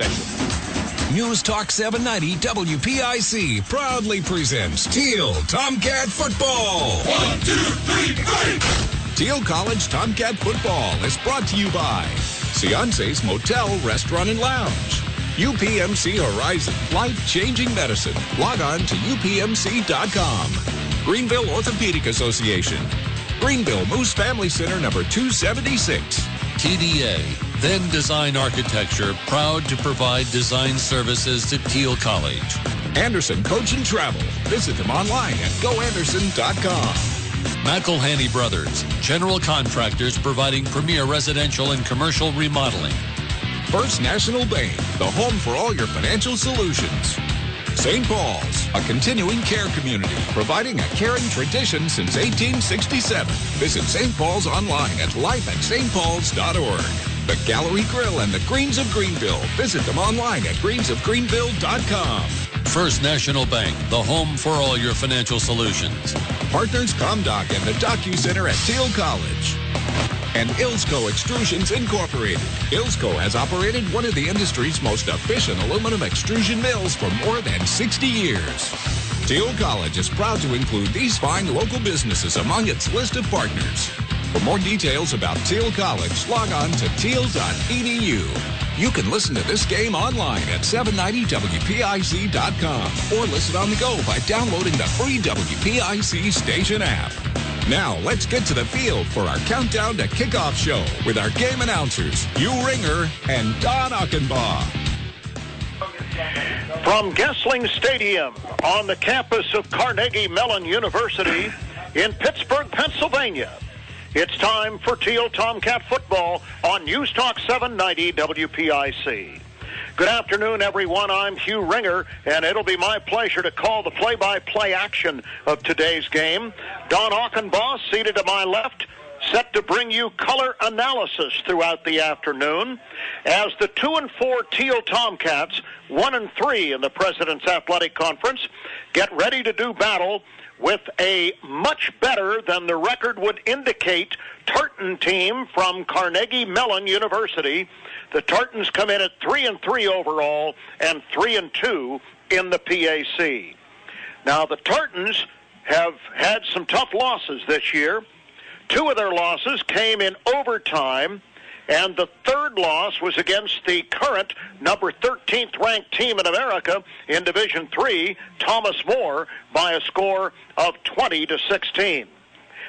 special. News Talk 790 WPIC proudly presents Thiel Tomcat Football. 1, 2, 3, fight! Thiel College Tomcat Football is brought to you by Ciance's Motel, Restaurant, and Lounge. UPMC Horizon, life-changing medicine. Log on to upmc.com. Greenville Orthopedic Association. Greenville Moose Family Center, number 276. TDA, then Design Architecture, proud to provide design services to Thiel College. Anderson Coach and Travel. Visit them online at goanderson.com. McElhaney Brothers, general contractors providing premier residential and commercial remodeling. First National Bank, the home for all your financial solutions. St. Paul's, a continuing care community, providing a caring tradition since 1867. Visit St. Paul's online at lifeatstpauls.org. The Gallery Grill and the Greens of Greenville. Visit them online at greensofgreenville.com. First National Bank, the home for all your financial solutions. Partners ComDoc and the DocuCenter at Thiel College. And Ilsco Extrusions Incorporated. Ilsco has operated one of the industry's most efficient aluminum extrusion mills for more than 60 years. Thiel College is proud to include these fine local businesses among its list of partners. For more details about Thiel College, log on to thiel.edu. You can listen to this game online at 790WPIC.com or listen on the go by downloading the free WPIC station app. Now, let's get to the field for our countdown to kickoff show with our game announcers, Hugh Ringer and Don Achenbaugh. From Gessling Stadium on the campus of Carnegie Mellon University in Pittsburgh, Pennsylvania, it's time for Thiel Tomcat football on News Talk 790 WPIC. Good afternoon, everyone. I'm Hugh Ringer, and it'll be my pleasure to call the play-by-play action of today's game. Don Achenbaugh, seated to my left, set to bring you color analysis throughout the afternoon as the 2-4 Thiel Tomcats, 1-3 in the President's Athletic Conference, get ready to do battle with a much better than the record would indicate Tartan team from Carnegie Mellon University. The Tartans come in at 3-3 overall and 3-2 in the PAC. Now, the Tartans have had some tough losses this year. Two of their losses came in overtime, and the third loss was against the current number 13th ranked team in America in Division III, Thomas More, by a score of 20-16.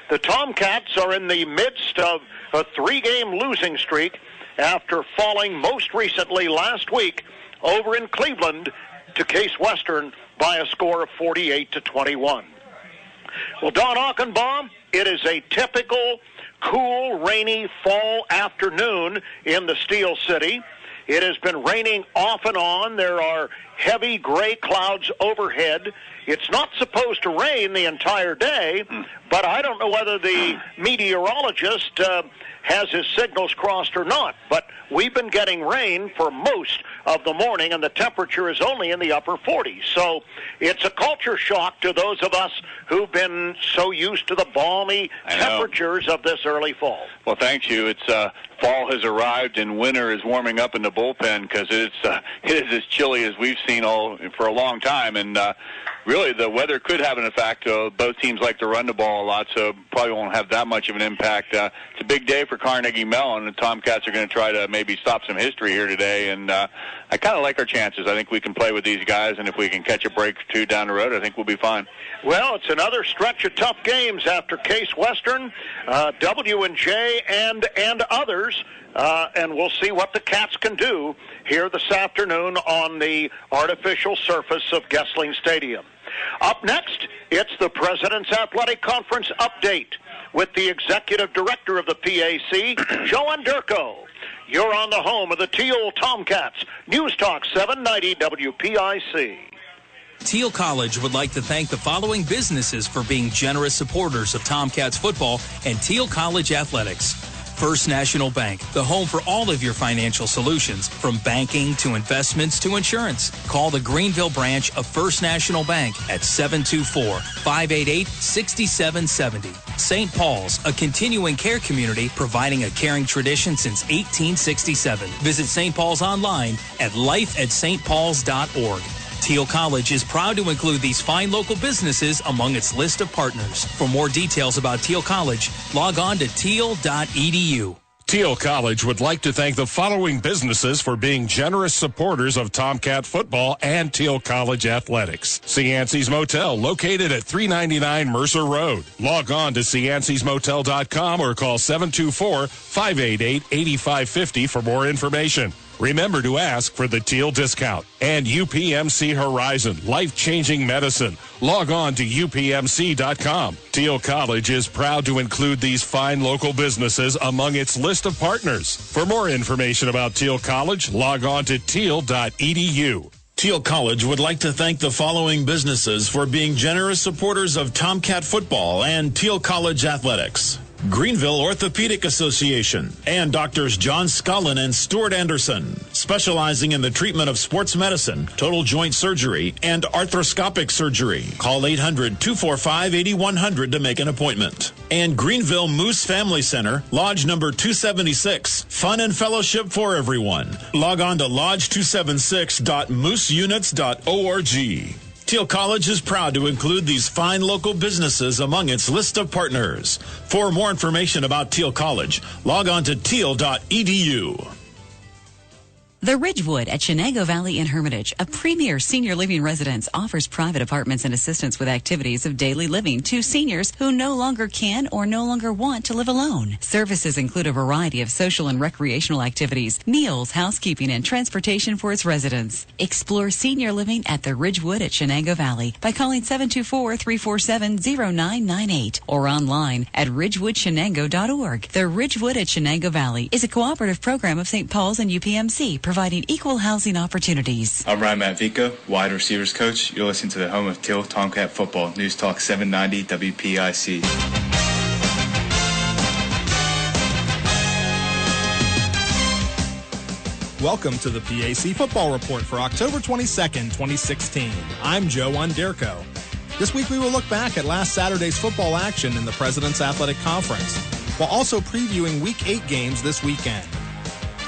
The Tomcats are in the midst of a three-game losing streak after falling most recently last week over in Cleveland to Case Western by a score of 48-21. Well, Don Achenbaugh, it is a typical cool, rainy fall afternoon in the Steel City. It has been raining off and on. There are heavy gray clouds overhead. It's not supposed to rain the entire day, but I don't know whether the meteorologist has his signals crossed or not. But we've been getting rain for most of the morning, and the temperature is only in the upper 40s. So it's a culture shock to those of us who've been so used to the balmy temperatures of this early fall. Well, thank you. It's fall has arrived, and winter is warming up in the bullpen because it is as chilly as we've seen for a long time. And really, the weather could have an effect. Both teams like to run the ball a lot, so probably won't have that much of an impact. It's a big day for Carnegie Mellon. The Tomcats are going to try to maybe stop some history here today, and I kind of like our chances. I think we can play with these guys, and if we can catch a break or two down the road, I think we'll be fine. Well, it's another stretch of tough games after Case Western, W&J, and others. And we'll see what the Cats can do here this afternoon on the artificial surface of Gessling Stadium. Up next, it's the President's Athletic Conference update with the Executive Director of the PAC, Joe Anderko. You're on the home of the Thiel Tomcats. News Talk 790 WPIC. Thiel College would like to thank the following businesses for being generous supporters of Tomcats football and Thiel College athletics. First National Bank, the home for all of your financial solutions, from banking to investments to insurance. Call the Greenville branch of First National Bank at 724-588-6770. St. Paul's, a continuing care community providing a caring tradition since 1867. Visit St. Paul's online at lifeatstpauls.org. Thiel College is proud to include these fine local businesses among its list of partners. For more details about Thiel College, log on to thiel.edu. Thiel College would like to thank the following businesses for being generous supporters of Tomcat football and Thiel College athletics. Cianci's Motel, located at 399 Mercer Road. Log on to ciancysmotel.com or call 724-588-8550 for more information. Remember to ask for the Thiel discount. And UPMC Horizon, life-changing medicine. Log on to upmc.com. Thiel College is proud to include these fine local businesses among its list of partners. For more information about Thiel College, log on to thiel.edu. Thiel College would like to thank the following businesses for being generous supporters of Tomcat football and Thiel College athletics. Greenville Orthopedic Association and Doctors John Scullin and Stuart Anderson, specializing in the treatment of sports medicine, total joint surgery, and arthroscopic surgery. Call 800-245-8100 to make an appointment. And Greenville Moose Family Center, Lodge number 276, fun and fellowship for everyone. Log on to lodge276.mooseunits.org. Thiel College is proud to include these fine local businesses among its list of partners. For more information about Thiel College, log on to thiel.edu. The Ridgewood at Chenango Valley in Hermitage, a premier senior living residence, offers private apartments and assistance with activities of daily living to seniors who no longer can or no longer want to live alone. Services include a variety of social and recreational activities, meals, housekeeping, and transportation for its residents. Explore senior living at the Ridgewood at Chenango Valley by calling 724-347-0998 or online at ridgewoodshenango.org. The Ridgewood at Chenango Valley is a cooperative program of St. Paul's and UPMC, providing equal housing opportunities. I'm Ryan Matvico, wide receivers coach. You're listening to the home of Thiel Tomcat football. News Talk 790 WPIC. Welcome to the PAC Football Report for October 22nd, 2016. I'm Joe Underco. This week we will look back at last Saturday's football action in the President's Athletic Conference, while also previewing Week 8 games this weekend.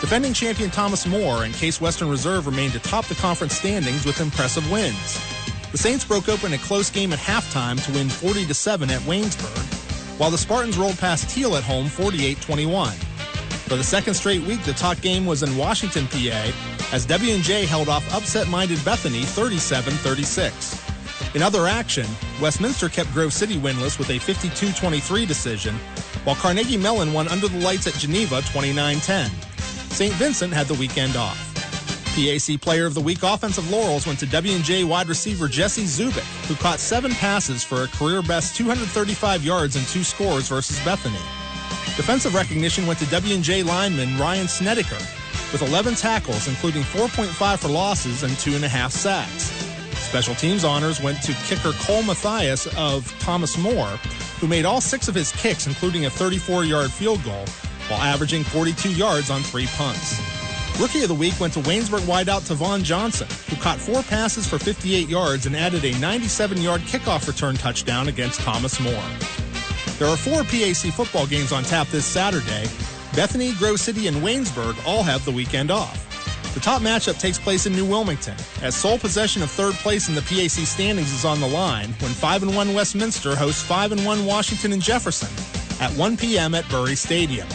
Defending champion Thomas More and Case Western Reserve remained atop the conference standings with impressive wins. The Saints broke open a close game at halftime to win 40-7 at Waynesburg, while the Spartans rolled past Thiel at home 48-21. For the second straight week, the top game was in Washington, PA, as W&J held off upset-minded Bethany 37-36. In other action, Westminster kept Grove City winless with a 52-23 decision, while Carnegie Mellon won under the lights at Geneva 29-10. St. Vincent had the weekend off. PAC Player of the Week offensive laurels went to W&J wide receiver Jesse Zubik, who caught 7 passes for a career-best 235 yards and 2 scores versus Bethany. Defensive recognition went to W&J lineman Ryan Snedeker, with 11 tackles, including 4.5 for losses and 2.5 sacks. Special teams honors went to kicker Cole Mathias of Thomas More, who made all 6 of his kicks, including a 34-yard field goal, while averaging 42 yards on 3 punts. Rookie of the Week went to Waynesburg wideout Tavon Johnson, who caught 4 passes for 58 yards and added a 97-yard kickoff return touchdown against Thomas More. There are 4 PAC football games on tap this Saturday. Bethany, Grove City, and Waynesburg all have the weekend off. The top matchup takes place in New Wilmington, as sole possession of third place in the PAC standings is on the line when 5-1 Westminster hosts 5-1 Washington and Jefferson at 1 p.m. at Bury Stadium.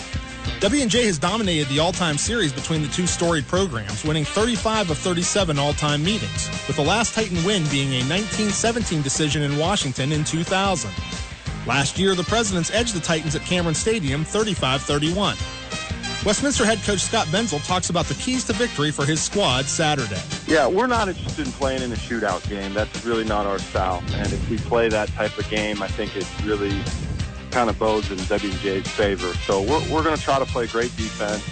W&J has dominated the all-time series between the two storied programs, winning 35 of 37 all-time meetings, with the last Titan win being a 1917 decision in Washington in 2000. Last year, the Presidents edged the Titans at Cameron Stadium 35-31. Westminster head coach Scott Benzel talks about the keys to victory for his squad Saturday. Yeah, we're not interested in playing in a shootout game. That's really not our style. And if we play that type of game, I think it really kind of bodes in W&J's favor. So we're going to try to play great defense,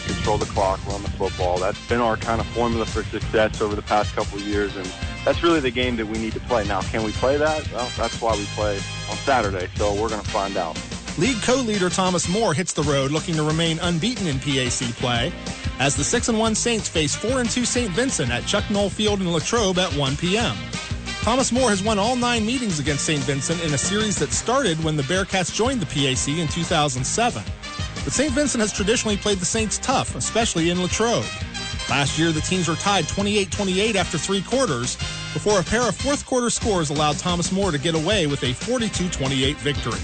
control the clock, run the football. That's been our kind of formula for success over the past couple of years, and that's really the game that we need to play. Now, can we play that? Well, that's why we play on Saturday, so we're going to find out. League co-leader Thomas More hits the road looking to remain unbeaten in PAC play as the 6-1 Saints face 4-2 St. Vincent at Chuck Knoll Field in Latrobe at 1 p.m. Thomas More has won all 9 meetings against St. Vincent in a series that started when the Bearcats joined the PAC in 2007. But St. Vincent has traditionally played the Saints tough, especially in Latrobe. Last year, the teams were tied 28-28 after 3 quarters before a pair of fourth-quarter scores allowed Thomas More to get away with a 42-28 victory.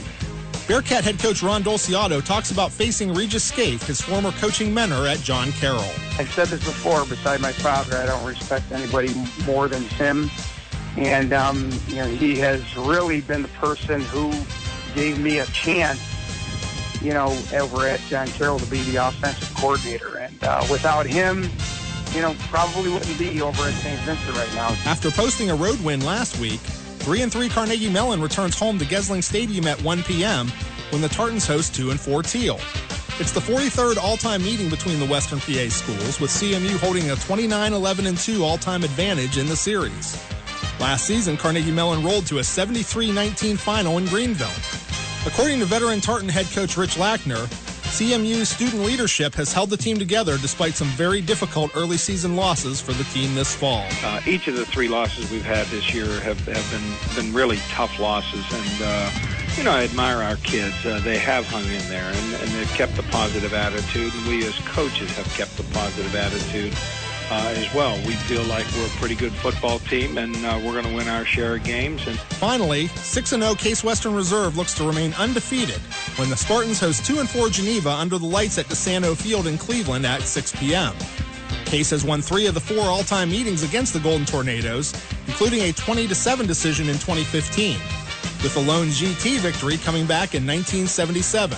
Bearcat head coach Ron Dolciato talks about facing Regis Scaife, his former coaching mentor at John Carroll. I've said this before, beside my father, I don't respect anybody more than him. And, he has really been the person who gave me a chance, over at John Carroll to be the offensive coordinator. And without him, probably wouldn't be over at St. Vincent right now. After posting a road win last week, 3-3 Carnegie Mellon returns home to Gesling Stadium at 1 p.m. when the Tartans host 2-4 Thiel. It's the 43rd all-time meeting between the Western PA schools, with CMU holding a 29-11-2 all-time advantage in the series. Last season, Carnegie Mellon rolled to a 73-19 final in Greenville. According to veteran Tartan head coach Rich Lackner, CMU's student leadership has held the team together despite some very difficult early season losses for the team this fall. Each of the 3 losses we've had this year have been really tough losses, and I admire our kids. They have hung in there, and they've kept a positive attitude, and we as coaches have kept a positive attitude as well. We feel like we're a pretty good football team, and we're going to win our share of games. And finally, 6-0 Case Western Reserve looks to remain undefeated when the Spartans host 2-4 Geneva under the lights at DeSanto Field in Cleveland at 6 p.m. Case has won 3 of the 4 all-time meetings against the Golden Tornadoes, including a 20-7 decision in 2015, with the lone GT victory coming back in 1977.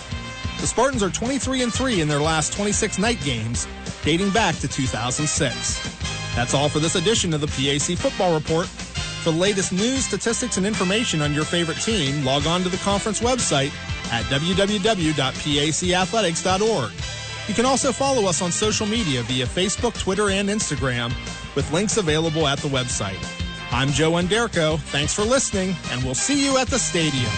The Spartans are 23-3 in their last 26 night games, dating back to 2006. That's all for this edition of the PAC Football Report. For the latest news, statistics, and information on your favorite team, log on to the conference website at www.pacathletics.org. You can also follow us on social media via Facebook, Twitter, and Instagram, with links available at the website. I'm Joe Underko. Thanks for listening, and we'll see you at the stadium.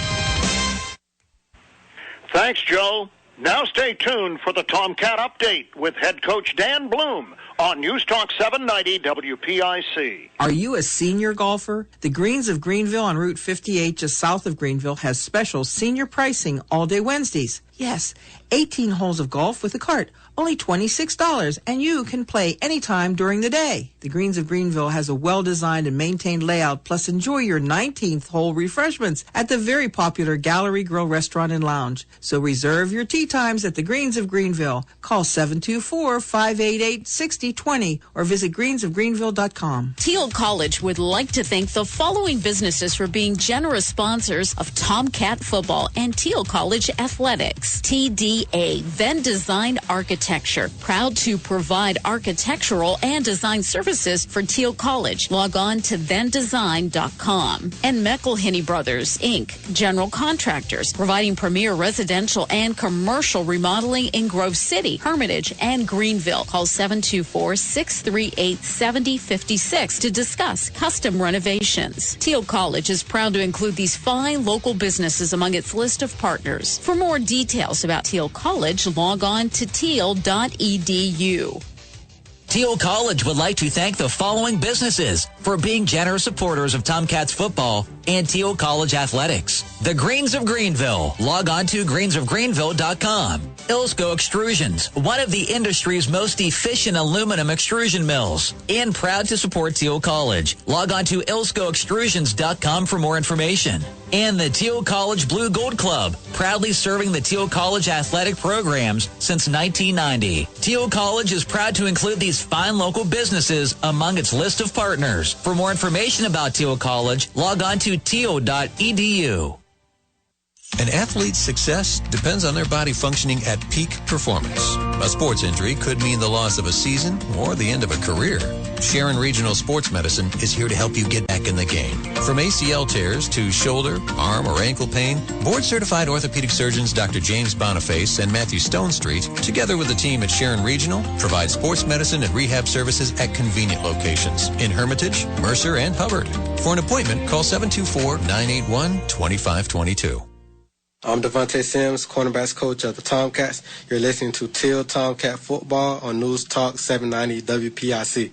Thanks, Joe. Now stay tuned for the Tomcat Update with head coach Dan Bloom on News Talk 790 WPIC. Are you a senior golfer? The Greens of Greenville on Route 58 just south of Greenville has special senior pricing all day Wednesdays. Yes, 18 holes of golf with a cart, only $26, and you can play anytime during the day. The Greens of Greenville has a well-designed and maintained layout, plus enjoy your 19th hole refreshments at the very popular Gallery Grill Restaurant and Lounge. So reserve your tee times at the Greens of Greenville. Call 724-588-6020 or visit greensofgreenville.com. Thiel College would like to thank the following businesses for being generous sponsors of Tomcat Football and Thiel College Athletics. TDA, Then Design Architecture, proud to provide architectural and design services for Thiel College. Log on to thendesign.com. And McElhinney Brothers, Inc., general contractors, providing premier residential and commercial remodeling in Grove City, Hermitage, and Greenville. Call 724-638-7056 to discuss custom renovations. Thiel College is proud to include these fine local businesses among its list of partners. For more details about Thiel College, log on to thiel.edu. Thiel College would like to thank the following businesses for being generous supporters of Tomcats football and Thiel College athletics. The Greens of Greenville. Log on to greensofgreenville.com. Ilsco Extrusions, one of the industry's most efficient aluminum extrusion mills, and proud to support Thiel College. Log on to ilscoextrusions.com for more information. And the Thiel College Blue Gold Club, proudly serving the Thiel College athletic programs since 1990. Thiel College is proud to include these fine local businesses among its list of partners. For more information about Thiel College, log on to thiel.edu. An athlete's success depends on their body functioning at peak performance. A sports injury could mean the loss of a season or the end of a career. Sharon Regional Sports Medicine is here to help you get back in the game. From ACL tears to shoulder, arm, or ankle pain, board-certified orthopedic surgeons Dr. James Boniface and Matthew Stonestreet, together with the team at Sharon Regional, provide sports medicine and rehab services at convenient locations in Hermitage, Mercer, and Hubbard. For an appointment, call 724-981-2522. I'm Devontae Sims, cornerbacks coach of the Tomcats. You're listening to Thiel Tomcat Football on News Talk 790 WPIC.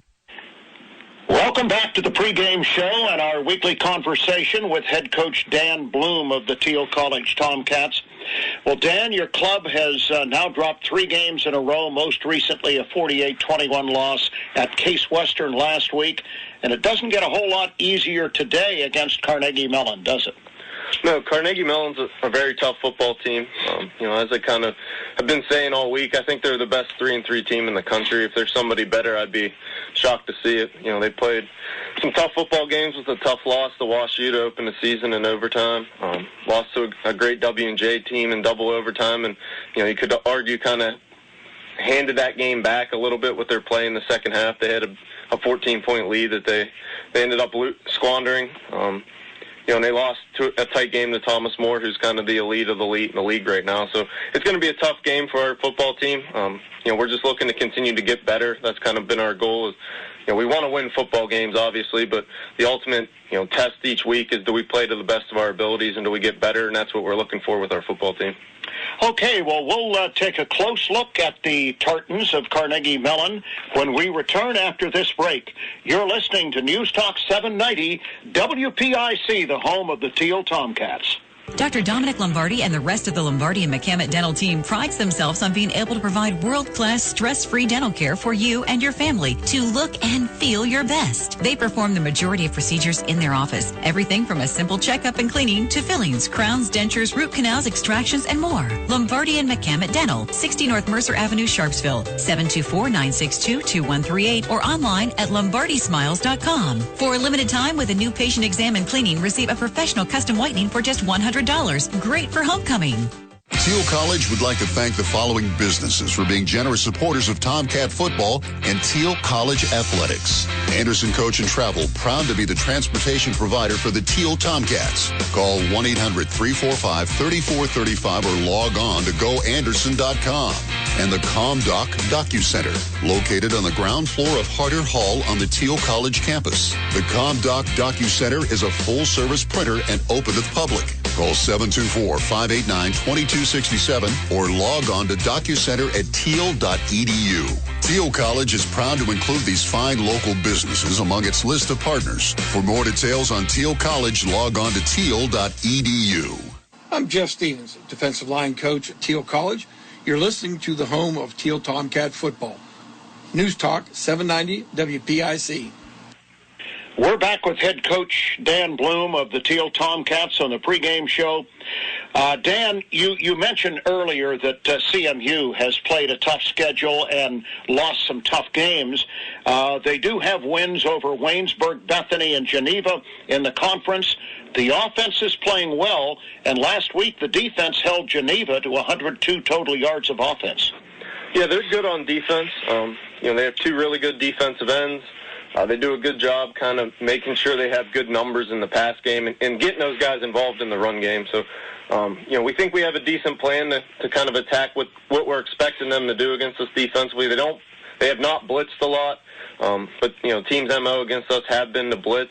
Welcome back to the pregame show and our weekly conversation with head coach Dan Bloom of the Thiel College Tomcats. Well, Dan, your club has now dropped 3 games in a row, most recently a 48-21 loss at Case Western last week, and it doesn't get a whole lot easier today against Carnegie Mellon, does it? No, Carnegie Mellon's a very tough football team. As I kind of have been saying all week, I think they're the best 3-3 team in the country. If there's somebody better, I'd be shocked to see it. They played some tough football games with a tough loss to WashU to open the season in overtime. Lost to a great W&J team in double overtime, and you could argue kind of handed that game back a little bit with their play in the second half. They had a 14-point lead that they ended up squandering. And they lost to a tight game to Thomas More, who's kind of the elite of the elite in the league right now. So it's going to be a tough game for our football team. We're just looking to continue to get better. That's kind of been our goal. We want to win football games, obviously, but the ultimate, test each week is, do we play to the best of our abilities and do we get better? And that's what we're looking for with our football team. Okay, well, we'll take a close look at the Tartans of Carnegie Mellon when we return after this break. You're listening to News Talk 790 WPIC, the home of the Thiel Tomcats. Dr. Dominic Lombardi and the rest of the Lombardi and McCammett Dental team prides themselves on being able to provide world-class, stress-free dental care for you and your family to look and feel your best. They perform the majority of procedures in their office. Everything from a simple checkup and cleaning to fillings, crowns, dentures, root canals, extractions, and more. Lombardi and McCammett Dental, 60 North Mercer Avenue, Sharpsville, 724-962-2138, or online at lombardismiles.com. For a limited time with a new patient exam and cleaning, receive a professional custom whitening for just $100. Great for homecoming. Thiel College would like to thank the following businesses for being generous supporters of Tomcat football and Thiel College athletics. Anderson Coach and Travel, proud to be the transportation provider for the Thiel Tomcats. Call 1-800-345-3435 or log on to goanderson.com. And the ComDoc DocuCenter, located on the ground floor of Harder Hall on the Thiel College campus. The ComDoc DocuCenter is a full-service printer and open to the public. Call 724-589-2267 or log on to DocuCenter at thiel.edu. Thiel College is proud to include these fine local businesses among its list of partners. For more details on Thiel College, log on to thiel.edu. I'm Jeff Stevens, defensive line coach at Thiel College. You're listening to the home of Thiel Tomcat football. News Talk 790 WPIC. We're back with head coach Dan Bloom of the Thiel Tomcats on the pregame show. Dan, you mentioned earlier that CMU has played a tough schedule and lost some tough games. They do have wins over Waynesburg, Bethany, and Geneva in the conference. The offense is playing well, and last week the defense held Geneva to 102 total yards of offense. Yeah, they're good on defense. They have 2 really good defensive ends. They do a good job kind of making sure they have good numbers in the pass game and getting those guys involved in the run game. So, we think we have a decent plan to kind of attack what we're expecting them to do against us defensively. They have not blitzed a lot, but teams' MO against us have been to blitz.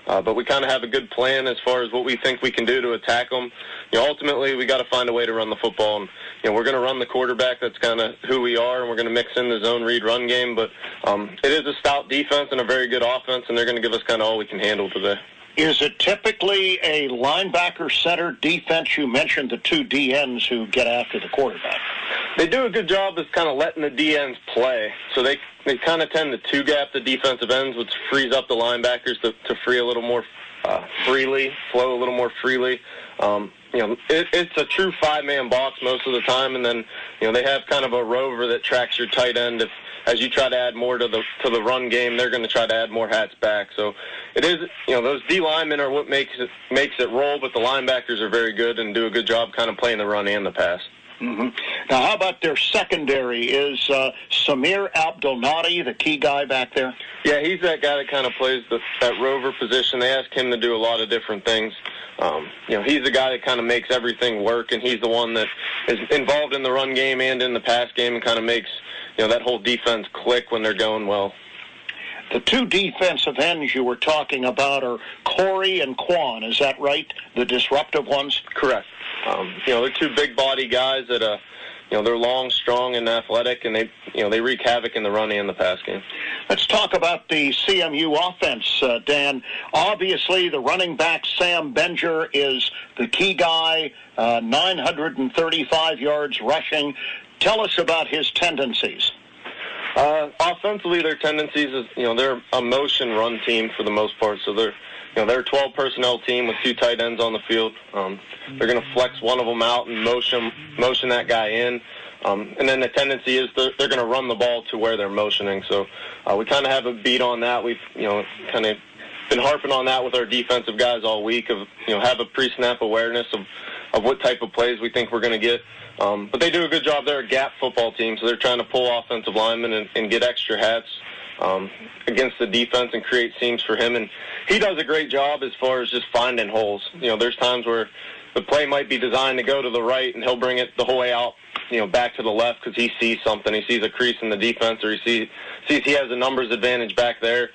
But we kind of have a good plan as far as what we think we can do to attack them. Ultimately, we got to find a way to run the football. And, we're going to run the quarterback. That's kind of who we are, and we're going to mix in the zone read run game. But it is a stout defense and a very good offense, and they're going to give us kind of all we can handle today. Is it typically a linebacker center defense? You mentioned the 2 DNs who get after the quarterback. They do a good job of kind of letting the DNs play. So they kind of tend to 2-gap the defensive ends, which frees up the linebackers to free a little more freely, flow a little more freely. It's a true 5-man box most of the time, and then they have kind of a rover that tracks your tight end. As you try to add more to the run game, they're going to try to add more hats back. So it is, those D linemen are what makes it roll, but the linebackers are very good and do a good job kind of playing the run and the pass. Mm-hmm. Now, how about their secondary? Is Samir Abdelnadi the key guy back there? Yeah, he's that guy that kind of plays that rover position. They ask him to do a lot of different things. He's the guy that kind of makes everything work, and he's the one that is involved in the run game and in the pass game and kind of makes that whole defense click when they're going well. The 2 defensive ends you were talking about are Corey and Quan. Is that right? The disruptive ones? Correct. They're two big body guys that they're long, strong, and athletic, and they wreak havoc in the run and the pass game. Let's talk about the CMU offense, Dan. Obviously, the running back, Sam Benger, is the key guy, 935 yards rushing. Tell us about his tendencies. Offensively, their tendencies is, they're a motion run team for the most part, so they're a 12 personnel team with two tight ends on the field. They're going to flex one of them out and motion that guy in. And then the tendency is they're going to run the ball to where they're motioning. So we kind of have a beat on that. We've, kind of been harping on that with our defensive guys all week of, have a pre-snap awareness of what type of plays we think we're going to get. But they do a good job. They're a gap football team, so they're trying to pull offensive linemen and get extra hats against the defense and create seams for him. And he does a great job as far as just finding holes. There's times where the play might be designed to go to the right, and he'll bring it the whole way out, back to the left because he sees something. He sees a crease in the defense, or he sees he has a numbers advantage back there.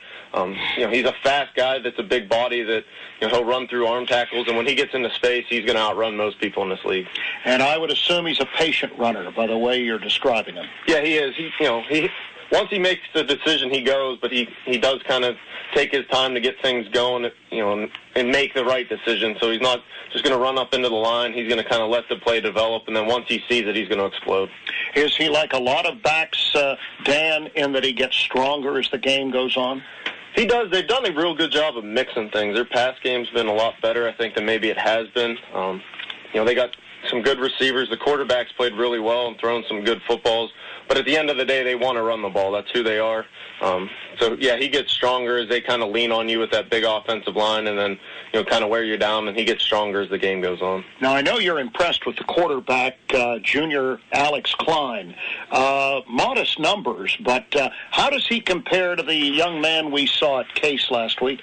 He's a fast guy that's a big body that he'll run through arm tackles, and when he gets into space, he's going to outrun most people in this league. And I would assume he's a patient runner by the way you're describing him. Yeah, he is. He once he makes the decision, he goes, but he does kind of take his time to get things going, and make the right decision. So he's not just going to run up into the line. He's going to kind of let the play develop, and then once he sees it, he's going to explode. Is he like a lot of backs, Dan, in that he gets stronger as the game goes on? He does. They've done a real good job of mixing things. Their pass game's been a lot better, I think, than maybe it has been. They got some good receivers. The quarterbacks played really well and thrown some good footballs. But at the end of the day, they want to run the ball. That's who they are. He gets stronger as they kind of lean on you with that big offensive line and then, kind of wear you down, and he gets stronger as the game goes on. Now, I know you're impressed with the quarterback, junior Alex Klein. Modest numbers, but how does he compare to the young man we saw at Case last week?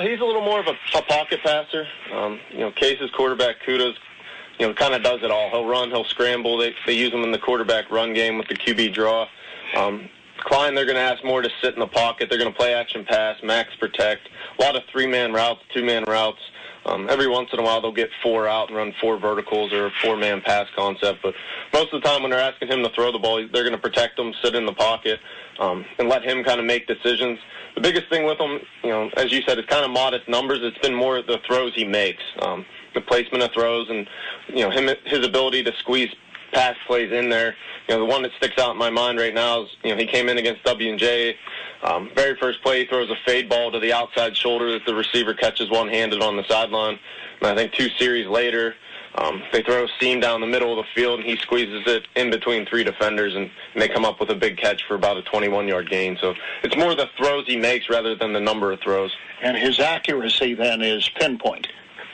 He's a little more of a pocket passer. Case's quarterback, Kudos, kind of does it all. He'll run, he'll scramble. They use him in the quarterback run game with the QB draw. Klein, they're going to ask more to sit in the pocket. They're going to play action pass, max protect, a lot of three-man routes, two-man routes. Every once in a while they'll get four out and run four verticals or a four-man pass concept. But most of the time when they're asking him to throw the ball, they're going to protect him, sit in the pocket, and let him kind of make decisions. The biggest thing with him, as you said, is kind of modest numbers. It's been more the throws he makes, the placement of throws, and his ability to squeeze pass plays in there. The one that sticks out in my mind right now is, he came in against W&J. Very first play, he throws a fade ball to the outside shoulder that the receiver catches one-handed on the sideline. And I think 2 series later, they throw a seam down the middle of the field, and he squeezes it in between 3 defenders, and they come up with a big catch for about a 21-yard gain. So it's more the throws he makes rather than the number of throws. And his accuracy then is pinpoint.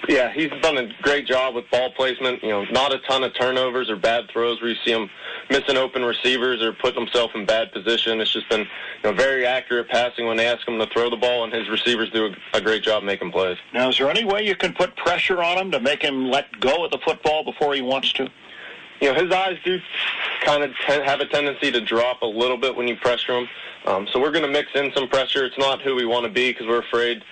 Yeah, he's done a great job with ball placement. Not a ton of turnovers or bad throws where you see him missing open receivers or putting himself in bad position. It's just been very accurate passing when they ask him to throw the ball, and his receivers do a great job making plays. Now, is there any way you can put pressure on him to make him let go of the football before he wants to? His eyes do kind of have a tendency to drop a little bit when you pressure him. So we're going to mix in some pressure. It's not who we want to be because we're afraid,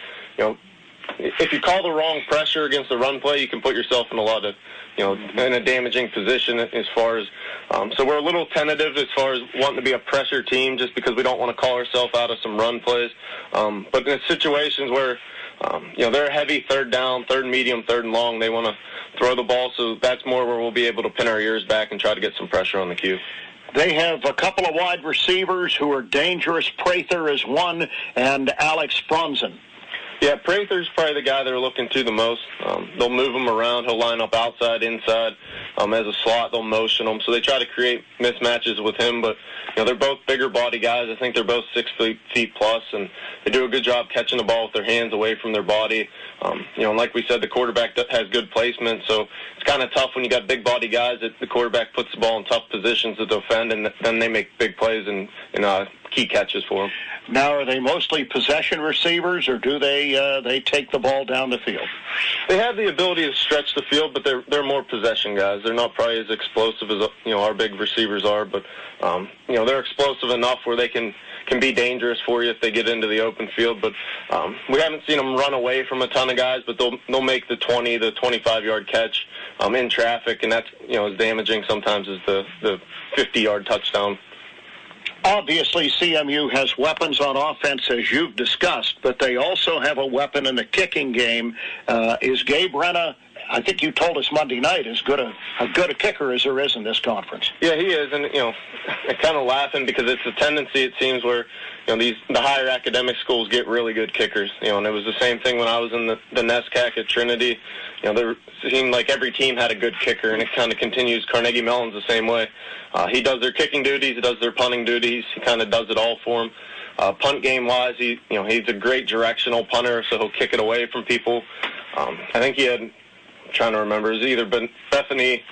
if you call the wrong pressure against the run play, you can put yourself in a lot of, in a damaging position as far as, so we're a little tentative as far as wanting to be a pressure team just because we don't want to call ourselves out of some run plays. But in situations where, they're a heavy third down, third medium, third and long, they want to throw the ball, so that's more where we'll be able to pin our ears back and try to get some pressure on the cue. They have a couple of wide receivers who are dangerous. Prather is one, and Alex Franzen. Yeah, Prather's probably the guy they're looking to the most. They'll move him around. He'll line up outside, inside. As a slot, they'll motion him. So they try to create mismatches with him. But, they're both bigger body guys. I think they're both 6 feet plus, and they do a good job catching the ball with their hands away from their body. And like we said, the quarterback has good placement. So it's kind of tough when you got big body guys that the quarterback puts the ball in tough positions to defend, and then they make big plays and key catches for them. Now, are they mostly possession receivers, or do they take the ball down the field? They have the ability to stretch the field, but they're more possession guys. They're not probably as explosive as our big receivers are, but they're explosive enough where they can can be dangerous for you if they get into the open field. But we haven't seen them run away from a ton of guys, but they'll make the 20, the 25-yard catch in traffic, and that's as damaging sometimes as the 50-yard touchdown. Obviously, CMU has weapons on offense, as you've discussed, but they also have a weapon in the kicking game. Is Gabe Renna, I think you told us Monday night, as good a kicker as there is in this conference? Yeah, he is, and I'm kind of laughing because it's a tendency, it seems, where the higher academic schools get really good kickers. And it was the same thing when I was in the NESCAC at Trinity. There seemed like every team had a good kicker, and it kind of continues. Carnegie Mellon's the same way. He does their kicking duties, he does their punting duties. He kind of does it all for them. Punt game-wise, he's a great directional punter, so he'll kick it away from people. I think he had, I'm trying to remember, it was either Bethany,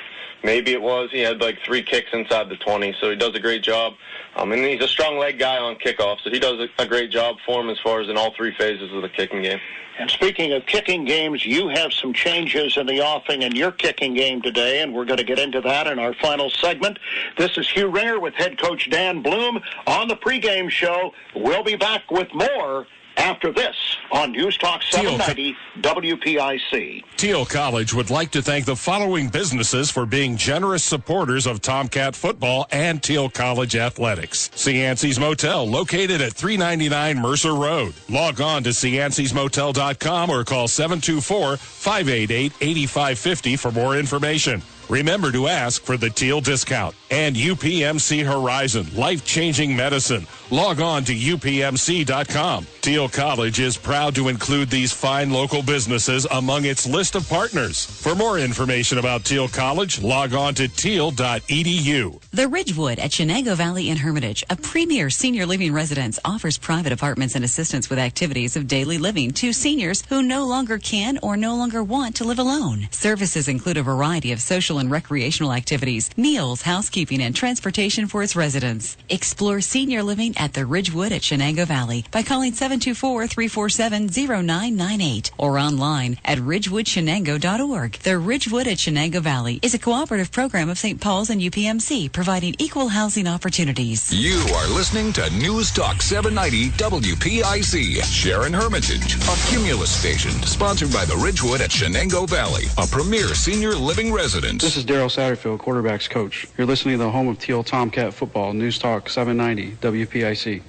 maybe it was. He had like 3 kicks inside the 20, so he does a great job. And he's a strong leg guy on kickoff, so he does a great job for him as far as in all 3 phases of the kicking game. And speaking of kicking games, you have some changes in the offing in your kicking game today, and we're going to get into that in our final segment. This is Hugh Ringer with head coach Dan Bloom on the pregame show. We'll be back with more after this on News Talk 790 WPIC. Thiel College would like to thank the following businesses for being generous supporters of Tomcat football and Thiel College athletics. Cianci's Motel, located at 399 Mercer Road. Log on to ciancysmotel.com or call 724-588-8550 for more information. Remember to ask for the Thiel discount. And UPMC Horizon, life-changing medicine. Log on to upmc.com. Thiel College is proud to include these fine local businesses among its list of partners. For more information about Thiel College, log on to thiel.edu. The Ridgewood at Chenango Valley in Hermitage, a premier senior living residence, offers private apartments and assistance with activities of daily living to seniors who no longer can or no longer want to live alone. Services include a variety of social and recreational activities, meals, housekeeping, and transportation for its residents. Explore senior living at the Ridgewood at Chenango Valley by calling 724-347-0998 or online at ridgewoodshenango.org. The Ridgewood at Chenango Valley is a cooperative program of St. Paul's and UPMC, providing equal housing opportunities. You are listening to News Talk 790 WPIC. Sharon Hermitage, a Cumulus station, sponsored by the Ridgewood at Chenango Valley, a premier senior living residence. This is Daryl Satterfield, quarterback's coach. You're listening to the home of Thiel Tomcat football, News Talk 790 WPIC.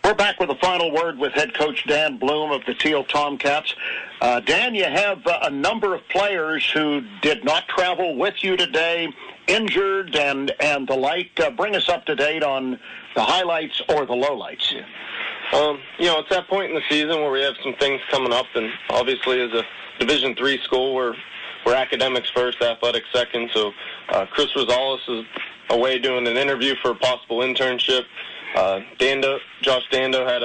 We're back with a final word with head coach Dan Bloom of the Thiel Tomcats. Dan, you have a number of players who did not travel with you today, injured and the like. Bring us up to date on the highlights or the lowlights. It's that point in the season where we have some things coming up, and obviously as a Division III school, we're academics first, athletics second. So Chris Rosales is away doing an interview for a possible internship. Josh Dando had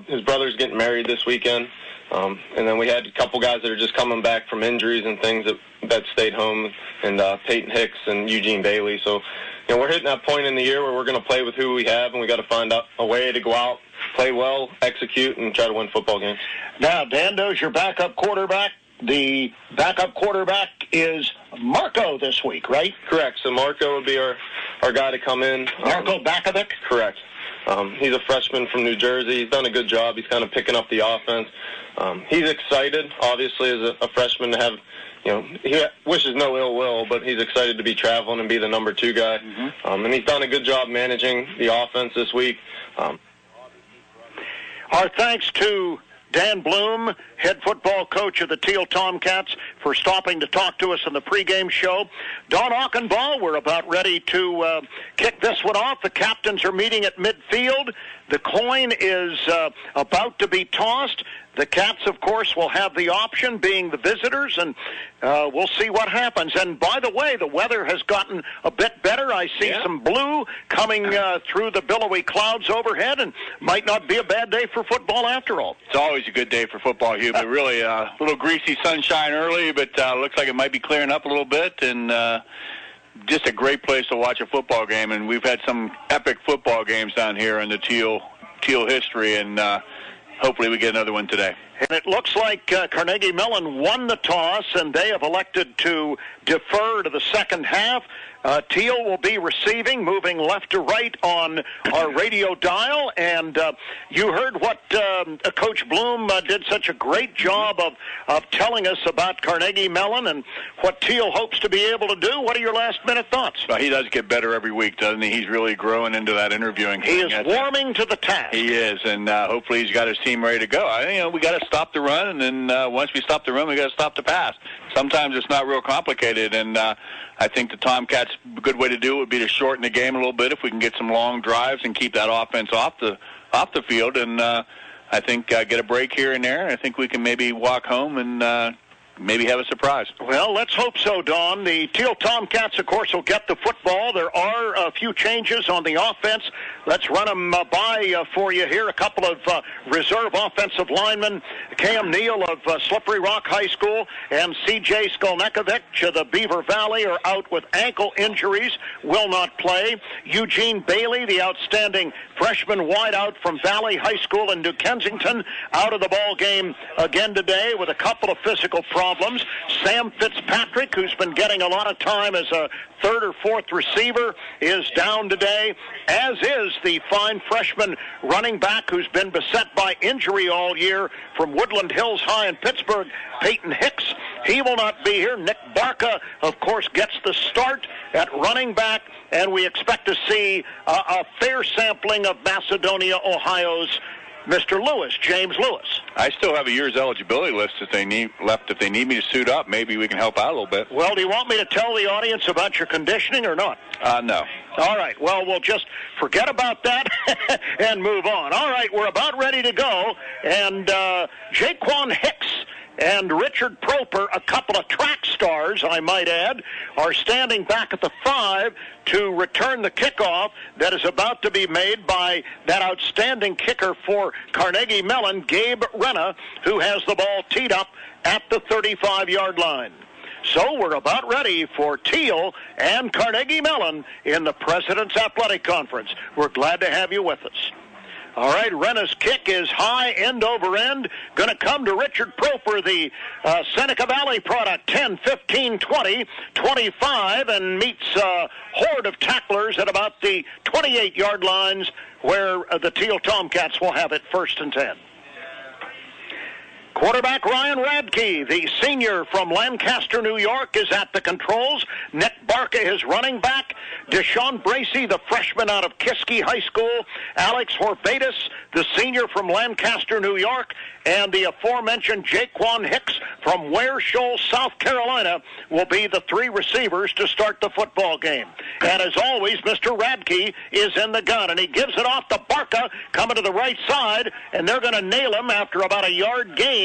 his brother's getting married this weekend. And then we had a couple guys that are just coming back from injuries and things that stayed home, and Peyton Hicks and Eugene Bailey. So, we're hitting that point in the year where we're going to play with who we have, and we got to find out a way to go out, play well, execute, and try to win football games. Now, Dando's your backup quarterback. The backup quarterback is Marco this week, right? Correct. So Marco would be our guy to come in. Marco Bakovic? Correct. He's a freshman from New Jersey. He's done a good job. He's kind of picking up the offense. He's excited, obviously, as a freshman to have, he wishes no ill will, but he's excited to be traveling and be the number 2 guy. And he's done a good job managing the offense this week. Our thanks to Dan Bloom, head football coach of the Thiel Tomcats, for stopping to talk to us on the pregame show. Don Ockenbaugh, we're about ready to kick this one off. The captains are meeting at midfield. The coin is about to be tossed. The Cats, of course, will have the option, being the visitors, and we'll see what happens. And by the way, the weather has gotten a bit better. I see some blue coming through the billowy clouds overhead, and might not be a bad day for football after all. It's always a good day for football, Hugh, but really a little greasy sunshine early, but looks like it might be clearing up a little bit, and just a great place to watch a football game. And we've had some epic football games down here in the Thiel history, and hopefully we get another one today. And it looks like Carnegie Mellon won the toss, and they have elected to defer to the second half. Thiel will be receiving, moving left to right on our radio dial. And you heard what Coach Bloom did such a great job of telling us about Carnegie Mellon and what Thiel hopes to be able to do. What are your last-minute thoughts? Well, he does get better every week, doesn't he? He's really growing into that interviewing thing. He is warming to the task. He is, and hopefully he's got his team ready to go. We got to stop the run, and then once we stop the run, we got to stop the pass. Sometimes it's not real complicated, and I think the Tomcats, a good way to do it would be to shorten the game a little bit if we can get some long drives and keep that offense off the field. And I think get a break here and there. I think we can maybe walk home and maybe have a surprise. Well, let's hope so, Don. The Thiel Tomcats, of course, will get the football. There are a few changes on the offense. Let's run them by for you here. A couple of reserve offensive linemen, Cam Neal of Slippery Rock High School and C.J. Skolnekovic of the Beaver Valley are out with ankle injuries, will not play. Eugene Bailey, the outstanding freshman wideout from Valley High School in New Kensington, out of the ball game again today with a couple of physical problems. Sam Fitzpatrick, who's been getting a lot of time as a third or fourth receiver, is down today, as is the fine freshman running back who's been beset by injury all year from Woodland Hills High in Pittsburgh, Peyton Hicks. He will not be here. Nick Barca, of course, gets the start at running back, and we expect to see a fair sampling of Macedonia, Ohio's Mr. Lewis, James Lewis. I still have a year's eligibility list if they need me to suit up. Maybe we can help out a little bit. Well, do you want me to tell the audience about your conditioning or not? No. All right. Well, we'll just forget about that and move on. All right. We're about ready to go. And Jaquan Hicks and Richard Proper, a couple of track stars, I might add, are standing back at the 5 to return the kickoff that is about to be made by that outstanding kicker for Carnegie Mellon, Gabe Renna, who has the ball teed up at the 35-yard line. So we're about ready for Thiel and Carnegie Mellon in the President's Athletic Conference. We're glad to have you with us. All right, Renna's kick is high, end over end. Going to come to Richard Proper, the Seneca Valley product, 10, 15, 20, 25, and meets a horde of tacklers at about the 28-yard lines where the Thiel Tomcats will have it 1st and 10. Quarterback Ryan Radke, the senior from Lancaster, New York, is at the controls. Nick Barca, his running back. Deshaun Bracey, the freshman out of Kiski High School. Alex Horvatus, the senior from Lancaster, New York. And the aforementioned Jaquan Hicks from Ware Shoals, South Carolina, will be the 3 receivers to start the football game. And as always, Mr. Radke is in the gun, and he gives it off to Barca, coming to the right side, and they're going to nail him after about a yard gain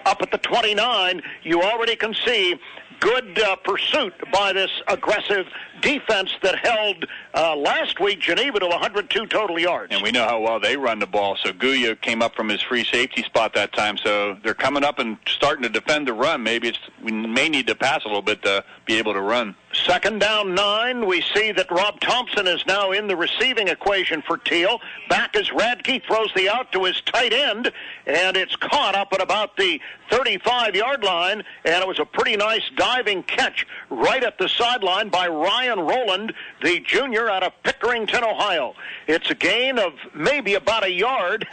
up at the 29. You already can see good pursuit by this aggressive defense that held last week Geneva to 102 total yards. And we know how well they run the ball. So Guya came up from his free safety spot that time. So they're coming up and starting to defend the run. Maybe we may need to pass a little bit to be able to run. 2nd down 9. We see that Rob Thompson is now in the receiving equation for Thiel. Back as Radke throws the out to his tight end, and it's caught up at about the 35-yard line, and it was a pretty nice diving catch right at the sideline by Ryan Rowland, the junior out of Pickerington, Ohio. It's a gain of maybe about a yard.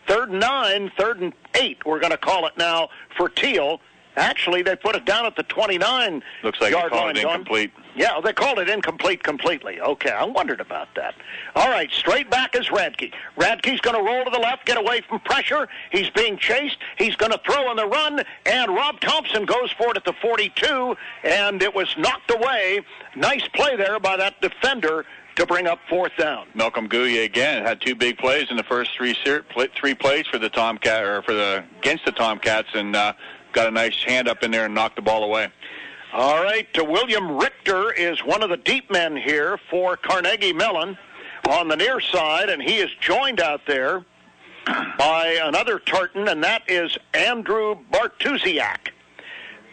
3rd and 9, 3rd and 8, we're going to call it now for Thiel. Actually, they put it down at the 29-yard Looks like they called it incomplete. Yeah, they called it incomplete completely. Okay, I wondered about that. All right, straight back is Radke. Radke's going to roll to the left, get away from pressure. He's being chased. He's going to throw on the run, and Rob Thompson goes for it at the 42, and it was knocked away. Nice play there by that defender to bring up 4th down. Malcolm Guya again had 2 big plays in the first 3 plays for the Tomcat against the Tomcats, and got a nice hand up in there and knocked the ball away. All right, William Richter is one of the deep men here for Carnegie Mellon on the near side, and he is joined out there by another Tartan, and that is Andrew Bartusiak.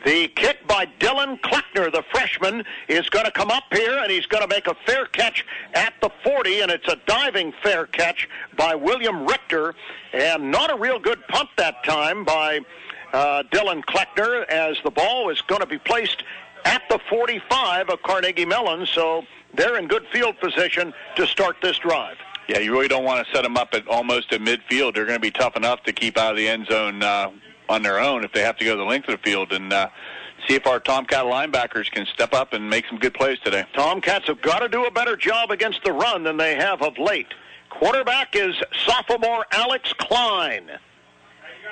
The kick by Dylan Kleckner, the freshman, is going to come up here, and he's going to make a fair catch at the 40, and it's a diving fair catch by William Richter, and not a real good punt that time by Dylan Kleckner, as the ball is going to be placed at the 45 of Carnegie Mellon, so they're in good field position to start this drive. Yeah, you really don't want to set them up almost at midfield. They're going to be tough enough to keep out of the end zone on their own if they have to go the length of the field, and see if our Tomcat linebackers can step up and make some good plays today. Tomcats have got to do a better job against the run than they have of late. Quarterback is sophomore Alex Klein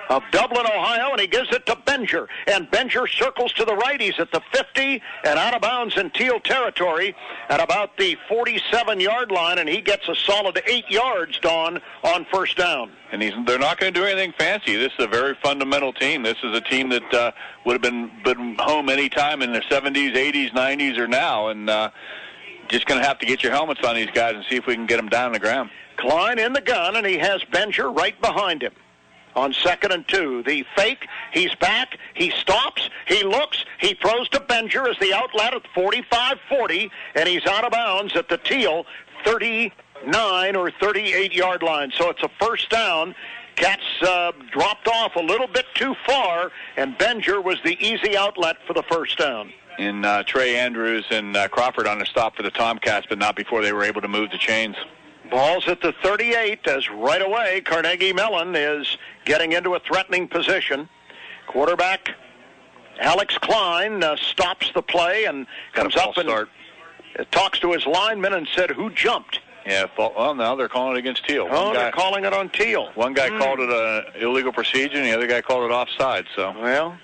of Dublin, Ohio, and he gives it to Benger. And Benger circles to the right. He's at the 50 and out of bounds in Thiel territory at about the 47-yard line, and he gets a solid 8 yards, Don, on first down. And they're not going to do anything fancy. This is a very fundamental team. This is a team that would have been home any time in the 70s, 80s, 90s, or now, and just going to have to get your helmets on these guys and see if we can get them down on the ground. Klein in the gun, and he has Benger right behind him. On 2nd and 2, the fake, he's back, he stops, he looks, he throws to Benger as the outlet at 45-40, and he's out of bounds at the Thiel 39 or 38-yard line. So it's a first down. Cats dropped off a little bit too far, and Benger was the easy outlet for the first down. And Trey Andrews and Crawford on the stop for the Tomcats, but not before they were able to move the chains. Ball's at the 38 as right away Carnegie Mellon is getting into a threatening position. Quarterback Alex Klein stops the play and comes up and talks to his lineman and said, "Who jumped?" Yeah, well, now they're calling it against Thiel. They're calling it on Thiel. One guy called it an illegal procedure, and the other guy called it offside. So,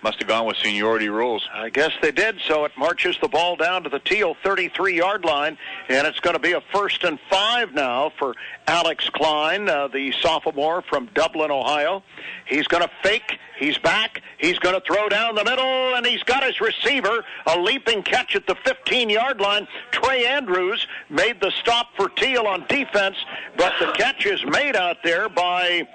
must have gone with seniority rules. I guess they did. So it marches the ball down to the Thiel 33-yard line, and it's going to be a 1st and 5 now for Alex Klein, the sophomore from Dublin, Ohio. He's going to fake. He's back. He's going to throw down the middle, and he's got his receiver. A leaping catch at the 15-yard line. Trey Andrews made the stop for Thiel on defense, but the catch is made out there by,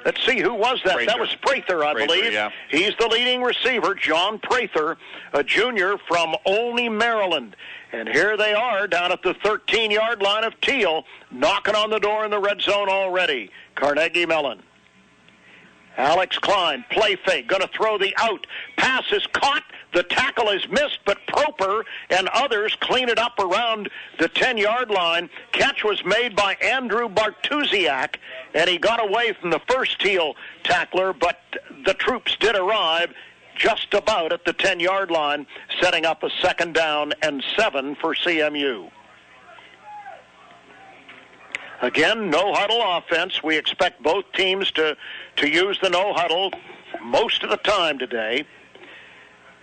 let's see, who was that? Prather. That was Prather, I believe. Yeah. He's the leading receiver, John Prather, a junior from Olney, Maryland. And here they are down at the 13-yard line of Thiel, knocking on the door in the red zone already. Carnegie Mellon. Alex Klein, play fake, going to throw the out. Pass is caught. The tackle is missed, but Proper and others clean it up around the 10-yard line. Catch was made by Andrew Bartusiak, and he got away from the first Thiel tackler, but the troops did arrive just about at the 10-yard line, setting up a 2nd down and 7 for CMU. Again, no-huddle offense. We expect both teams to use the no-huddle most of the time today,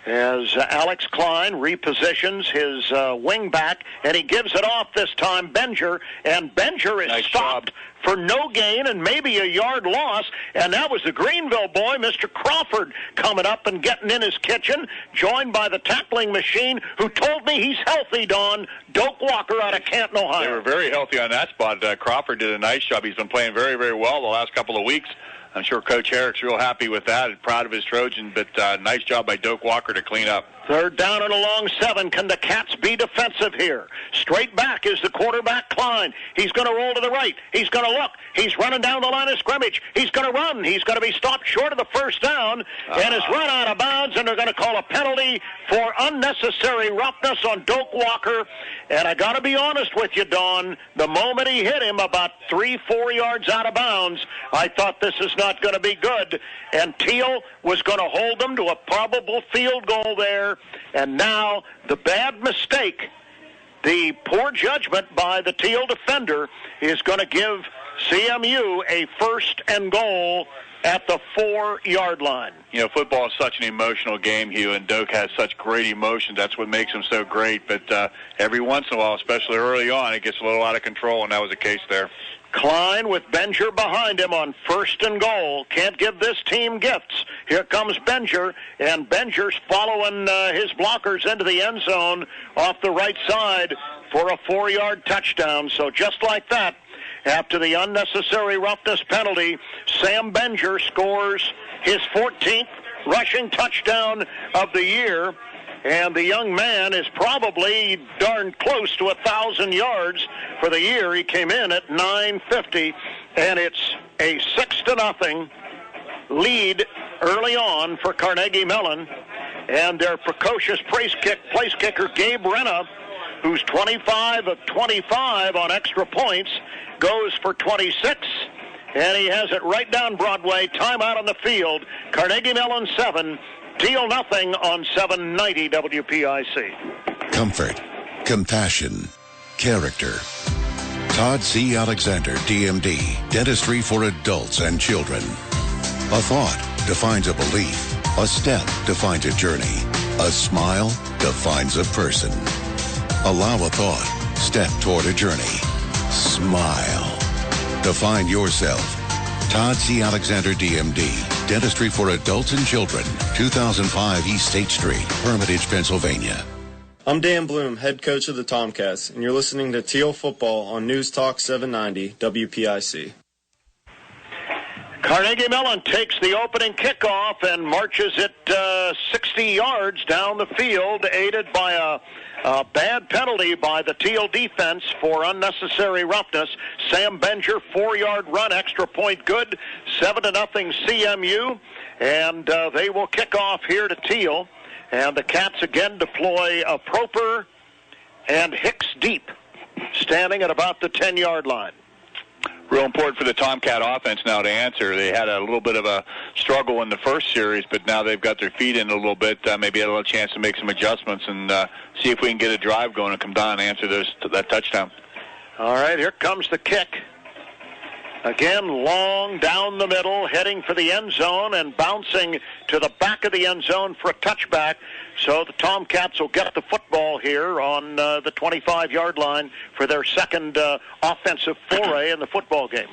as Alex Klein repositions his wing back, and he gives it off this time, Benger, and Benger is stopped for no gain and maybe a yard loss, and that was the Greenville boy, Mr. Crawford, coming up and getting in his kitchen, joined by the tackling machine, who told me he's healthy, Don, Doak Walker out of Canton, Ohio. They were very healthy on that spot. Crawford did a nice job. He's been playing very, very well the last couple of weeks. I'm sure Coach Herrick's real happy with that and proud of his Trojan, but nice job by Doak Walker to clean up. 3rd down and a long 7. Can the Cats be defensive here? Straight back is the quarterback, Klein. He's going to roll to the right. He's going to look. He's running down the line of scrimmage. He's going to run. He's going to be stopped short of the first down and is run out of bounds, and they're going to call a penalty for unnecessary roughness on Doak Walker. And I got to be honest with you, Don, the moment he hit him about 3-4 yards out of bounds, I thought this is not going to be good. And Thiel was going to hold them to a probable field goal there. And now the bad mistake, the poor judgment by the Thiel defender, is going to give CMU a 1st and goal at the 4-yard line. You know, football is such an emotional game, Hugh, and Doak has such great emotion. That's what makes him so great. But every once in a while, especially early on, it gets a little out of control, and that was the case there. Klein with Benger behind him on 1st and goal. Can't give this team gifts. Here comes Benger, and Benger's following his blockers into the end zone off the right side for a 4-yard touchdown. So just like that, After the unnecessary roughness penalty, Sam Benger scores his 14th rushing touchdown of the year. And the young man is probably darn close to 1,000 yards for the year. He came in at 950, and it's a 6-0 lead early on for Carnegie Mellon. And their precocious place kicker, Gabe Renna, who's 25 of 25 on extra points, goes for 26. And he has it right down Broadway. Timeout on the field. Carnegie Mellon 7. Thiel nothing on 790 WPIC. Comfort, compassion, character. Todd C. Alexander, DMD, Dentistry for Adults and Children. A thought defines a belief. A step defines a journey. A smile defines a person. Allow a thought. Step toward a journey. Smile. Define yourself. Todd C. Alexander, DMD, Dentistry for Adults and Children, 2005 East State Street, Hermitage, Pennsylvania. I'm Dan Bloom, head coach of the Tomcats, and you're listening to Thiel Football on News Talk 790 WPIC. Carnegie Mellon takes the opening kickoff and marches it 60 yards down the field, aided by a bad penalty by the Thiel defense for unnecessary roughness. Sam Benger, 4-yard run, extra point good, 7-0 CMU, and they will kick off here to Thiel. And the Cats again deploy Proper and Hicks deep, standing at about the 10-yard line. Real important for the Tomcat offense now to answer. They had a little bit of a struggle in the first series, but now they've got their feet in a little bit. Maybe had a little chance to make some adjustments and see if we can get a drive going and come down and answer that touchdown. All right, here comes the kick. Again, long down the middle, heading for the end zone and bouncing to the back of the end zone for a touchback. So the Tomcats will get the football here on the 25-yard line for their second offensive foray in the football game.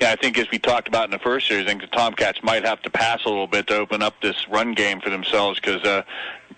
Yeah, I think as we talked about in the first series, I think the Tomcats might have to pass a little bit to open up this run game for themselves because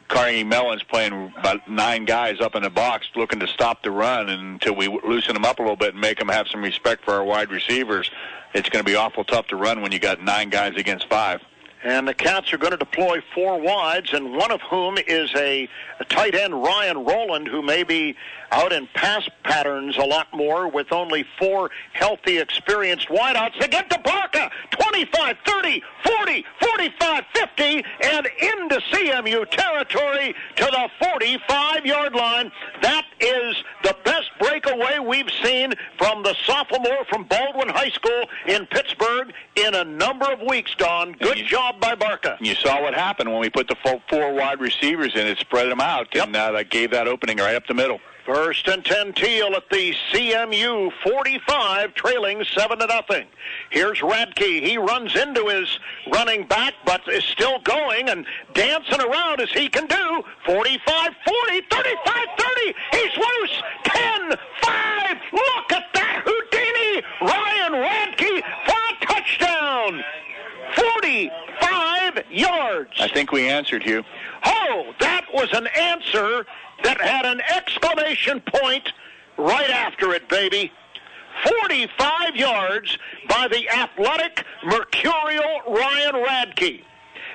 Carnegie Mellon's playing about 9 guys up in the box looking to stop the run, and until we loosen them up a little bit and make them have some respect for our wide receivers, it's going to be awful tough to run when you got 9 guys against 5. And the Cats are going to deploy 4 wides, and one of whom is a tight end, Ryan Rowland, who may be out in pass patterns a lot more with only 4 healthy, experienced wideouts. They get to Barca, 25, 30, 40, 45, 50, and into CMU territory to the 45-yard line. That is the best breakaway we've seen from the sophomore from Baldwin High School in Pittsburgh in a number of weeks, Don. Good job by Barca. You saw what happened when we put the 4 wide receivers in. It spread them out, and that gave that opening right up the middle. First and 10 Thiel at the CMU 45, trailing 7-0. Here's Radke. He runs into his running back, but is still going and dancing around as he can do. 45, 40, 35, 30. He's loose. 10, 5. Look at that Houdini. Ryan Radke for a touchdown. 45 yards. I think we answered, Hugh. Oh, that was an answer that had an exclamation point right after it, baby. 45 yards by the athletic, mercurial Ryan Radke.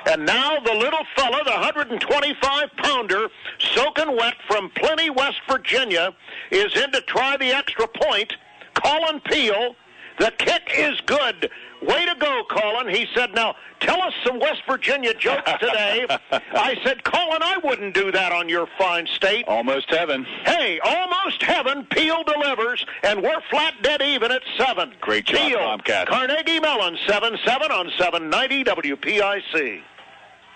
And now the little fella, the 125-pounder, soaking wet from Plenty, West Virginia, is in to try the extra point. Colin Peel, the kick is good. Way to go, Colin. He said, now, tell us some West Virginia jokes today. I said, Colin, I wouldn't do that on your fine state. Almost heaven. Hey, almost heaven. Peel delivers, and we're flat dead even at 7. Great job, Thiel, Tomcat. Carnegie Mellon, 7-7 on 790 WPIC.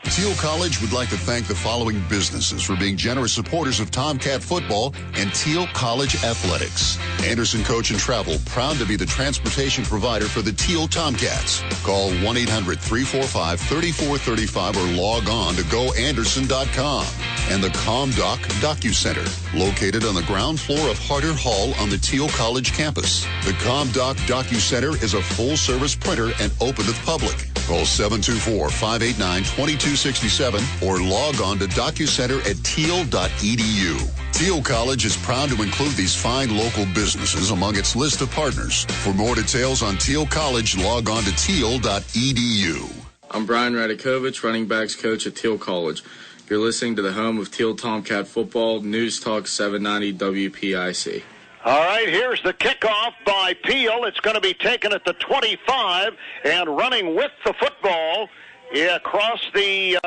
Thiel College would like to thank the following businesses for being generous supporters of Tomcat football and Thiel College athletics. Anderson Coach and Travel, proud to be the transportation provider for the Thiel Tomcats. Call 1-800-345-3435 or log on to goanderson.com. And the ComDoc DocuCenter, located on the ground floor of Harder Hall on the Thiel College campus. The ComDoc DocuCenter is a full-service printer and open to the public. Call 724-589-2267 or log on to DocuCenter at thiel.edu. Thiel College is proud to include these fine local businesses among its list of partners. For more details on Thiel College, log on to thiel.edu. I'm Brian Radikovich, running backs coach at Thiel College. You're listening to the home of Thiel Tomcat football, News Talk 790 WPIC. All right, here's the kickoff by Peel. It's going to be taken at the 25 and running with the football across the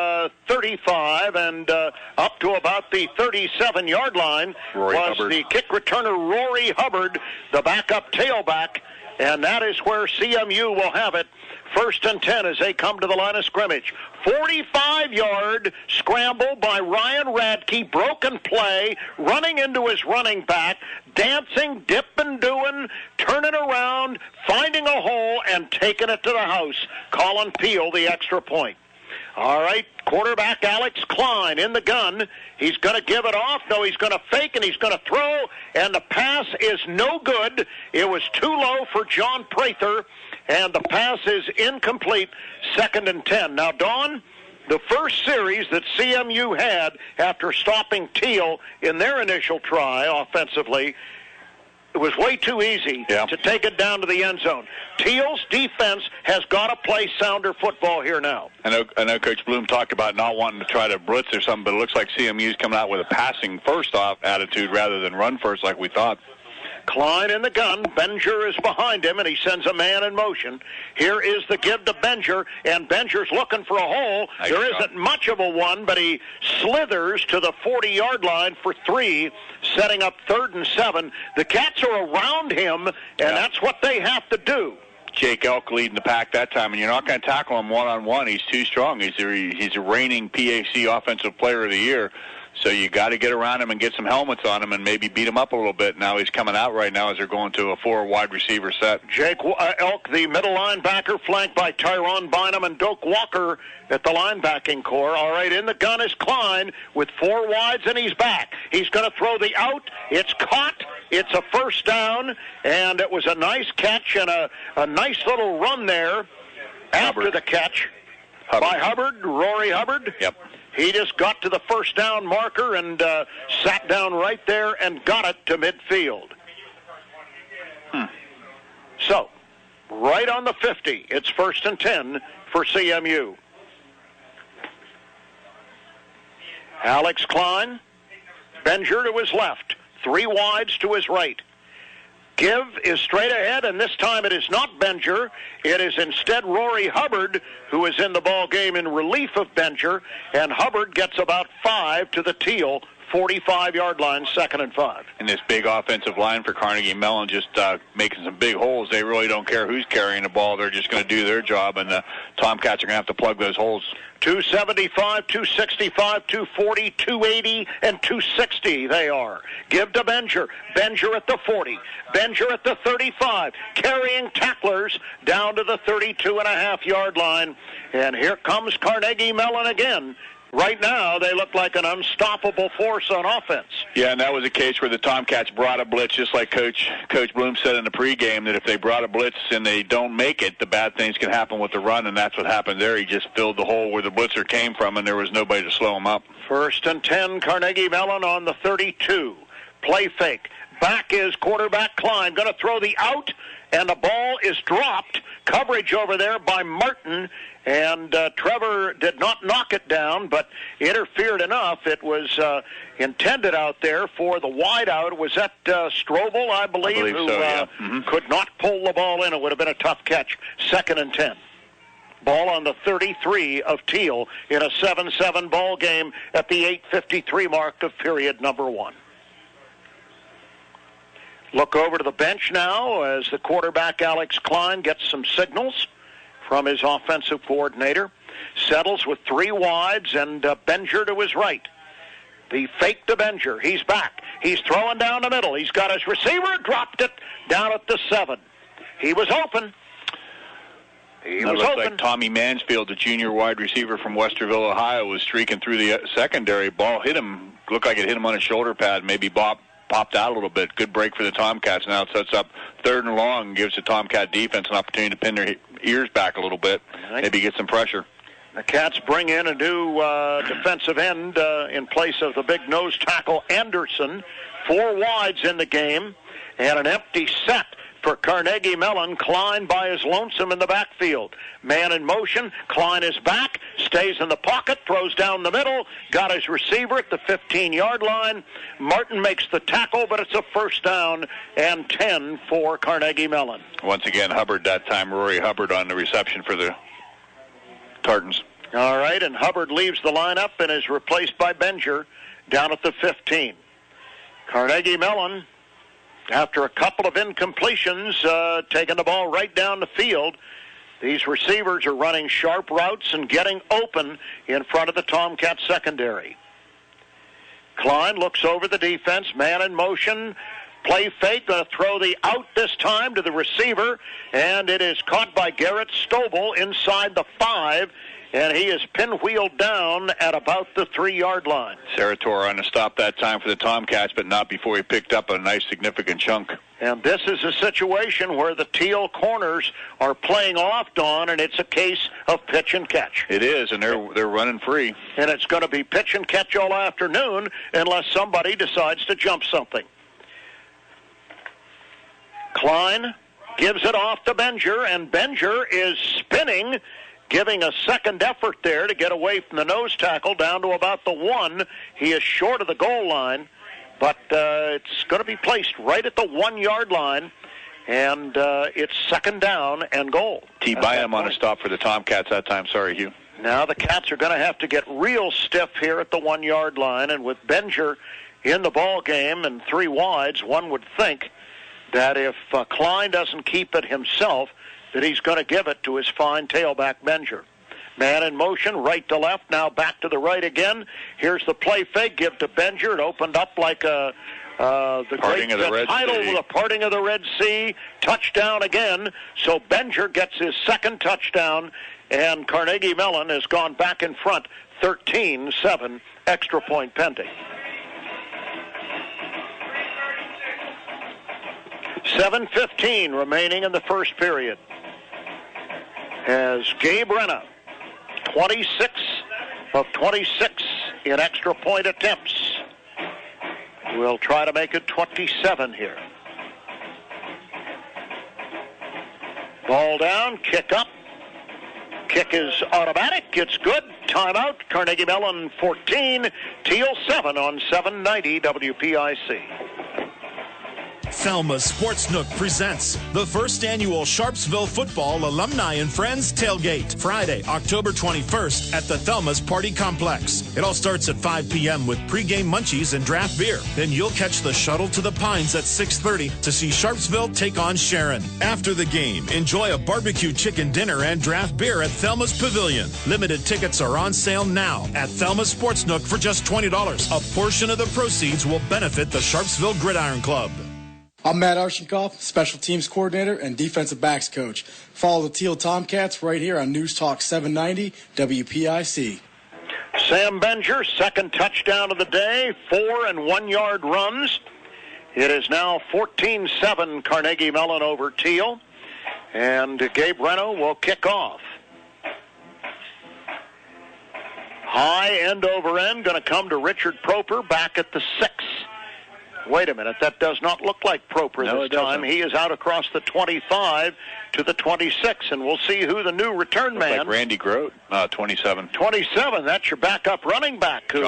35 and up to about the 37-yard line was the kick returner Rory Hubbard, the backup tailback, and that is where CMU will have it. 1st and 10 as they come to the line of scrimmage. 45-yard scramble by Ryan Radke, broken play, running into his running back, dancing, dipping, doing, turning around, finding a hole, and taking it to the house. Colin Peel, the extra point. All right, quarterback Alex Klein in the gun. He's going to give it off. No, he's going to fake, and he's going to throw, and the pass is no good. It was too low for John Prather, and the pass is incomplete. 2nd and 10. Now, Don, the first series that CMU had after stopping Thiel in their initial try offensively, it was way too easy to take it down to the end zone. Thiel's defense has got to play sounder football here now. I know Coach Bloom talked about not wanting to try to blitz or something, but it looks like CMU's coming out with a passing first-off attitude rather than run first like we thought. Klein in the gun. Benger is behind him, and he sends a man in motion. Here is the give to Benger, and Benger's looking for a hole. There isn't much of a one, but he slithers to the 40-yard line for 3, setting up 3rd and 7. The Cats are around him, and that's what they have to do. Jake Elk leading the pack that time, and you're not going to tackle him one-on-one. He's too strong. He's a reigning PAC Offensive Player of the Year. So you got to get around him and get some helmets on him and maybe beat him up a little bit. Now he's coming out right now as they're going to a 4 wide receiver set. Jake Elk, the middle linebacker, flanked by Tyrone Bynum and Doak Walker at the linebacking core. All right, in the gun is Klein with 4 wides, and he's back. He's going to throw the out. It's caught. It's a first down, and it was a nice catch and a nice little run there after the catch by Hubbard, Rory Hubbard. Yep. He just got to the first down marker and sat down right there and got it to midfield. So, right on the 50, it's 1st and 10 for CMU. Alex Klein, Benger to his left, 3 wides to his right. Give is straight ahead, and this time it is not Benger. It is instead Rory Hubbard, who is in the ball game in relief of Benger, and Hubbard gets about 5 to the Thiel 45-yard line, 2nd and 5. And this big offensive line for Carnegie Mellon just making some big holes. They really don't care who's carrying the ball. They're just going to do their job, and the Tomcats are going to have to plug those holes. 275, 265, 240, 280, and 260 they are. Give to Benger. Benger at the 40. Benger at the 35. Carrying tacklers down to the 32.5-yard line. And here comes Carnegie Mellon again. Right now, they look like an unstoppable force on offense. Yeah, and that was a case where the Tomcats brought a blitz, just like Coach Bloom said in the pregame, that if they brought a blitz and they don't make it, the bad things can happen with the run, and that's what happened there. He just filled the hole where the blitzer came from, and there was nobody to slow him up. 1st and 10, Carnegie Mellon on the 32. Play fake. Back is quarterback Klein. Going to throw the out, and the ball is dropped. Coverage over there by Martin. And Trevor did not knock it down, but interfered enough. It was intended out there for the wide out. Was that Strobel, I believe who so, yeah. Could not pull the ball in. It would have been a tough catch. 2nd and 10. Ball on the 33 of Thiel in a 7-7 ball game at the 8:53 mark of period number 1. Look over to the bench now as the quarterback Alex Klein gets some signals from his offensive coordinator. Settles with 3 wides and Benger to his right. The fake to Benger. He's back. He's throwing down the middle. He's got his receiver, dropped it down at the 7. He was open. He was open. Like Tommy Mansfield, the junior wide receiver from Westerville, Ohio, was streaking through the secondary. Ball hit him. Looked like it hit him on his shoulder pad. Maybe popped out a little bit. Good break for the Tomcats. Now it sets up 3rd and long and gives the Tomcat defense an opportunity to pin their ears back a little bit. Maybe get some pressure. The Cats bring in a new defensive end in place of the big nose tackle Anderson. 4 wides in the game, and an empty set for Carnegie Mellon. Klein by his lonesome in the backfield. Man in motion. Klein is back, stays in the pocket, throws down the middle, got his receiver at the 15-yard line. Martin makes the tackle, but it's a first down and 10 for Carnegie Mellon. Once again, Hubbard that time, Rory Hubbard on the reception for the Tartans. All right, and Hubbard leaves the lineup and is replaced by Benger down at the 15. Carnegie Mellon, after a couple of incompletions, taking the ball right down the field. These receivers are running sharp routes and getting open in front of the Tomcats secondary. Klein looks over the defense, man in motion, play fake, going to throw the out this time to the receiver, and it is caught by Garrett Stovall inside the 5, and he is pinwheeled down at about the 3-yard line. Sarator on the stop that time for the Tomcats, but not before he picked up a nice significant chunk. And this is a situation where the Thiel corners are playing off, Don, and it's a case of pitch and catch. It is, and they're running free. And it's going to be pitch and catch all afternoon unless somebody decides to jump something. Klein gives it off to Benger, and Benger is spinning, giving a second effort there to get away from the nose tackle down to about the 1. He is short of the goal line, but it's going to be placed right at the 1-yard line, and it's second down and goal. T. Bynum on a stop for the Tomcats that time. Sorry, Hugh. Now the Cats are going to have to get real stiff here at the 1-yard line, and with Benger in the ball game and 3 wides, one would think that if Klein doesn't keep it himself, that he's going to give it to his fine tailback Benger. Man in motion, right to left, now back to the right again. Here's the play fake, give to Benger. It opened up like the parting of the Red title Sea. With a parting of the Red Sea. Touchdown again. So Benger gets his second touchdown, and Carnegie Mellon has gone back in front, 13-7, extra point pending. 7:15 remaining in the first period. As Gabe Renna, 26 of 26 in extra point attempts, will try to make it 27 here. Ball down, kick up. Kick is automatic. It's good. Timeout. Carnegie Mellon 14, Thiel 7 on 790 WPIC. Thelma's Sports Nook presents the first annual Sharpsville Football Alumni and Friends Tailgate, Friday, October 21st at the Thelma's Party Complex. It all starts at 5 p.m. with pregame munchies and draft beer. Then you'll catch the shuttle to the Pines at 6:30 to see Sharpsville take on Sharon. After the game, enjoy a barbecue chicken dinner and draft beer at Thelma's Pavilion. Limited tickets are on sale now at Thelma's Sports Nook for just $20. A portion of the proceeds will benefit the Sharpsville Gridiron Club. I'm Matt Arshenkoff, Special Teams Coordinator and Defensive Backs Coach. Follow the Thiel Tomcats right here on News Talk 790 WPIC. Sam Benger, second touchdown of the day, 4 and 1-yard runs. It is now 14-7 Carnegie Mellon over Thiel. And Gabe Reno will kick off. High end over end, going to come to Richard Proper back at the 6. Wait a minute, that does not look like Proper this time. He is out across the 25 to the 26, and we'll see who the new return man. Like Randy Grote, 27. 27, that's your backup running back who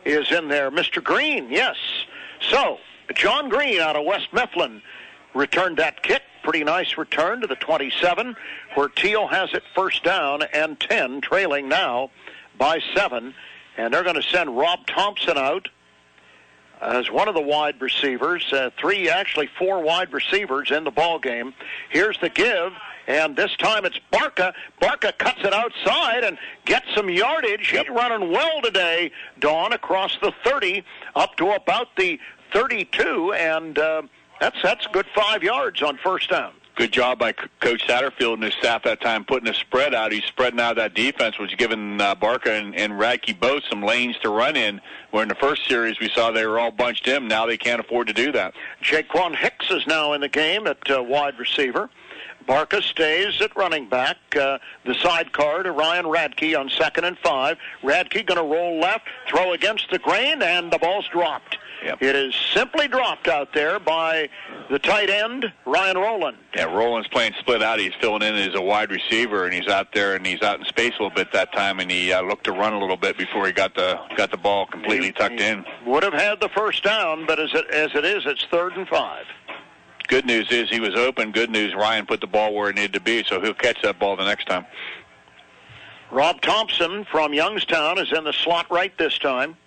is in there. Mr. Green, yes. So, John Green out of West Mifflin returned that kick. Pretty nice return to the 27, where Thiel has it first down and 10, trailing now by 7. And they're going to send Rob Thompson out as one of the wide receivers. 4 wide receivers in the ball game. Here's the give, and this time it's Barca. Barca cuts it outside and gets some yardage. He's running well today, Dawn, across the 30 up to about the 32, and that's a good 5 yards on first down. Good job by Coach Satterfield and his staff that time putting a spread out. He's spreading out that defense, which giving Barca and Radke both some lanes to run in, where in the first series we saw they were all bunched in. Now they can't afford to do that. Jaquan Hicks is now in the game at wide receiver. Barca stays at running back. The sidecar to Ryan Radke on 2nd and 5. Radke going to roll left, throw against the grain, and the ball's dropped. Yep. It is simply dropped out there by the tight end, Ryan Rowland. Yeah, Rowland's playing split out. He's filling in as a wide receiver, and he's out there, and he's out in space a little bit that time, and he looked to run a little bit before he got the ball completely tucked in. Would have had the first down, but as it is, it's 3rd and 5. Good news is he was open. Good news, Ryan put the ball where it needed to be, so he'll catch that ball the next time. Rob Thompson from Youngstown is in the slot right this time.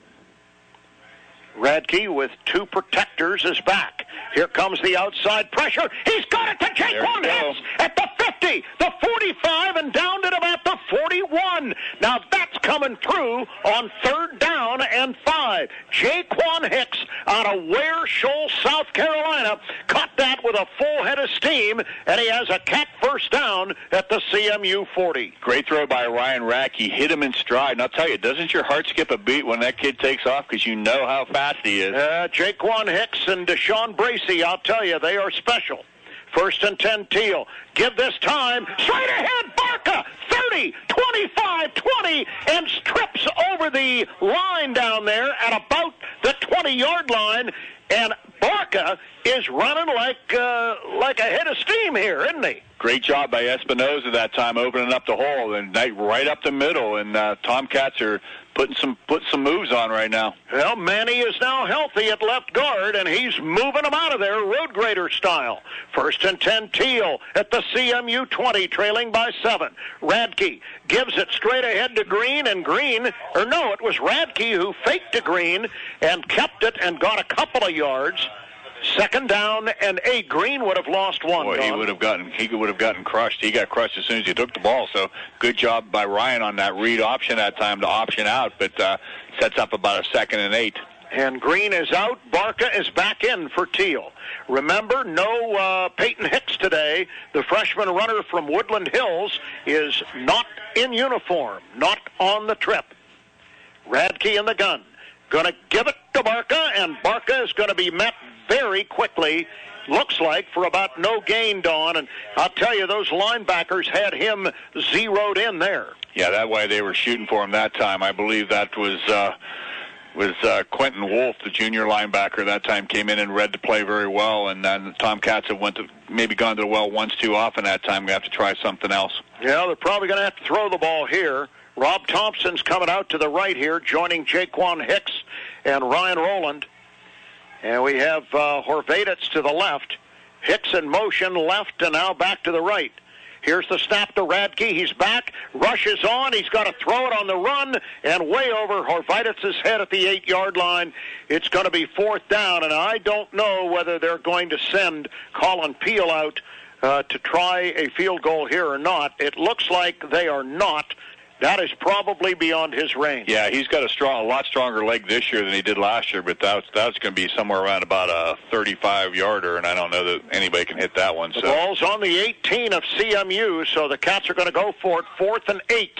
Radke with 2 protectors is back. Here comes the outside pressure. He's got it to Jaquan Hicks at the 50, the 45, and down at about the 41. Now that's coming through on 3rd down and 5. Jaquan Hicks out of Ware Shoals, South Carolina, caught that with a full head of steam, and he has a cat first down at the CMU 40. Great throw by Ryan Radke. Hit him in stride. And I'll tell you, doesn't your heart skip a beat when that kid takes off because you know how fast he is? Jaquan Hicks and Deshaun Bracey, I'll tell you, they are special. 1st and 10, Thiel. Give this time. Straight ahead, Barca. 30, 25, 20, and trips over the line down there at about the 20-yard line. And Barca is running like a head of steam here, isn't he? Great job by Espinoza that time, opening up the hole and right up the middle. And Tomcats are putting some moves on right now. Well, Manny is now healthy at left guard, and he's moving them out of there, road grader style. 1st and 10, Thiel at the CMU 20, trailing by 7. Radke gives it straight ahead to Green, and it was Radke who faked to Green and kept it and got a couple of yards. 2nd down and 8. Green would have lost 1. Boy, he would have gotten crushed. He got crushed as soon as he took the ball. So good job by Ryan on that read option that time to option out, but sets up about a 2nd and 8. And Green is out. Barca is back in for Thiel. Remember, no Peyton Hicks today. The freshman runner from Woodland Hills is not in uniform, not on the trip. Radke in the gun. Going to give it to Barca, and Barca is going to be met very quickly, looks like, for about no gain, Don. And I'll tell you, those linebackers had him zeroed in there. Yeah, that way they were shooting for him that time. I believe that was Quentin Wolf, the junior linebacker, that time came in and read the play very well. And then the Tomcats have maybe gone to the well once too often that time. We have to try something else. Yeah, they're probably going to have to throw the ball here. Rob Thompson's coming out to the right here, joining Jaquan Hicks and Ryan Rowland. And we have Horvadets to the left. Hicks in motion left and now back to the right. Here's the snap to Radke. He's back, rushes on. He's got to throw it on the run and way over Horvadets' head at the 8-yard line. It's going to be 4th down, and I don't know whether they're going to send Colin Peel out to try a field goal here or not. It looks like they are not. That is probably beyond his range. Yeah, he's got a lot stronger leg this year than he did last year, but that's going to be somewhere around about a 35-yarder, and I don't know that anybody can hit that one. The ball's on the 18 of CMU, so the Cats are going to go for it. 4th and 8.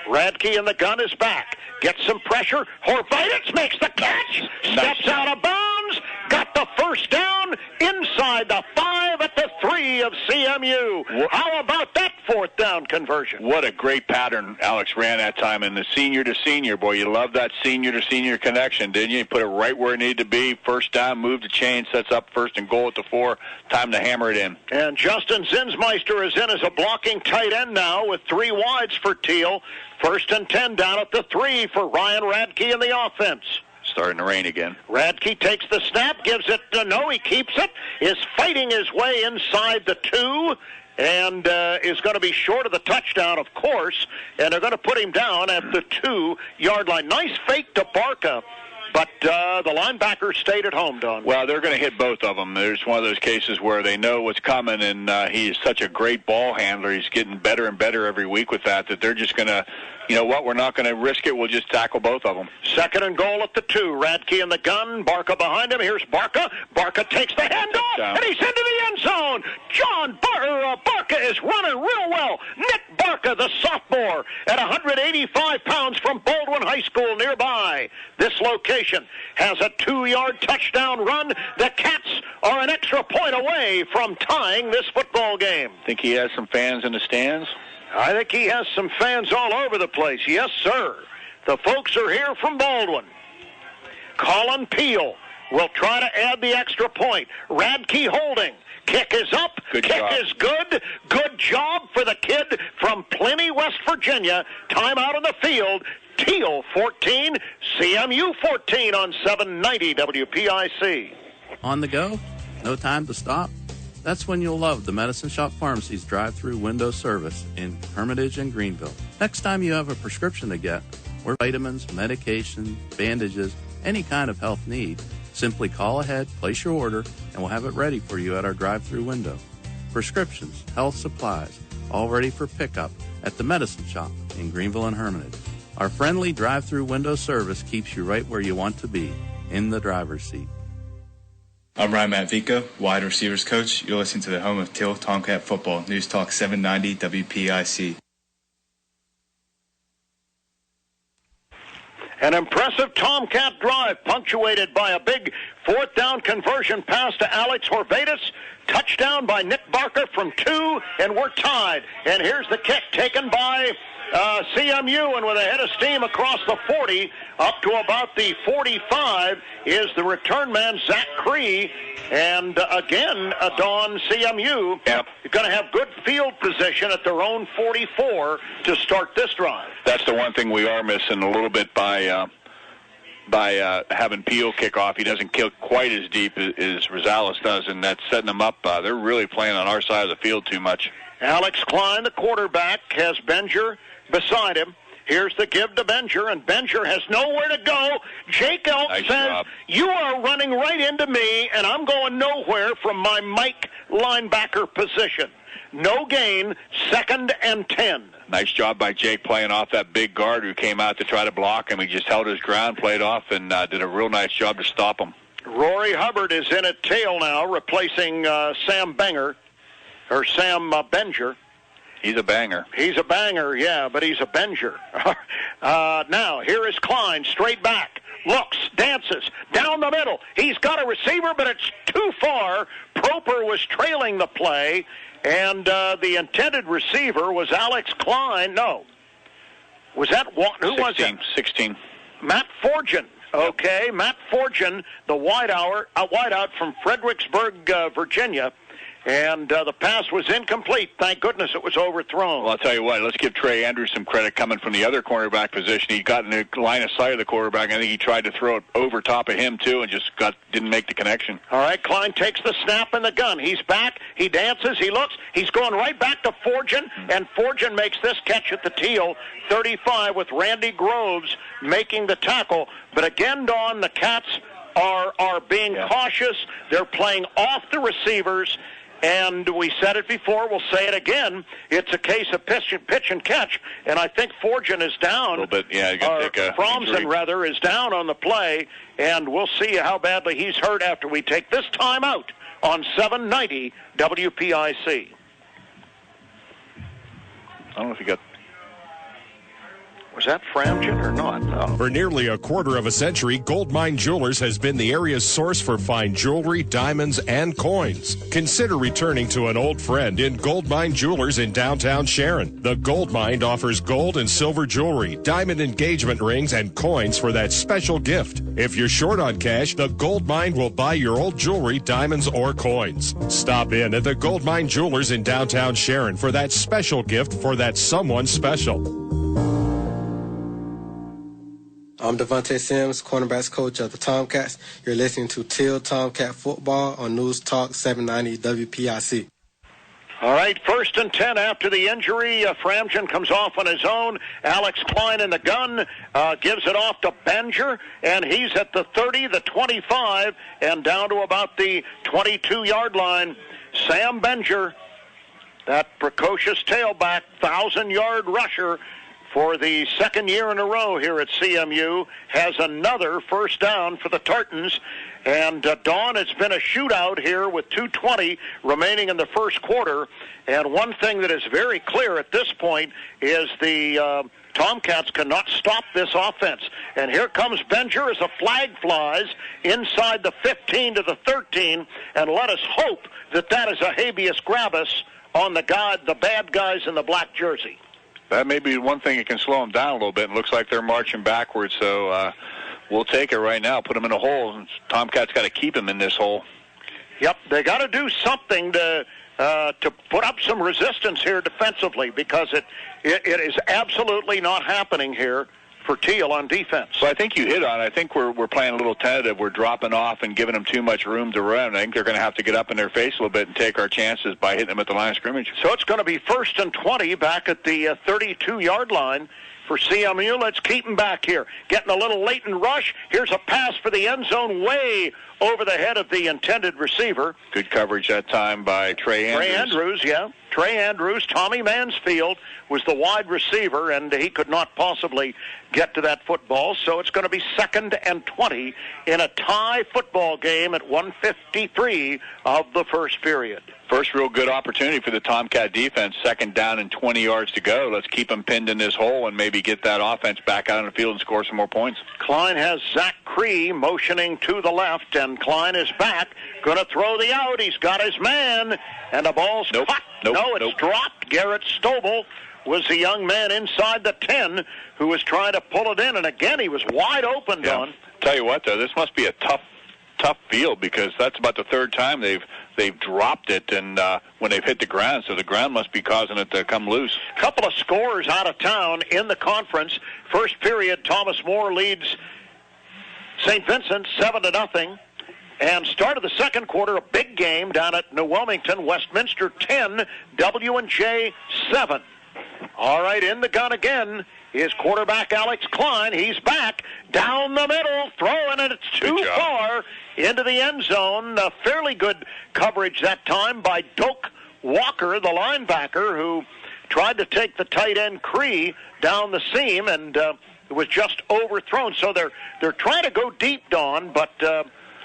Radke in the gun is back. Gets some pressure. Horvadets makes the catch. Steps out of bounds. Got the first down inside the 5 at the 3 of CMU. How about that 4th down conversion? What a great pattern Alex ran that time. And the senior to senior, boy, you love that senior to senior connection, didn't you? You put it right where it needed to be. First down, move the chain, sets up 1st and goal at the 4. Time to hammer it in. And Justin Zinsmeister is in as a blocking tight end now with 3 wides for Thiel. 1st and 10 down at the 3 for Ryan Radke in the offense. Starting to rain again. Radke takes the snap, gives it he keeps it, is fighting his way inside the 2, and is going to be short of the touchdown, of course, and they're going to put him down at the 2-yard line. Nice fake to Barca, but the linebackers stayed at home, Don. Well, they're going to hit both of them. There's one of those cases where they know what's coming, and he's such a great ball handler. He's getting better and better every week with that they're just going to you know what, we're not going to risk it. We'll just tackle both of them. Second and goal at the 2. Radke in the gun. Barca behind him. Here's Barca. Barca takes the handoff, and he's into the end zone. Barca is running real well. Nick Barca, the sophomore, at 185 pounds from Baldwin High School nearby. This location has a 2-yard touchdown run. The Cats are an extra point away from tying this football game. Think he has some fans in the stands? I think he has some fans all over the place. Yes, sir. The folks are here from Baldwin. Colin Thiel will try to add the extra point. Radke holding. Kick is up. Good Kick job. is good. Good job for the kid from Pliny, West Virginia. Timeout on the field. Thiel 14, CMU 14 on 790 WPIC. On the go? No time to stop? That's when you'll love the Medicine Shop Pharmacy's drive-through window service in Hermitage and Greenville. Next time you have a prescription to get, or vitamins, medication, bandages, any kind of health need, simply call ahead, place your order, and we'll have it ready for you at our drive-through window. Prescriptions, health supplies, all ready for pickup at the Medicine Shop in Greenville and Hermitage. Our friendly drive-through window service keeps you right where you want to be, in the driver's seat. I'm Ryan Matvico, wide receivers coach. You're listening to the home of Thiel Tomcat football, News Talk 790 WPIC. An impressive Tomcat drive punctuated by a big 4th down conversion pass to Alex Horvatus. Touchdown by Nick Barker from 2, and we're tied. And here's the kick taken by CMU, and with a head of steam across the 40 up to about the 45 is the return man, Zach Cree. And again, Dawn, CMU going to have good field position at their own 44 to start this drive. That's the one thing we are missing a little bit by having Peel kick off. He doesn't kick quite as deep as Rosales does, and that's setting them up. They're really playing on our side of the field too much. Alex Klein, the quarterback, has Benger beside him. Here's the give to Benger, and Benger has nowhere to go. Jake Elk says, you are running right into me, and I'm going nowhere from my Mike linebacker position. No gain, 2nd and 10. Nice job by Jake playing off that big guard who came out to try to block him. He just held his ground, played off, and did a real nice job to stop him. Rory Hubbard is in at tail now, replacing Sam Benger. He's a banger. He's a banger, yeah, but he's a Benger. Now, here is Klein, straight back. Looks, dances, down the middle. He's got a receiver, but it's too far. Proper was trailing the play, and the intended receiver was Alex Klein. No. Was that one? Who was it? 16. Matt Forgin. Okay, Matt Forgin, the wideout from Fredericksburg, Virginia. And the pass was incomplete. Thank goodness it was overthrown. Well, I'll tell you what, let's give Trey Andrews some credit coming from the other cornerback position. He got in the line of sight of the quarterback. I think he tried to throw it over top of him, too, and just didn't make the connection. All right, Klein takes the snap and the gun. He's back. He dances. He looks. He's going right back to Forgin, and Forgin makes this catch at the Thiel 35 with Randy Groves making the tackle. But again, Dawn, the Cats are being cautious. They're playing off the receivers. And we said it before, we'll say it again. It's a case of pitch and catch, and I think Forgin is down. A little bit, yeah. You got to take a Fromsen, rather, is down on the play, and we'll see how badly he's hurt after we take this time out on 790 WPIC. I don't know if you got... Was that Framgen or not? No. For nearly a quarter of a century, Goldmine Jewelers has been the area's source for fine jewelry, diamonds, and coins. Consider returning to an old friend in Goldmine Jewelers in downtown Sharon. The Goldmine offers gold and silver jewelry, diamond engagement rings, and coins for that special gift. If you're short on cash, the Goldmine will buy your old jewelry, diamonds, or coins. Stop in at the Goldmine Jewelers in downtown Sharon for that special gift for that someone special. I'm Devontae Sims, cornerbacks coach of the Tomcats. You're listening to Thiel Tomcat Football on News Talk 790 WPIC. All right, 1st and 10 after the injury. Framgen comes off on his own. Alex Klein in the gun gives it off to Benger, and he's at the 30, the 25, and down to about the 22-yard line. Sam Benger, that precocious tailback, 1,000-yard rusher for the second year in a row here at CMU, has another first down for the Tartans. And, Dawn, it's been a shootout here with 2:20 remaining in the first quarter. And one thing that is very clear at this point is the Tomcats cannot stop this offense. And here comes Benger as a flag flies inside the 15 to the 13. And let us hope that that is a habeas grabus on the bad guys in the black jersey. That may be one thing that can slow them down a little bit. It looks like they're marching backwards, so we'll take it right now, put them in a hole. Tomcats got to keep them in this hole. Yep, they got to do something to put up some resistance here defensively, because it is absolutely not happening here for Thiel on defense. So I think you hit on it. I think we're playing a little tentative. We're dropping off and giving them too much room to run. I think they're going to have to get up in their face a little bit and take our chances by hitting them at the line of scrimmage. So it's going to be 1st and 20 back at the 32-yard line for CMU. Let's keep them back here. Getting a little latent rush. Here's a pass for the end zone way over the head of the intended receiver. Good coverage that time by Trey Andrews. Trey Andrews, Tommy Mansfield was the wide receiver, and he could not possibly get to that football. So it's going to be 2nd and 20 in a tie football game at 1:53 of the first period. First real good opportunity for the Tomcat defense. 2nd down and 20 yards to go. Let's keep them pinned in this hole and maybe get that offense back out on the field and score some more points. Klein has Zach Cree motioning to the left, and Klein is back. Going to throw the out. He's got his man, and the ball's caught. It's dropped. Garrett Stovall was the young man inside the 10 who was trying to pull it in, and again he was wide open, Don. Tell you what, though, this must be a tough field, because that's about the third time they've dropped it, and when they've hit the ground, so the ground must be causing it to come loose. Couple of scores out of town in the conference. First period, Thomas More leads St. Vincent 7-0. And start of the second quarter, a big game down at New Wilmington. Westminster 10, W&J 7. All right, in the gun again is quarterback Alex Klein. He's back down the middle, throwing it. It's too far into the end zone. Fairly good coverage that time by Doak Walker, the linebacker, who tried to take the tight end Cree down the seam, and it was just overthrown. So they're trying to go deep, Don, but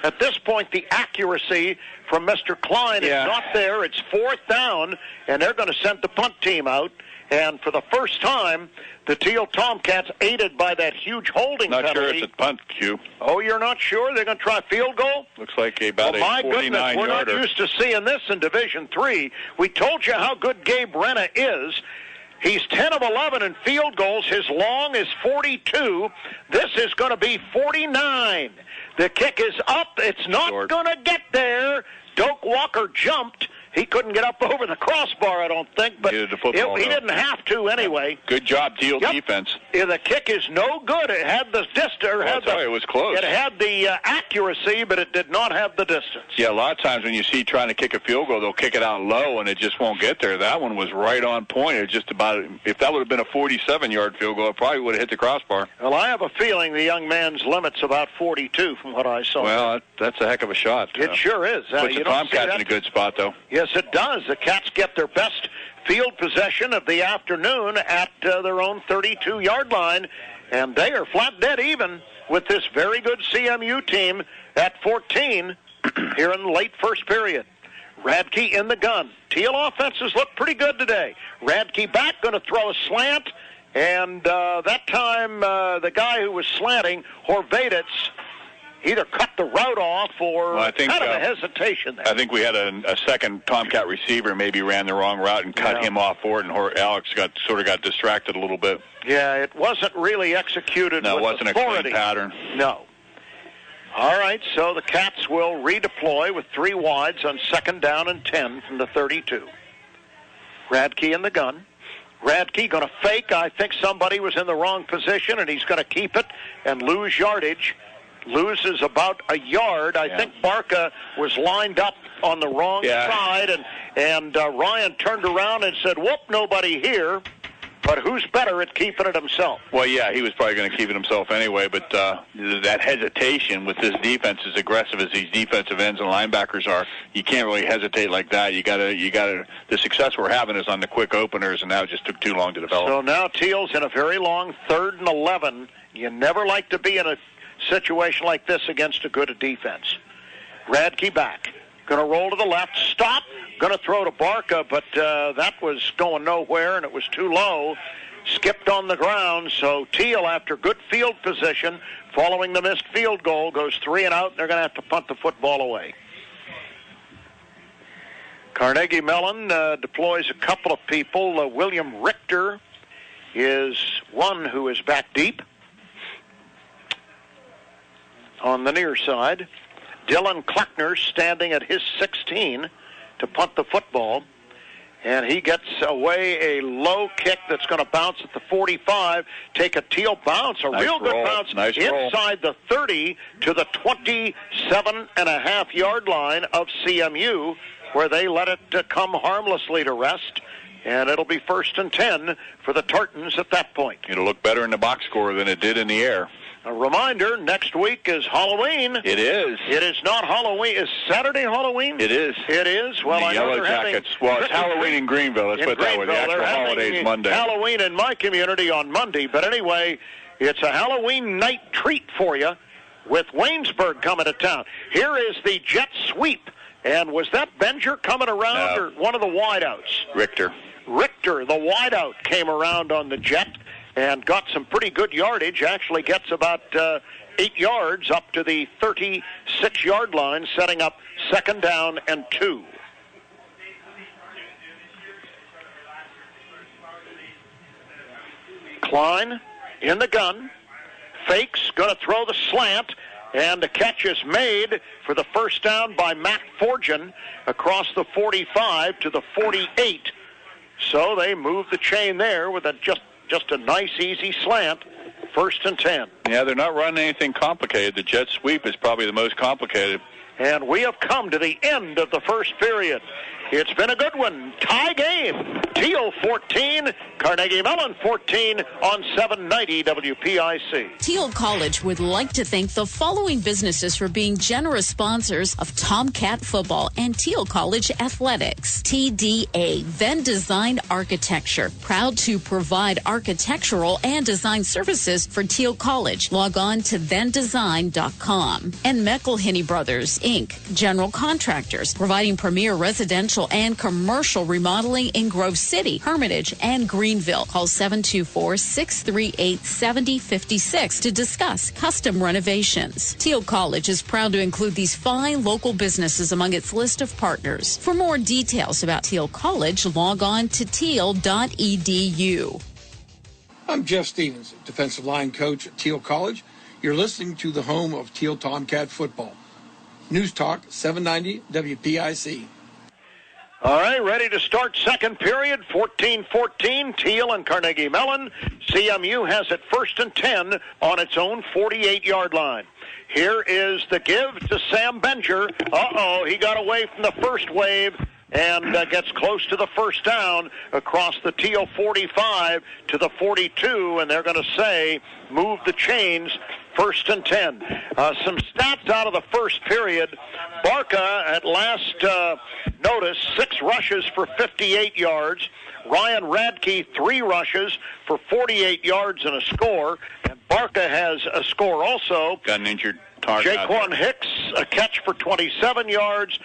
at this point, the accuracy from Mr. Klein is not there. It's 4th down, and they're going to send the punt team out. And for the first time, the Thiel Tomcats, aided by that huge holding penalty. Not sure it's a punt, Q. Oh, you're not sure? They're going to try a field goal? Looks like about a 49-yarder. My goodness, we're not used to seeing this in Division III. We told you how good Gabe Renna is. He's 10 of 11 in field goals. His long is 42. This is going to be 49. The kick is up. It's not going to get there. Doak Walker jumped. He couldn't get up over the crossbar, I don't think, but he didn't have to anyway. Good job, Thiel defense. Yeah, the kick is no good. It had the distance. It was close. It had the accuracy, but it did not have the distance. Yeah, a lot of times when you see trying to kick a field goal, they'll kick it out low, and it just won't get there. That one was right on point. It just about, if that would have been a 47-yard field goal, it probably would have hit the crossbar. Well, I have a feeling the young man's limit's about 42 from what I saw. Well, that's a heck of a shot. It sure is. Puts the Tomcats in a good spot, though. Yes, it does. The Cats get their best field possession of the afternoon at their own 32-yard line, and they are flat dead even with this very good CMU team at 14 here in the late first period. Radke in the gun. Thiel offenses look pretty good today. Radke back, going to throw a slant, and that time the guy who was slanting, Horvadits, either cut the route off or kind of a hesitation there. I think we had a second Tomcat receiver maybe ran the wrong route and cut him off for it, and Alex got distracted a little bit. Yeah, it wasn't really executed with authority. No, it wasn't a clean pattern. No. All right, so the Cats will redeploy with 3 wides on 2nd down and 10 from the 32. Radke in the gun. Radke going to fake. I think somebody was in the wrong position, and he's going to keep it and lose yardage. Loses about a yard. I think Barca was lined up on the wrong side, and Ryan turned around and said, whoop, nobody here. But who's better at keeping it himself? Well, yeah, he was probably going to keep it himself anyway, but that hesitation with this defense, as aggressive as these defensive ends and linebackers are, you can't really hesitate like that. You got to. The success we're having is on the quick openers, and now it just took too long to develop. So now Thiel's in a very long 3rd and 11. You never like to be in a situation like this against a good defense. Radke back. Going to roll to the left. Stop. Going to throw to Barca, but that was going nowhere, and it was too low. Skipped on the ground, so Thiel, after good field position, following the missed field goal, goes 3 and out, and they're going to have to punt the football away. Carnegie Mellon deploys a couple of people. William Richter is one who is back deep on the near side. Dylan Kleckner standing at his 16 to punt the football. And he gets away a low kick that's going to bounce at the 45, take a Thiel bounce, a real good bounce inside the 30 to the 27.5-yard line of CMU, where they let it come harmlessly to rest. And it'll be 1st and 10 for the Tartans at that point. It'll look better in the box score than it did in the air. A reminder, next week is Halloween. It is. It is not Halloween. Is Saturday Halloween? It is. It is? Well, I know Yellow Jackets. Well, it's Halloween in Greenville. Let's put it that way. The actual holiday is Monday. Halloween in my community on Monday. But anyway, it's a Halloween night treat for you with Waynesburg coming to town. Here is the jet sweep. And was that Benger coming around or one of the wideouts? Richter, the wideout, came around on the jet and got some pretty good yardage. Actually gets about 8 yards up to the 36-yard line, setting up 2nd down and 2. Klein in the gun. Fakes, going to throw the slant. And the catch is made for the 1st down by Matt Forgin across the 45 to the 48. So they move the chain there with just a nice, easy slant. 1st and 10. Yeah, they're not running anything complicated. The jet sweep is probably the most complicated. And we have come to the end of the first period. It's been a good one. Tie game. Thiel 14, Carnegie Mellon 14 on 790 WPIC. Thiel College would like to thank the following businesses for being generous sponsors of Tomcat Football and Thiel College Athletics. TDA, Venn Design Architecture, proud to provide architectural and design services for Thiel College. Log on to vendesign.com. And McElhinney Brothers, Inc., general contractors, providing premier residential and commercial remodeling in Grove City, Hermitage, and Greenville. Call 724-638-7056 to discuss custom renovations. Thiel College is proud to include these fine local businesses among its list of partners. For more details about Thiel College, log on to thiel.edu. I'm Jeff Stevens, defensive line coach at Thiel College. You're listening to the home of Thiel Tomcat football. News Talk 790 WPIC. All right, ready to start second period, 14-14, Thiel and Carnegie Mellon. CMU has it 1st and 10 on its own 48-yard line. Here is the give to Sam Benger. He got away from the first wave and gets close to the 1st down across the Thiel 45 to the 42, and they're going to say move the chains, 1st and 10. Some stats out of the first period. Barca, at last notice, 6 rushes for 58 yards. Ryan Radke, 3 rushes for 48 yards and a score. And Barca has a score also. Got an injured target. Jaquan Hicks, a catch for 27 yards.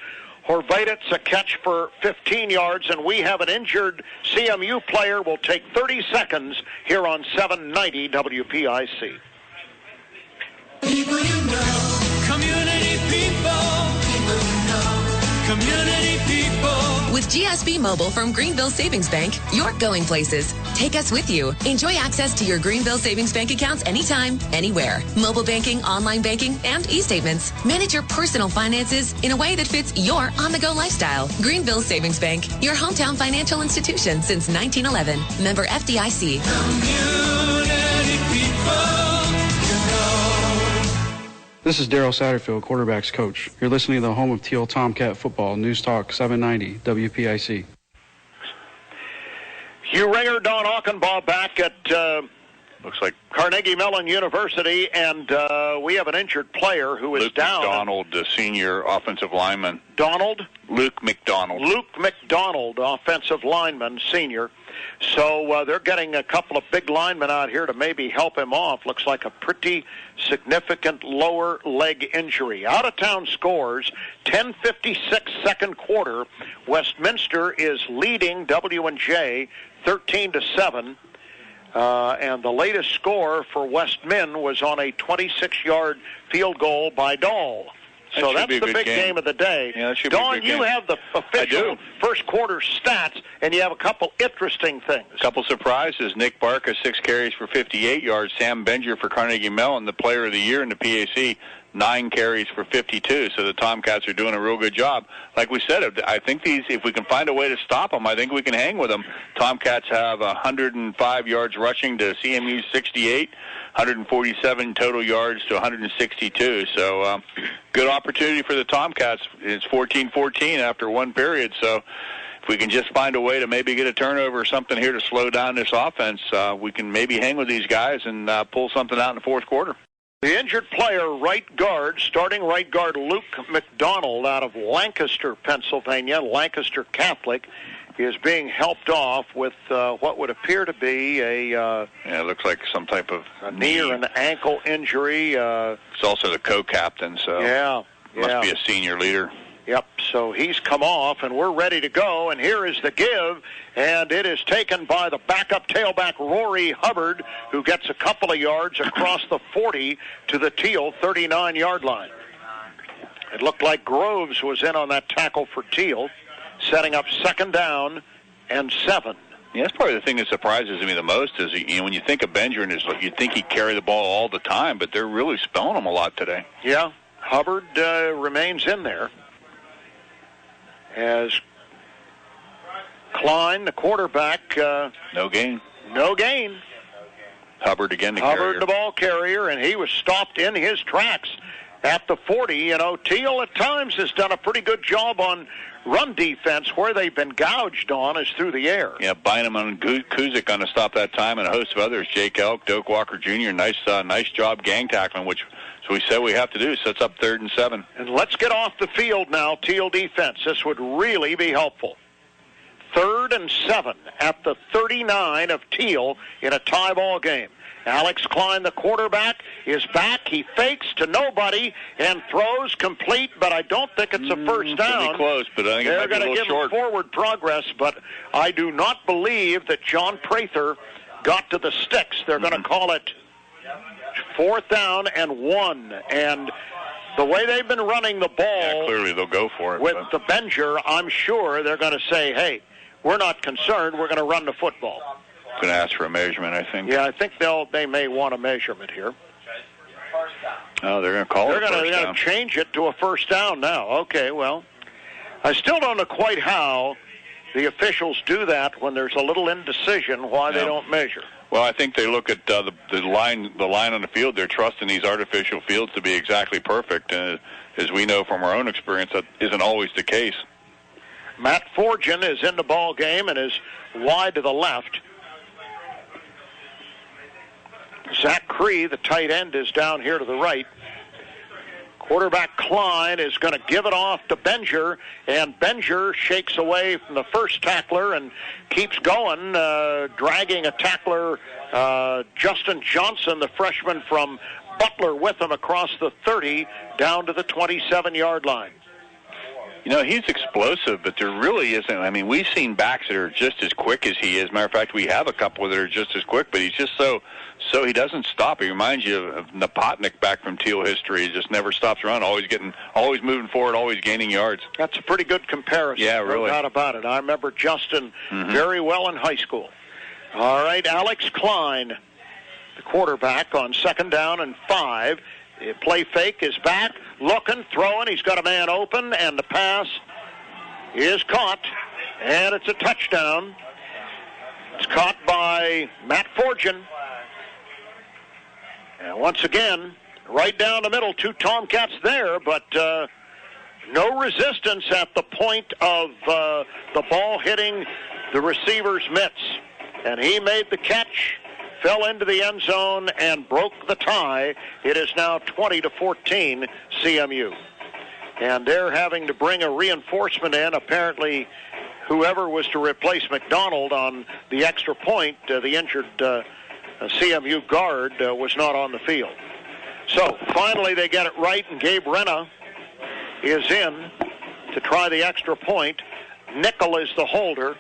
Horvatitz, a catch for 15 yards, and we have an injured CMU player. Will take 30 seconds here on 790 WPIC. People you know, community people, people you know, community people. With GSB Mobile from Greenville Savings Bank, you're going places. Take us with you. Enjoy access to your Greenville Savings Bank accounts anytime, anywhere. Mobile banking, online banking, and e-statements. Manage your personal finances in a way that fits your on-the-go lifestyle. Greenville Savings Bank, your hometown financial institution since 1911. Member FDIC. Community people, you know. This is Daryl Satterfield, quarterback's coach. You're listening to the home of Thiel Tomcat football, News Talk 790 WPIC. Hugh Ringer, Don Aukenbaugh back at looks like Carnegie Mellon University, and we have an injured player who is Luke down. McDonald, the senior offensive lineman. Luke McDonald, offensive lineman, senior. So they're getting a couple of big linemen out here to maybe help him off. Looks like a pretty significant lower leg injury. Out-of-town scores, 10:56 second quarter. Westminster is leading W&J 13-7. And the latest score for West Min was on a 26-yard field goal by Dahl. So that's the big game of the day. Yeah, that should be a Dawn, good you game. have the official first quarter stats, and you have a couple interesting things. A couple surprises. Nick Barca, 6 carries for 58 yards. Sam Benger for Carnegie Mellon, the player of the year in the PAC, 9 carries for 52. So the Tomcats are doing a real good job. Like we said, I think if we can find a way to stop them, I think we can hang with them. Tomcats have 105 yards rushing to CMU's 68. 147 total yards to 162. So good opportunity for the Tomcats. It's 14-14 after one period. So if we can just find a way to maybe get a turnover or something here to slow down this offense, we can maybe hang with these guys and pull something out in the fourth quarter. The injured player, right guard, starting right guard Luke McDonald out of Lancaster, Pennsylvania, Lancaster Catholic, is being helped off with what would appear to be it looks like some type of knee or an ankle injury. It's also the co-captain, so must be a senior leader. Yep, so he's come off, and we're ready to go, and here is the give, and it is taken by the backup tailback Rory Hubbard, who gets a couple of yards across the 40 to the Thiel 39-yard line. It looked like Groves was in on that tackle for Thiel, setting up second down and 7. Yeah, that's probably the thing that surprises me the most is, when you think of Benjamin, you'd think he'd carry the ball all the time, but they're really spelling him a lot today. Yeah, Hubbard remains in there. As Klein, the quarterback... no gain. Hubbard again, the ball carrier, and he was stopped in his tracks at the 40. You know, Thiel at times has done a pretty good job on run defense. Where they've been gouged on is through the air. Yeah, Bynum and Kuzik on to stop that time, and a host of others. Jake Elk, Doak Walker Jr., nice job gang tackling, which we said we have to do. So it's up 3rd and 7. And let's get off the field now, Thiel defense. This would really be helpful. 3rd and 7 at the 39 of Thiel in a tie ball game. Alex Klein, the quarterback, is back. He fakes to nobody and throws complete, but I don't think it's a first down. Pretty close, but I think they're it might be a little give short. Him forward progress, but I do not believe that John Prather got to the sticks. They're going to call it 4th down and 1. And the way they've been running the ball, clearly they'll go for it. With the Benger, I'm sure they're going to say, hey, we're not concerned. We're going to run the football. Going to ask for a measurement, I think. Yeah, I think they may want a measurement here. Oh, they're going to call it They're going to change it to a first down now. Okay, well, I still don't know quite how the officials do that when there's a little indecision why they don't measure. Well, I think they look at the line on the field. They're trusting these artificial fields to be exactly perfect. And as we know from our own experience, that isn't always the case. Matt Forgin is in the ball game and is wide to the left. Zach Cree, the tight end, is down here to the right. Quarterback Klein is going to give it off to Benger, and Benger shakes away from the first tackler and keeps going, dragging a tackler, Justin Johnson, the freshman from Butler, with him across the 30 down to the 27-yard line. You know, he's explosive, but there really isn't. I mean, we've seen backs that are just as quick as he is. Matter of fact, we have a couple that are just as quick, but he's just so he doesn't stop. He reminds you of Napotnik back from Thiel history. He just never stops running, always moving forward, always gaining yards. That's a pretty good comparison. Yeah, really. No doubt about it. I remember Justin very well in high school. All right, Alex Klein, the quarterback, on 2nd down and 5. The play fake is back, looking, throwing. He's got a man open, and the pass is caught, and it's a touchdown. It's caught by Matt Forgin. And once again, right down the middle, 2 Tomcats there, but no resistance at the point of the ball hitting the receiver's mitts. and he made the catch, fell into the end zone, and broke the tie. It is now 20-14 CMU. And they're having to bring a reinforcement in. Apparently, whoever was to replace McDonald on the extra point, the injured CMU guard, was not on the field. So finally they get it right, and Gabe Renna is in to try the extra point. Nickel is the holder.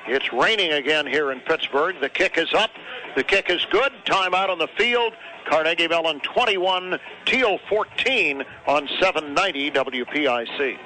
It's raining again here in Pittsburgh. The kick is up. The kick is good. Timeout on the field. Carnegie Mellon 21, Thiel 14 on 790 WPIC.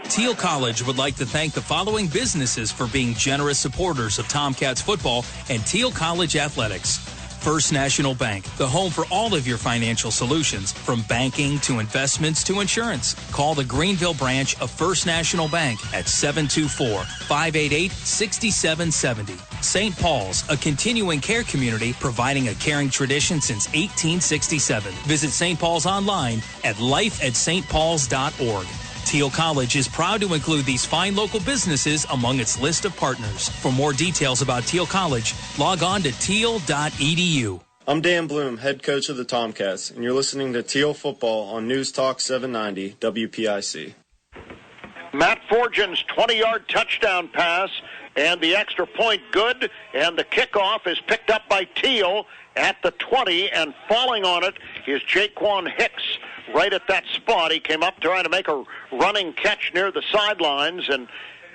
Thiel College would like to thank the following businesses for being generous supporters of Tomcats football and Thiel College athletics. First National Bank, the home for all of your financial solutions, from banking to investments to insurance. Call the Greenville branch of First National Bank at 724-588-6770. St. Paul's, a continuing care community providing a caring tradition since 1867. Visit St. Paul's online at lifeatstpauls.org. Thiel College is proud to include these fine local businesses among its list of partners. For more details about Thiel College, log on to thiel.edu. I'm Dan Bloom, head coach of the Tomcats, and you're listening to Thiel Football on News Talk 790 WPIC. Matt Forgin's 20-yard touchdown pass and the extra point good, and the kickoff is picked up by Thiel at the 20, and falling on it is Jaquan Hicks. Right at that spot, he came up trying to make a running catch near the sidelines and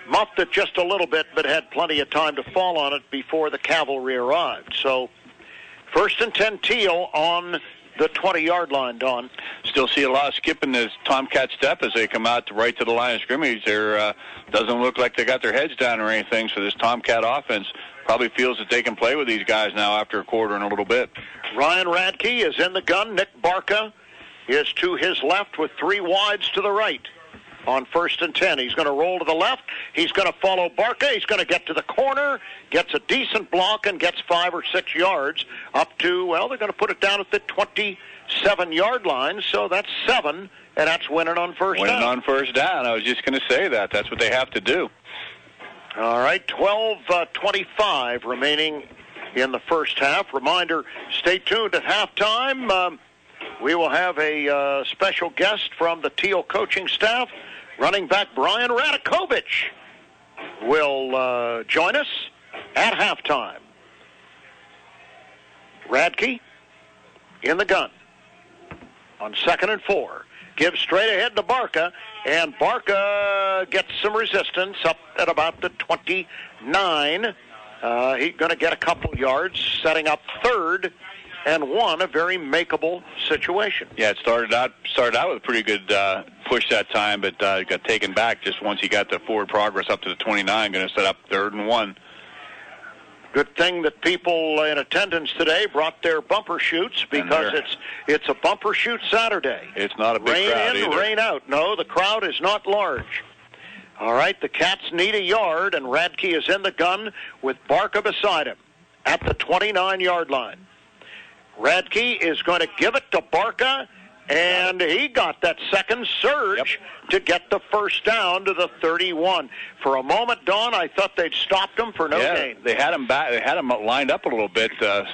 muffed it just a little bit, but had plenty of time to fall on it before the cavalry arrived. So, 1st and 10 Thiel on the 20-yard line, Don. Still see a lot of skipping this Tomcat step as they come out right to the line of scrimmage. There doesn't look like they got their heads down or anything, so this Tomcat offense probably feels that they can play with these guys now after a quarter and a little bit. Ryan Radke is in the gun. Nick Barca is to his left with 3 wides to the right on 1st and 10. He's going to roll to the left. He's going to follow Barca. He's going to get to the corner, gets a decent block, and gets 5 or 6 yards up to, well, they're going to put it down at the 27-yard line, so that's 7, and that's winning on first down. Winning on first down. I was just going to say that. That's what they have to do. All right, 12:25 remaining in the first half. Reminder, stay tuned at halftime. We will have a special guest from the Thiel coaching staff. Running back Brian Radakovich will join us at halftime. Radke in the gun on 2nd and 4. Gives straight ahead to Barca, and Barca gets some resistance up at about the 29. He's going to get a couple yards, setting up 3rd and 1, a very makeable situation. Yeah, it started out with a pretty good push that time, but got taken back just once he got the forward progress up to the 29, going to set up 3rd and 1. Good thing that people in attendance today brought their bumper chutes, because it's a bumper shoot Saturday. It's not a big rain crowd in, either. rain out. No, the crowd is not large. All right, the Cats need a yard, and Radke is in the gun with Barca beside him at the 29-yard line. Radke is going to give it to Barca, and he got that second surge to get the first down to the 31. For a moment, Don, I thought they'd stopped him for no gain. They had him back. They had him lined up a little bit, but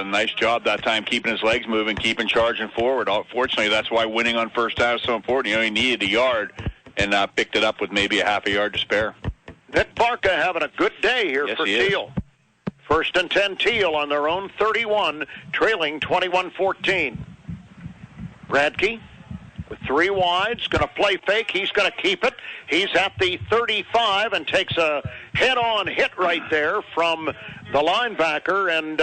nice job that time keeping his legs moving, keeping charging forward. Fortunately, that's why winning on first down is so important. You know, he needed a yard and picked it up with maybe a half a yard to spare. Nick Barca having a good day here for Thiel. 1st and 10 Thiel on their own 31, trailing 21-14. Radke with 3 wides, going to play fake. He's going to keep it. He's at the 35 and takes a head-on hit right there from the linebacker, and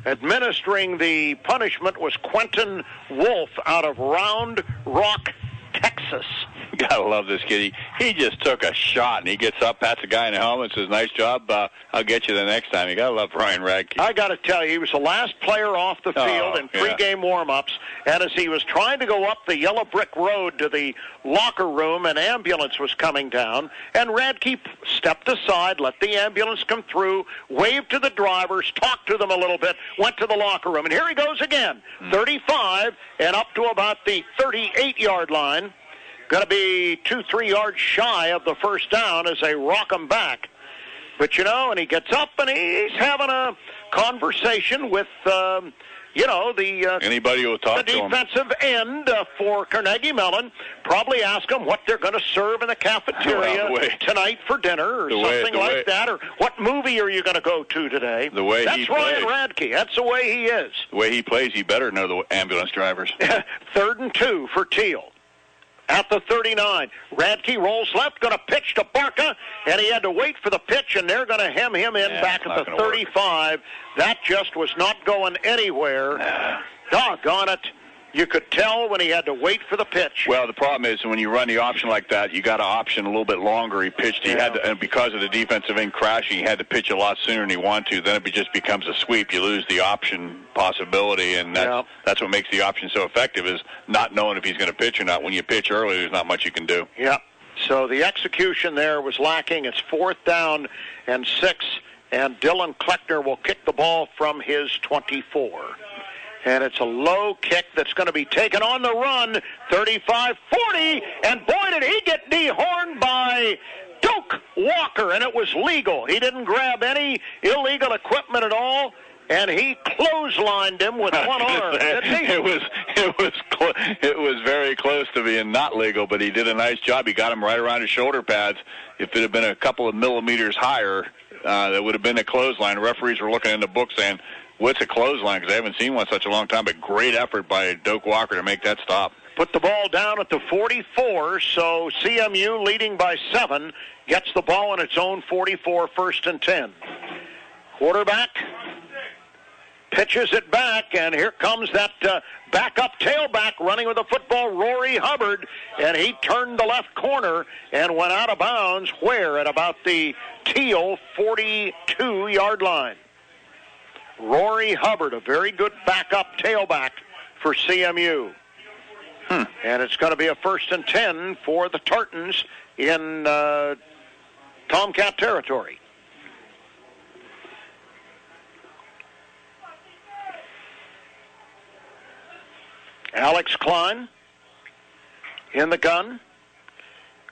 administering the punishment was Quentin Wolf out of Round Rock, Texas. You gotta love this kid. He just took a shot, and he gets up, pats the guy in the helmet, and says, "Nice job. I'll get you the next time." You gotta love Ryan Radke. I gotta tell you, he was the last player off the field in pregame warm-ups, and as he was trying to go up the yellow brick road to the locker room, an ambulance was coming down, and Radke stepped aside, let the ambulance come through, waved to the drivers, talked to them a little bit, went to the locker room, and here he goes again, 35, and up to about the 38-yard line. going to be 2-3 yards shy of the first down as they rock him back. But, and he gets up and he's having a conversation with, anybody who will talk the to him. defensive end for Carnegie Mellon. Probably ask him what they're going to serve in the cafeteria tonight for dinner or something like that. Or what movie are you going to go to today? That's Ryan Radke. That's the way he is. The way he plays, he better know the ambulance drivers. 3rd and 2 for Thiel. At the 39, Radke rolls left, going to pitch to Barca, and he had to wait for the pitch, and they're going to hem him in back at the 35. That just was not going anywhere. Doggone it. You could tell when he had to wait for the pitch. Well, the problem is when you run the option like that, you got to option a little bit longer. He pitched. He had to, and because of the defensive end crashing, he had to pitch a lot sooner than he wanted to. Then it just becomes a sweep. You lose the option possibility, and that's what makes the option so effective is not knowing if he's going to pitch or not. When you pitch early, there's not much you can do. Yeah. So the execution there was lacking. It's 4th down and 6, and Dylan Kleckner will kick the ball from his 24. And it's a low kick that's going to be taken on the run, 35-40, and boy, did he get dehorned by Doak Walker, and it was legal. He didn't grab any illegal equipment at all, and he clotheslined him with one arm. It was very close to being not legal, but he did a nice job. He got him right around his shoulder pads. If it had been a couple of millimeters higher, that would have been a clothesline. Referees were looking in the book saying, what's a clothesline? Because I haven't seen one such a long time, but great effort by Doak Walker to make that stop. Put the ball down at the 44, so CMU leading by 7 gets the ball on its own 44, 1st and 10. Quarterback pitches it back, and here comes that backup tailback running with the football, Rory Hubbard, and he turned the left corner and went out of bounds, where? At about the Thiel 42-yard line. Rory Hubbard, a very good backup tailback for CMU. And it's going to be a 1st and 10 for the Tartans in Tomcat territory. Alex Klein in the gun.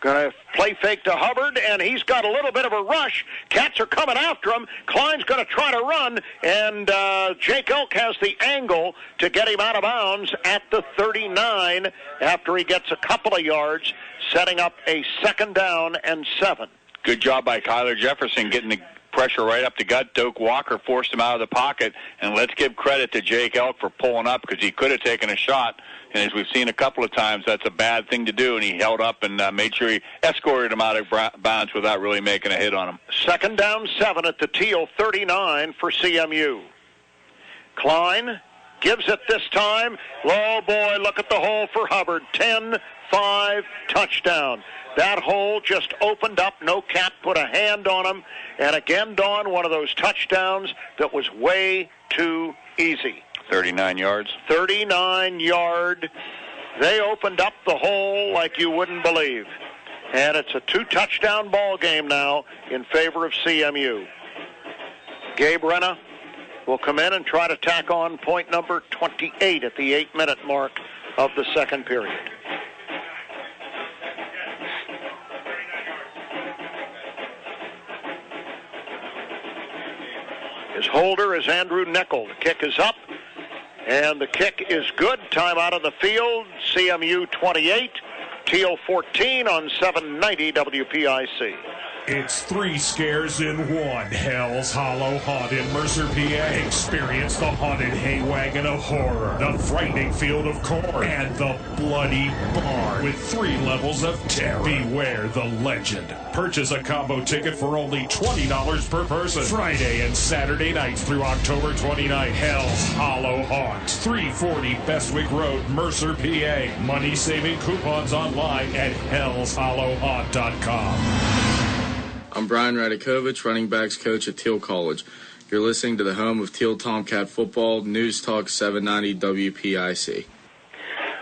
Going to play fake to Hubbard, and he's got a little bit of a rush. Cats are coming after him. Klein's going to try to run, and Jake Elk has the angle to get him out of bounds at the 39 after he gets a couple of yards, setting up a 2nd down and 7. Good job by Kyler Jefferson getting the pressure right up the gut. Doak Walker forced him out of the pocket, and let's give credit to Jake Elk for pulling up because he could have taken a shot. And as we've seen a couple of times, that's a bad thing to do, and he held up and made sure he escorted him out of bounds without really making a hit on him. 2nd down 7 at the Thiel 39 for CMU. Klein gives it this time. Oh, boy, look at the hole for Hubbard. 10-5 touchdown. That hole just opened up. No cat put a hand on him. And again, Dawn, one of those touchdowns that was way too easy. 39 yards. 39-yard. They opened up the hole like you wouldn't believe. And it's a 2-touchdown ball game now in favor of CMU. Gabe Renna will come in and try to tack on point number 28 at the 8-minute mark of the 2nd period. His holder is Andrew Nickel. The kick is up, and the kick is good. Time out on the field. CMU 28, Thiel 14 on 790 WPIC. It's 3 scares in 1. Hell's Hollow Haunt in Mercer, PA. Experience the haunted hay wagon of horror, the frightening field of corn, and the bloody barn with 3 levels of terror. Beware the legend. Purchase a combo ticket for only $20 per person. Friday and Saturday nights through October 29th. Hell's Hollow Haunt, 340 Bestwick Road, Mercer, PA. Money-saving coupons online at hellshollowhaunt.com. I'm Brian Radikovich, running backs coach at Thiel College. You're listening to the home of Thiel Tomcat football, News Talk 790 WPIC.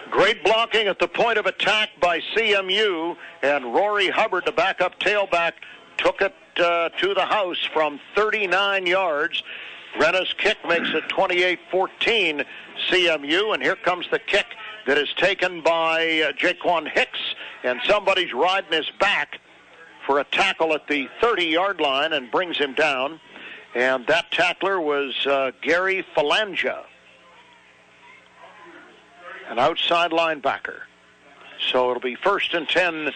Great blocking at the point of attack by CMU, and Rory Hubbard, the backup tailback, took it to the house from 39 yards. Renna's kick makes it 28-14 CMU, and here comes the kick that is taken by Jaquan Hicks, and somebody's riding his back for a tackle at the 30-yard line and brings him down. And that tackler was Gary Falanga, an outside linebacker. So it'll be 1st and 10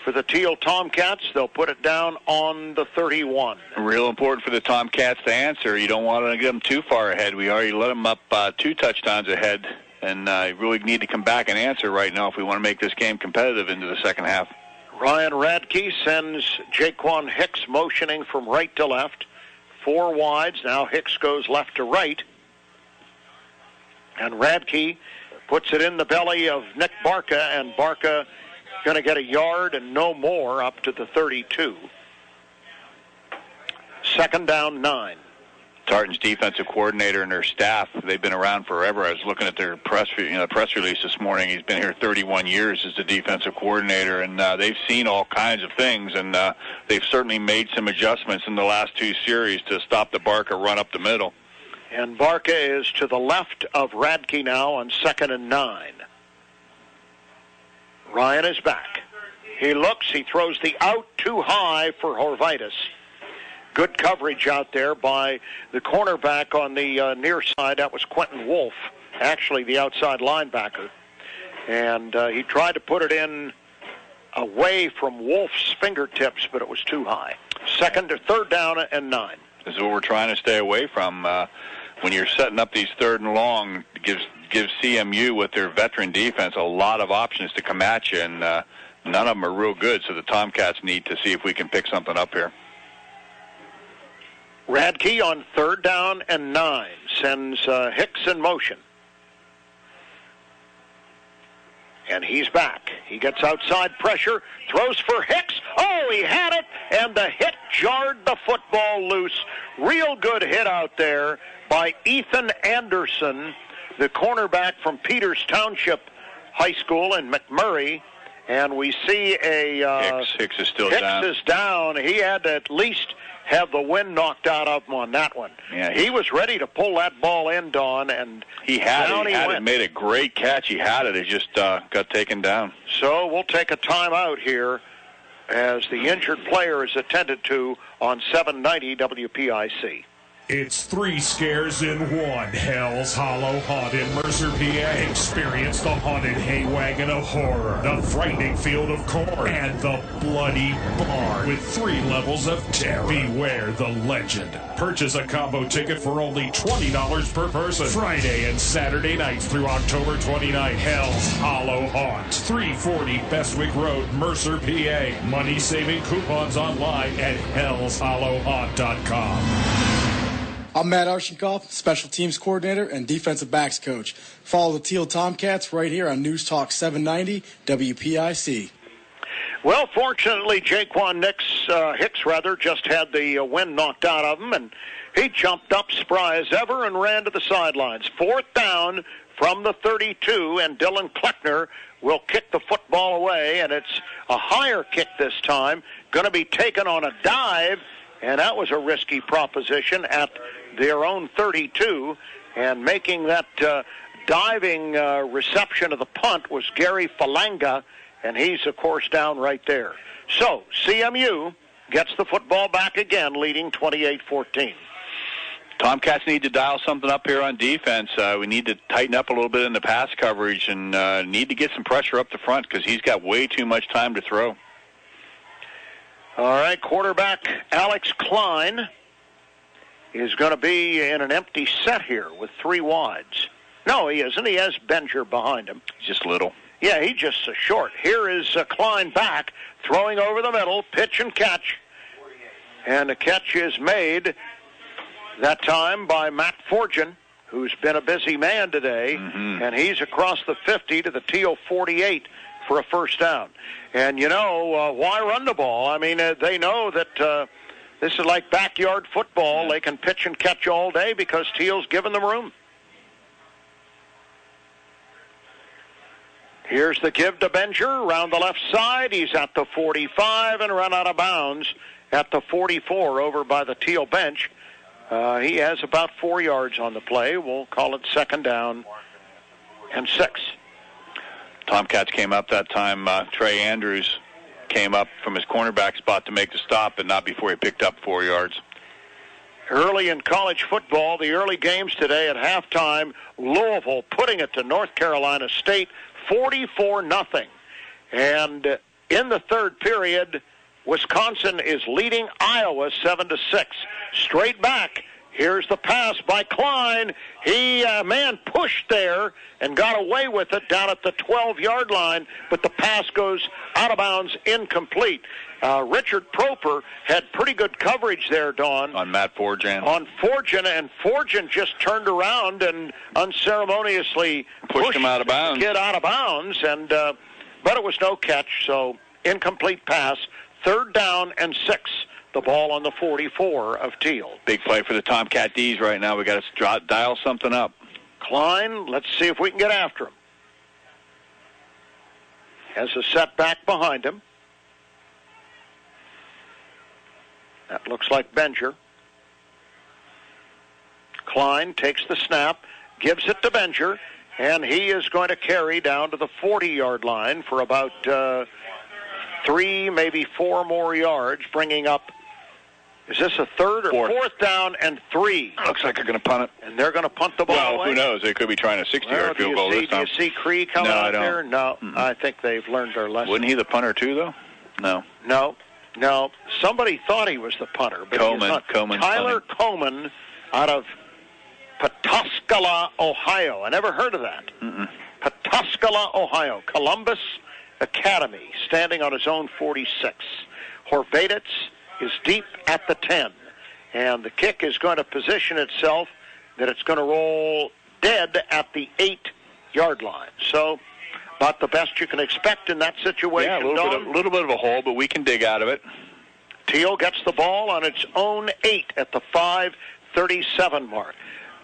for the Thiel Tomcats. They'll put it down on the 31. Real important for the Tomcats to answer. You don't want to get them too far ahead. We already let them up 2 touchdowns ahead, and really need to come back and answer right now if we want to make this game competitive into the second half. Ryan Radke sends Jaquan Hicks motioning from right to left. 4 wides. Now Hicks goes left to right. And Radke puts it in the belly of Nick Barca, and Barca going to get a yard and no more up to the 32. 2nd down, 9. Tartan's defensive coordinator and their staff, they've been around forever. I was looking at their press release this morning. He's been here 31 years as the defensive coordinator, and they've seen all kinds of things, and they've certainly made some adjustments in the last 2 series to stop the Barca run up the middle. And Barca is to the left of Radke now on 2nd and 9. Ryan is back. He looks, he throws the out too high for Horvitis. Good coverage out there by the cornerback on the near side. That was Quentin Wolf, actually the outside linebacker. And he tried to put it in away from Wolf's fingertips, but it was too high. 3rd down and 9. This is what we're trying to stay away from. When you're setting up these 3rd and long, it gives CMU with their veteran defense a lot of options to come at you, and none of them are real good, so the Tomcats need to see if we can pick something up here. Radke on 3rd down and 9 sends Hicks in motion. And he's back. He gets outside pressure, throws for Hicks. Oh, he had it, and the hit jarred the football loose. Real good hit out there by Ethan Anderson, the cornerback from Peters Township High School in McMurray. And we see Hicks is still down. Hicks is down. He had to at least have the wind knocked out of him on that one. Yeah, he was ready to pull that ball in, Don, and he had it. Made a great catch. He had it. It just got taken down. So we'll take a timeout here as the injured player is attended to on 790 WPIC. It's 3 scares in 1. Hell's Hollow Haunt in Mercer, PA. Experience the haunted hay wagon of horror, the frightening field of corn, and the bloody barn with 3 levels of terror. Beware the legend. Purchase a combo ticket for only $20 per person. Friday and Saturday nights through October 29th. Hell's Hollow Haunt, 340 Bestwick Road, Mercer, PA. Money-saving coupons online at hellshollowhaunt.com. I'm Matt Arshenkoff, Special Teams Coordinator and Defensive Backs Coach. Follow the Thiel Tomcats right here on News Talk 790 WPIC. Well, fortunately, Jaquan Hicks just had the wind knocked out of him, and he jumped up spry as ever and ran to the sidelines. 4th down from the 32, and Dylan Kleckner will kick the football away, and it's a higher kick this time, going to be taken on a dive, and that was a risky proposition at their own 32, and making that diving reception of the punt was Gary Falanga, and he's, of course, down right there. So CMU gets the football back again, leading 28-14. Tomcats need to dial something up here on defense. We need to tighten up a little bit in the pass coverage and need to get some pressure up the front because he's got way too much time to throw. All right, quarterback Alex Klein is going to be in an empty set here with 3 wides. No, he isn't. He has Benger behind him. He's just little. Yeah, he's just short. Here is Klein back, throwing over the middle, pitch and catch. And the catch is made that time by Matt Forgin, who's been a busy man today, and he's across the 50 to the Thiel 48 for a 1st down. And, why run the ball? I mean, they know that this is like backyard football. They can pitch and catch all day because Thiel's given them room. Here's the give to Benger around the left side. He's at the 45 and run out of bounds at the 44 over by the Thiel bench. He has about 4 yards on the play. We'll call it 2nd down and 6. Tomcats came up that time. Trey Andrews came up from his cornerback spot to make the stop, but not before he picked up 4 yards. Early in college football, the early games today at halftime, Louisville putting it to North Carolina State 44-0. And in the third period, Wisconsin is leading Iowa 7-6. Straight back. Here's the pass by Klein. He, pushed there and got away with it down at the 12-yard line, but the pass goes out of bounds, incomplete. Richard Proper had pretty good coverage there, Don. On Matt Forjan. On Forjan, and Forjan just turned around and unceremoniously pushed him out of bounds. The kid out of bounds, and but it was no catch, so incomplete pass. 3rd down and 6. The ball on the 44 of Thiel. Big play for the Tomcat D's right now. We got to dial something up. Klein, let's see if we can get after him. Has a setback behind him. That looks like Benger. Klein takes the snap, gives it to Benger, and he is going to carry down to the 40-yard line for about 3, maybe 4 more yards, bringing up, is this a 3rd or 4th down and 3? Looks like they're going to punt it. And they're going to punt the ball away? Well, who knows? They could be trying a 60-yard field goal this time. Do you see Cree coming out there? No, I think they've learned their lesson. Wasn't he the punter too, though? No. No. Somebody thought he was the punter, but Coleman. he's not. Coleman's Tyler punting. Coleman out of Pawtuskala, Ohio. I never heard of that. Pawtuskala, Ohio. Columbus Academy, standing on his own 46. Horvatitz is deep at the 10. And the kick is going to position itself that it's going to roll dead at the 8-yard line. So about the best you can expect in that situation. Yeah, a little bit of a hole, but we can dig out of it. Thiel gets the ball on its own 8 at the 5:37 mark.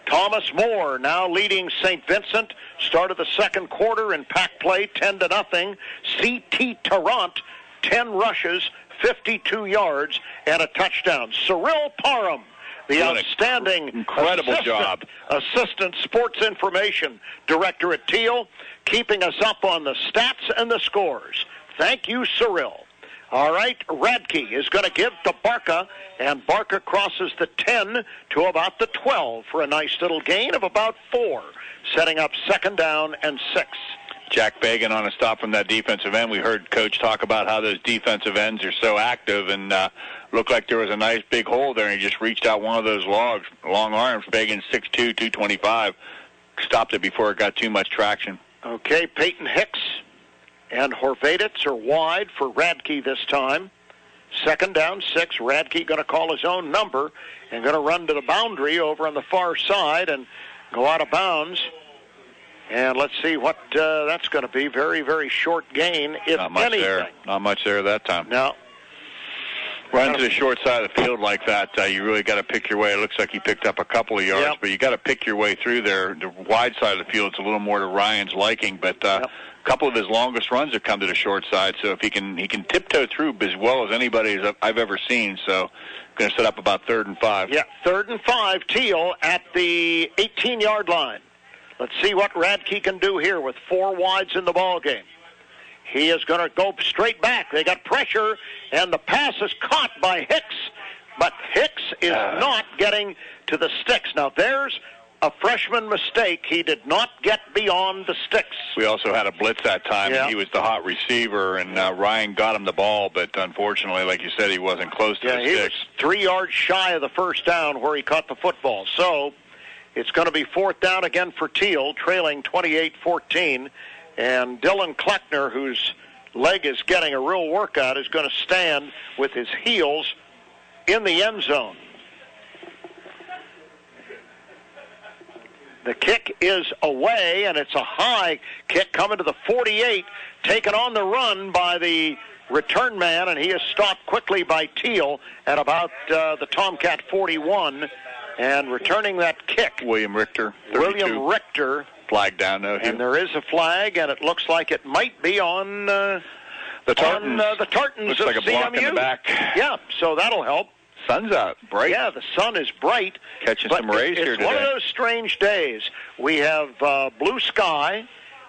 Thomas Moore now leading St. Vincent. Start of the second quarter in pack play, 10-0. C.T. Tarrant, 10 rushes, 52 yards, and a touchdown. Cyril Parham, the outstanding incredible job. Assistant Sports Information Director at Thiel, keeping us up on the stats and the scores. Thank you, Cyril. All right, Radke is going to give to Barca, and Barca crosses the 10 to about the 12 for a nice little gain of about 4, setting up 2nd down and 6. Jack Fagan on a stop from that defensive end. We heard Coach talk about how those defensive ends are so active, and looked like there was a nice big hole there, and he just reached out one of those long arms. Fagan, 6'2", 225, stopped it before it got too much traction. Okay, Peyton Hicks and Horvatitz are wide for Radke this time. 2nd down, 6. Radke going to call his own number and going to run to the boundary over on the far side and go out of bounds. And let's see what that's going to be. Very, very short gain, if Not much anything. there. Not much there that time. No. Run to the short side of the field like that, you really got to pick your way. It looks like he picked up a couple of yards, but you got to pick your way through there. The wide side of the field is a little more to Ryan's liking, but a couple of his longest runs have come to the short side. So if he can tiptoe through as well as anybody I've ever seen. So going to set up about 3rd and 5. Yeah, 3rd and 5. Thiel at the 18-yard line. Let's see what Radke can do here with 4 wides in the ball game. He is going to go straight back. They got pressure, and the pass is caught by Hicks, but Hicks is not getting to the sticks. Now, there's a freshman mistake. He did not get beyond the sticks. We also had a blitz that time, and he was the hot receiver, and Ryan got him the ball, but unfortunately, like you said, he wasn't close to the sticks. He was 3 yards shy of the 1st down where he caught the football. So it's going to be 4th down again for Thiel, trailing 28-14. And Dylan Kleckner, whose leg is getting a real workout, is going to stand with his heels in the end zone. The kick is away, and it's a high kick coming to the 48, taken on the run by the return man, and he is stopped quickly by Thiel at about the Tomcat 41. And returning that kick, William Richter. 32. William Richter. Flag down, though. And there is a flag, and it looks like it might be on the Tartans. The Tartans looks of like a block CMU. in the back. Yeah, so that'll help. Sun's out, bright. Yeah, the sun is bright. Catching some rays here today. It's one of those strange days. We have blue sky.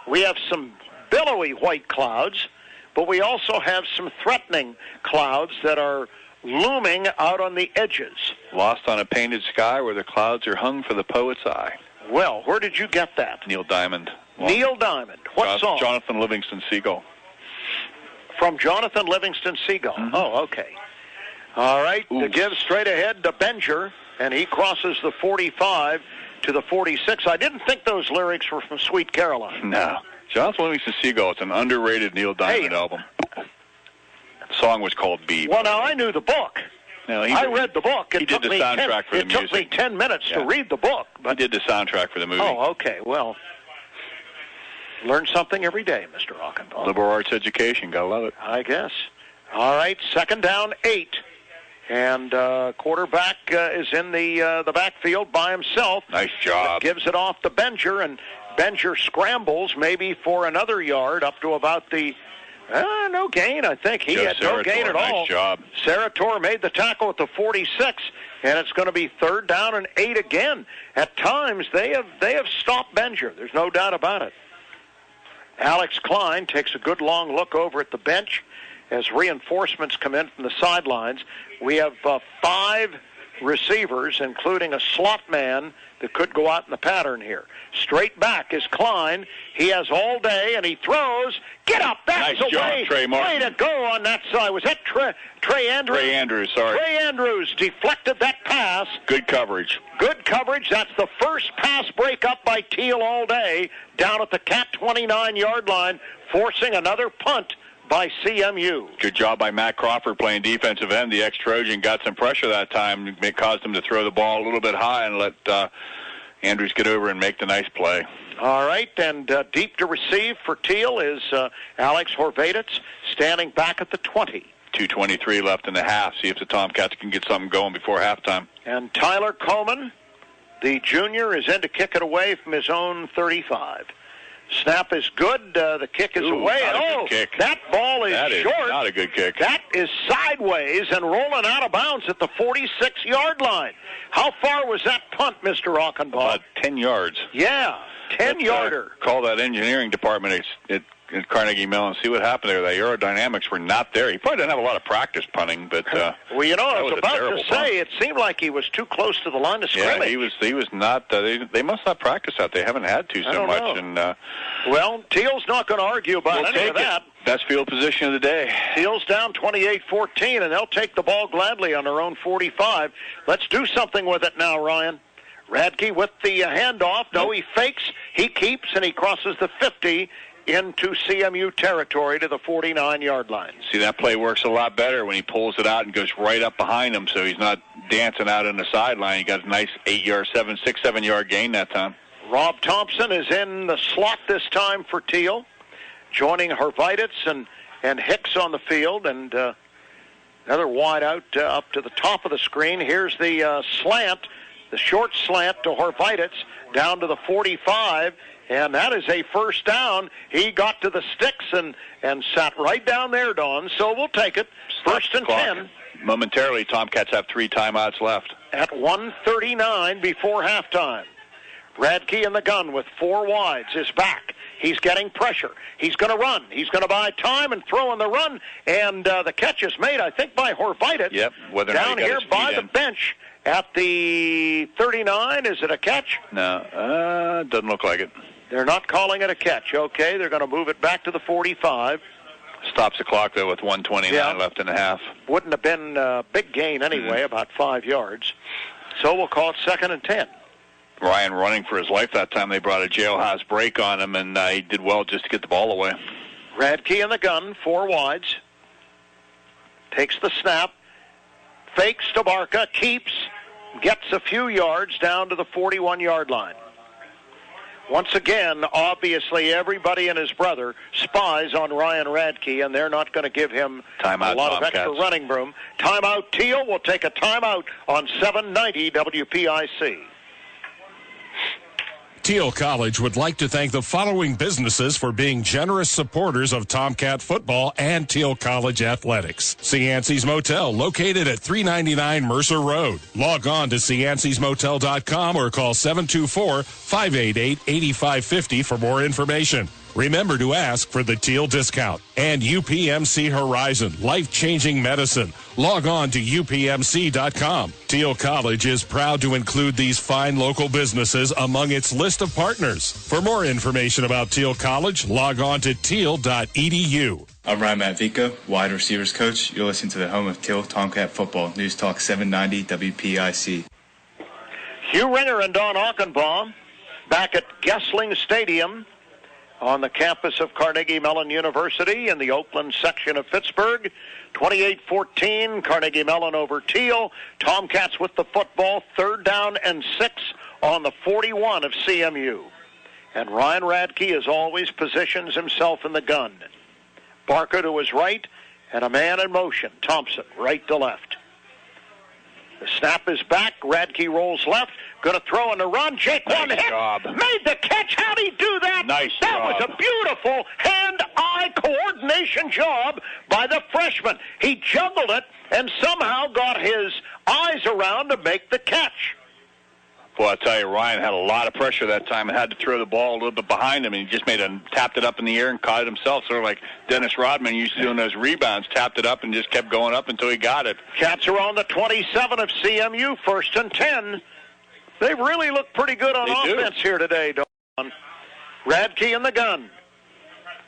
We have some billowy white clouds, but we also have some threatening clouds that are looming out on the edges. Lost on a painted sky where the clouds are hung for the poet's eye. Well, where did you get that? Neil Diamond. Neil Diamond. What song? Jonathan Livingston Seagull. From Jonathan Livingston Seagull. Mm-hmm. Oh, okay. All right, the give straight ahead to Benger, and he crosses the 45 to the 46. I didn't think those lyrics were from Sweet Caroline. No. Jonathan Livingston Seagull, it's an underrated Neil Diamond album. The song was called Beep. Well, now, I knew the book. No, I read the book. He did the soundtrack for the music. It took me 10 minutes to read the book. But he did the soundtrack for the movie. Oh, okay. Well, learn something every day, Mr. Rockenbaugh. Liberal arts education. Gotta love it. I guess. All right, 2nd down, 8. And quarterback is in the backfield by himself. Nice job. Gives it off to Benger, and Benger scrambles maybe for another yard up to about the no gain, I think. He had no gain at all. Nice job. Sarator made the tackle at the 46, and it's going to be 3rd down and 8 again. At times, they have stopped Benger. There's no doubt about it. Alex Klein takes a good long look over at the bench as reinforcements come in from the sidelines. We have 5 receivers, including a slot man that could go out in the pattern here. Straight back is Klein. He has all day, and he throws. Get up! That's nice job, Trey Martin. Way to go on that side. Was that Trey Andrews? Trey Andrews, sorry. Trey Andrews deflected that pass. Good coverage. Good coverage. That's the first pass breakup by Thiel all day, down at the Cat 29-yard line, forcing another punt by CMU. Good job by Matt Crawford playing defensive end. The ex-Trojan got some pressure that time. It caused him to throw the ball a little bit high and let Andrews get over and make the nice play. All right, and deep to receive for Thiel is Alex Horvaditz, standing back at the 20. 2:23 left in the half. See if the Tomcats can get something going before halftime. And Tyler Coleman, the junior, is in to kick it away from his own 35. Snap is good. The kick is away. Not a good kick. That ball is short. That is not a good kick. That is sideways and rolling out of bounds at the 46-yard line. How far was that punt, Mr. Rockenbaugh? About 10 yards. Yeah, 10-yarder. Call that engineering department at Carnegie Mellon. See what happened there. The aerodynamics were not there. He probably didn't have a lot of practice punting, but well, you know, I was about to say punt. it seemed like he was too close to the line of scrimmage. Yeah, he was not. They must not practice out. They haven't had to so much. And well, Thiel's not going to argue about any of that. Best field position of the day. Thiel's down 28-14, and they'll take the ball gladly on their own 45. Let's do something with it now, Ryan. Radke with the handoff. No, he fakes, he keeps, and he crosses the 50 into CMU territory to the 49-yard line. See, that play works a lot better when he pulls it out and goes right up behind him, so he's not dancing out on the sideline. He got a nice 6-7-yard gain that time. Rob Thompson is in the slot this time for Thiel, joining Horvaditz and Hicks on the field, and another wide out up to the top of the screen. Here's the slant, the short slant to Horvaditz down to the 45, and that is a first down. He got to the sticks and sat right down there, Don, so we'll take it. First and 10. Momentarily, Tomcats have 3 timeouts left. At 1:39 before halftime. Radke in the gun with 4 wides is back. He's getting pressure. He's going to run. He's going to buy time and throw in the run. And the catch is made, I think, by Horvaditz. Yep. Whether or down not he got here his by feet the in. bench at the 39. Is it a catch? No, doesn't look like it. They're not calling it a catch. Okay, they're going to move it back to the 45. Stops the clock, though, with 1:29 left in the half. Wouldn't have been a big gain anyway, about 5 yards. So we'll call it 2nd and 10. Ryan running for his life that time. They brought a jailhouse break on him, and he did well just to get the ball away. Radke in the gun, 4 wides. Takes the snap. Fakes to Barca, keeps, gets a few yards down to the 41-yard line. Once again, obviously, everybody and his brother spies on Ryan Radke, and they're not going to give him timeout, a lot Tomcats. of extra running room. Timeout, Thiel will take a timeout on 790 WPIC. Thiel College would like to thank the following businesses for being generous supporters of Tomcat football and Thiel College athletics. Cianci's Motel, located at 399 Mercer Road. Log on to ciancysmotel.com or call 724-588-8550 for more information. Remember to ask for the Thiel discount. And UPMC Horizon, life-changing medicine. Log on to UPMC.com. Thiel College is proud to include these fine local businesses among its list of partners. For more information about Thiel College, log on to thiel.edu. I'm Ryan Matvica, wide receivers coach. You're listening to the home of Thiel Tomcat football. News Talk 790 WPIC. Hugh Ringer and Don Achenbaum back at Gessling Stadium on the campus of Carnegie Mellon University in the Oakland section of Pittsburgh. 28-14, Carnegie Mellon over Thiel. Tomcats with the football, 3rd down and 6 on the 41 of CMU. And Ryan Radke, as always, positions himself in the gun. Barker to his right, and a man in motion. Thompson, right to left. The snap is back. Radke rolls left. Going to throw and a run. Jake one hit. Made the catch. How'd he do that? That was a beautiful hand-eye coordination job by the freshman. He juggled it and somehow got his eyes around to make the catch. Well, I'll tell you, Ryan had a lot of pressure that time and had to throw the ball a little bit behind him, and he just tapped it up in the air and caught it himself, sort of like Dennis Rodman used to do in those rebounds, tapped it up and just kept going up until he got it. Cats are on the 27 of CMU, 1st and 10. They've really looked pretty good on offense here today, Don. Radke in the gun.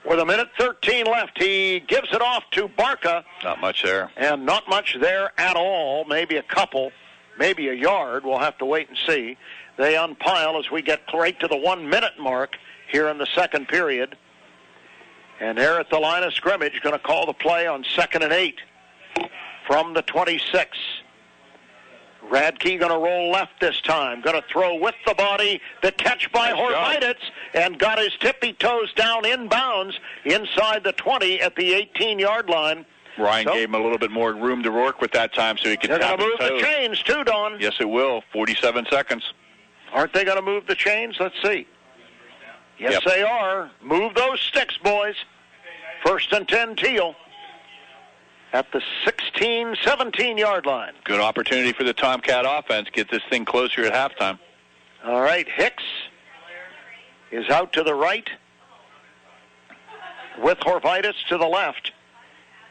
With 1:13 left, he gives it off to Barca. Not much there. And not much there at all, maybe a couple. Maybe a yard. We'll have to wait and see. They unpile as we get right to the 1-minute mark here in the second period. And they're at the line of scrimmage, going to call the play on 2nd and 8 from the 26. Radke going to roll left this time. Going to throw with the body. The catch by Horvitz, and got his tippy toes down inbounds inside the 20 at the 18-yard line. Ryan gave him a little bit more room to work with that time so he could tap his toes. They're going to move the chains too, Don. Yes, it will. 47 seconds. Aren't they going to move the chains? Let's see. Yes, they are. Move those sticks, boys. 1st and 10, Thiel. At the 16, 17-yard line. Good opportunity for the Tomcat offense. Get this thing closer at halftime. All right, Hicks is out to the right with Horvitz to the left.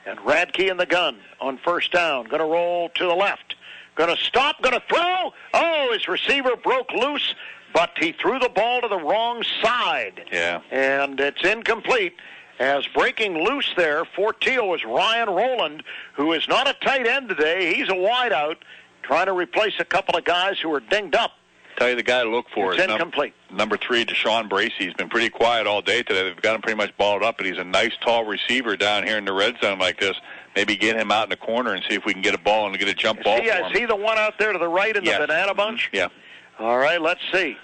And Radke in the gun on 1st down. Going to roll to the left. Going to stop. Going to throw. Oh, his receiver broke loose, but he threw the ball to the wrong side. Yeah. And it's incomplete. As breaking loose there for Thiel was Ryan Rowland, who is not a tight end today. He's a wideout, trying to replace a couple of guys who were dinged up. Tell you the guy to look for is incomplete. Number 3, Deshaun Bracey. He's been pretty quiet all day today. They've got him pretty much balled up, but he's a nice, tall receiver down here in the red zone like this. Maybe get him out in the corner and see if we can get a ball and get a jump ball for him. Is he the one out there to the right in the banana bunch? Yeah. All right, let's see.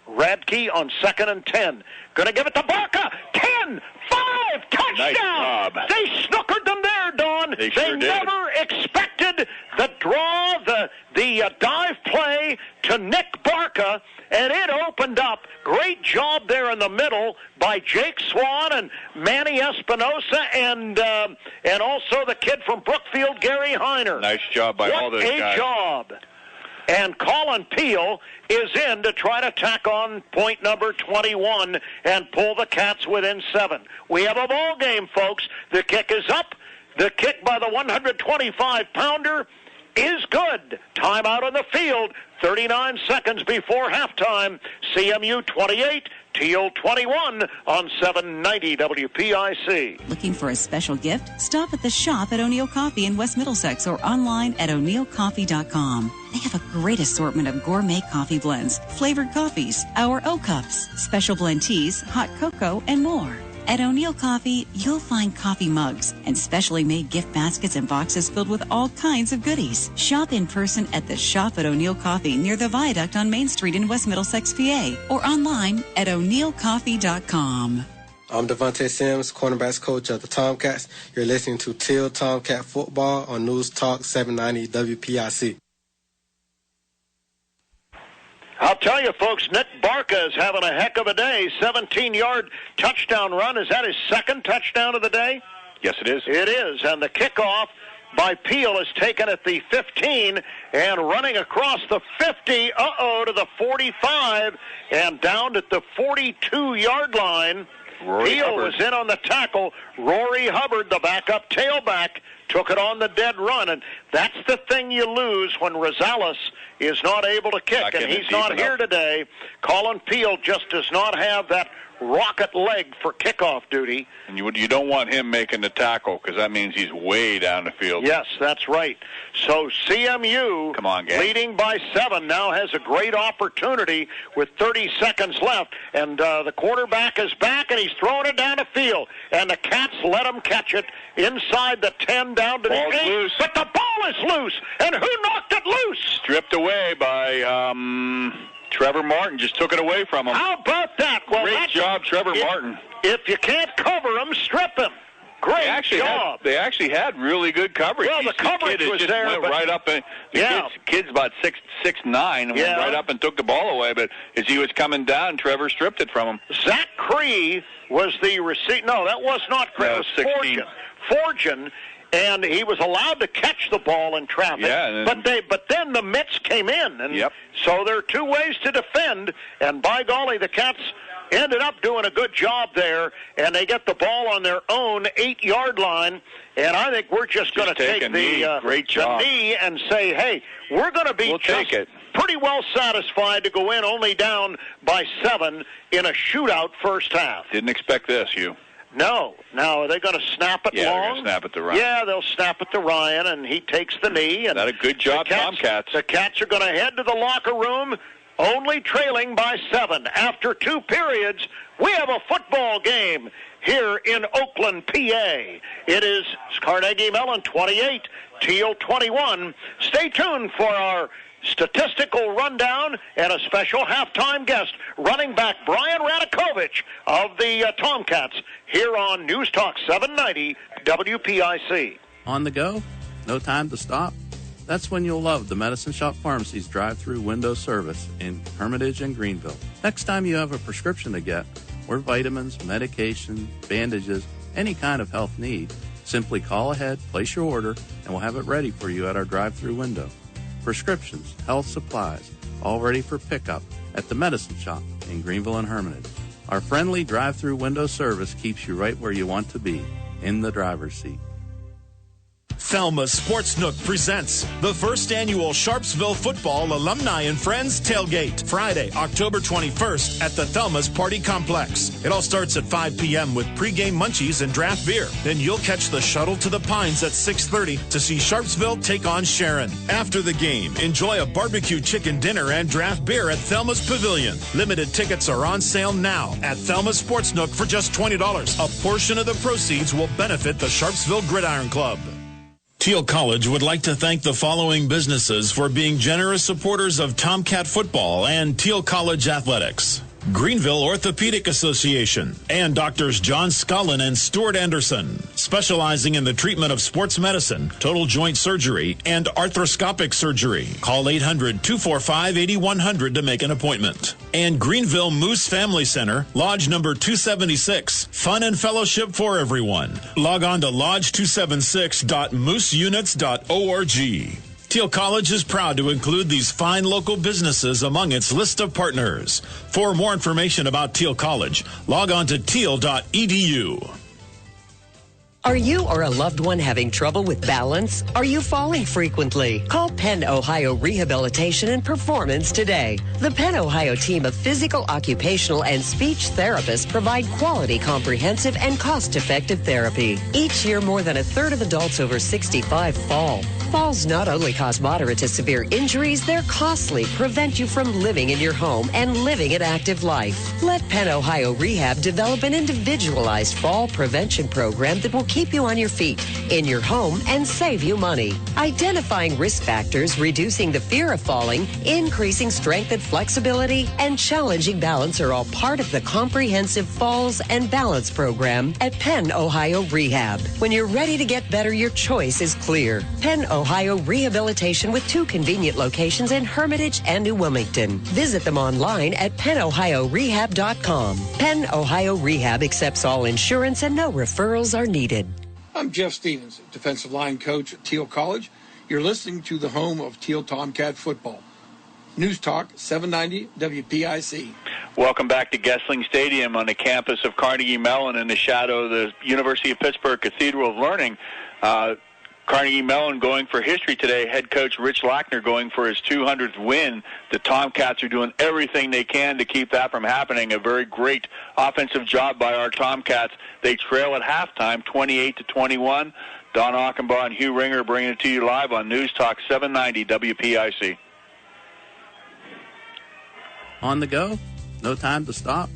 Radke on 2nd and 10. Going to give it to Barca. 10, 5, touchdown! Nice job. They snookered them there, Don. They sure did. Never expected the draw, the dive play to Nick Barca, and it opened up. Great job there in the middle by Jake Swan and Manny Espinosa and also the kid from Brookfield, Gary Heiner. Nice job by all those guys. What a job. And Colin Peel is in to try to tack on point number 21 and pull the Cats within 7. We have a ball game, folks. The kick is up. The kick by the 125-pounder is good. Timeout on the field. 39 seconds before halftime. CMU 28, Thiel 21 on 790 WPIC. Looking for a special gift? Stop at the shop at O'Neill Coffee in West Middlesex or online at o'neillcoffee.com. They have a great assortment of gourmet coffee blends, flavored coffees, our O-Cups, special blend teas, hot cocoa, and more. At O'Neill Coffee, you'll find coffee mugs and specially made gift baskets and boxes filled with all kinds of goodies. Shop in person at the Shop at O'Neill Coffee near the Viaduct on Main Street in West Middlesex, PA, or online at o'neillcoffee.com. I'm Devontae Sims, cornerbacks coach of the Tomcats. You're listening to Thiel Tomcat Football on News Talk 790 WPIC. I'll tell you, folks, Nick Barca is having a heck of a day. 17-yard touchdown run. Is that his second touchdown of the day? Yes, it is. It is, and the kickoff by Peel is taken at the 15 and running across the 50, to the 45, and down at the 42-yard line Thiel was in on the tackle. Rory Hubbard, the backup tailback, took it on the dead run, and that's the thing you lose when Rosales is not able to kick, and he's not here today. Colin Thiel just does not have that rocket leg for kickoff duty. And you don't want him making the tackle because that means he's way down the field. Yes, that's right. So CMU, come on, gang, leading by 7, now has a great opportunity with 30 seconds left. And the quarterback is back, and he's throwing it down the field. And the Cats let him catch it inside the 10 down to the 8. Loose. But the ball is loose. And who knocked it loose? Stripped away by Trevor Martin. Just took it away from him. How about that? Well, great job, Trevor Martin. If you can't cover him, strip him. Great job. They actually had really good coverage. Well, the coverage was just there. Went but right up. And kid's about 6'9", and went right up and took the ball away. But as he was coming down, Trevor stripped it from him. Zach Cree was the receiver. No, that was not Cree. It was 16. Fortune. And he was allowed to catch the ball in traffic. Yeah, but then the mitts came in. And so there are two ways to defend. And by golly, the Cats ended up doing a good job there, and they get the ball on their own 8-yard line. And I think we're just going to take the knee and say, hey, we're going to be pretty well satisfied to go in only down by 7 in a shootout first half. Didn't expect this, Hugh. No. Now, are they going to snap it long? They're going to snap it to Ryan. Yeah, they'll snap it to Ryan, and he takes the knee. And a good job, Tomcats. The Cats are going to head to the locker room, only trailing by 7. After 2 periods, we have a football game here in Oakland, PA. It is Carnegie Mellon 28, Thiel 21. Stay tuned for our statistical rundown and a special halftime guest, running back Brian Radakovich of the Tomcats, here on News Talk 790 WPIC. On the go? No time to stop? That's when you'll love the Medicine Shop Pharmacy's drive-through window service in Hermitage and Greenville. Next time you have a prescription to get, or vitamins, medication, bandages, any kind of health need, simply call ahead, place your order, and we'll have it ready for you at our drive-through window. Prescriptions, health supplies, all ready for pickup at the Medicine Shop in Greenville and Hermitage. Our friendly drive-through window service keeps you right where you want to be, in the driver's seat. Thelma's Sports Nook presents the first annual Sharpsville Football Alumni and Friends Tailgate, Friday, October 21st at the Thelma's Party Complex. It all starts at 5 p.m. with pregame munchies and draft beer. Then you'll catch the shuttle to the Pines at 6:30 to see Sharpsville take on Sharon. After the game, enjoy a barbecue chicken dinner and draft beer at Thelma's Pavilion. Limited tickets are on sale now at Thelma's Sports Nook for just $20. A portion of the proceeds will benefit the Sharpsville Gridiron Club. Thiel College would like to thank the following businesses for being generous supporters of Tomcat football and Thiel College athletics. Greenville Orthopedic Association and Doctors John Scullin and Stuart Anderson, specializing in the treatment of sports medicine, total joint surgery, and arthroscopic surgery. Call 800-245-8100 to make an appointment. And Greenville Moose Family Center, Lodge number 276, fun and fellowship for everyone. Log on to lodge276.mooseunits.org. Thiel College is proud to include these fine local businesses among its list of partners. For more information about Thiel College, log on to thiel.edu. Are you or a loved one having trouble with balance? Are you falling frequently? Call Penn Ohio Rehabilitation and Performance today. The Penn Ohio team of physical, occupational, and speech therapists provide quality, comprehensive, and cost-effective therapy. Each year, more than a third of adults over 65 fall. Falls not only cause moderate to severe injuries, they're costly, prevent you from living in your home and living an active life. Let Penn Ohio Rehab develop an individualized fall prevention program that will keep you on your feet, in your home, and save you money. Identifying risk factors, reducing the fear of falling, increasing strength and flexibility, and challenging balance are all part of the comprehensive Falls and Balance program at Penn Ohio Rehab. When you're ready to get better, your choice is clear. Penn Ohio Rehabilitation with 2 convenient locations in Hermitage and New Wilmington. Visit them online at pennohiorehab.com. Penn Ohio Rehab accepts all insurance and no referrals are needed. I'm Jeff Stevens, defensive line coach at Thiel College. You're listening to the home of Thiel Tomcat football. News Talk 790 WPIC. Welcome back to Gessling Stadium on the campus of Carnegie Mellon in the shadow of the University of Pittsburgh Cathedral of Learning. Carnegie Mellon going for history today. Head coach Rich Lackner going for his 200th win. The Tomcats are doing everything they can to keep that from happening. A very great offensive job by our Tomcats. They trail at halftime, 28-21. Don Achenbaugh and Hugh Ringer bringing it to you live on News Talk 790 WPIC. On the go? No time to stop?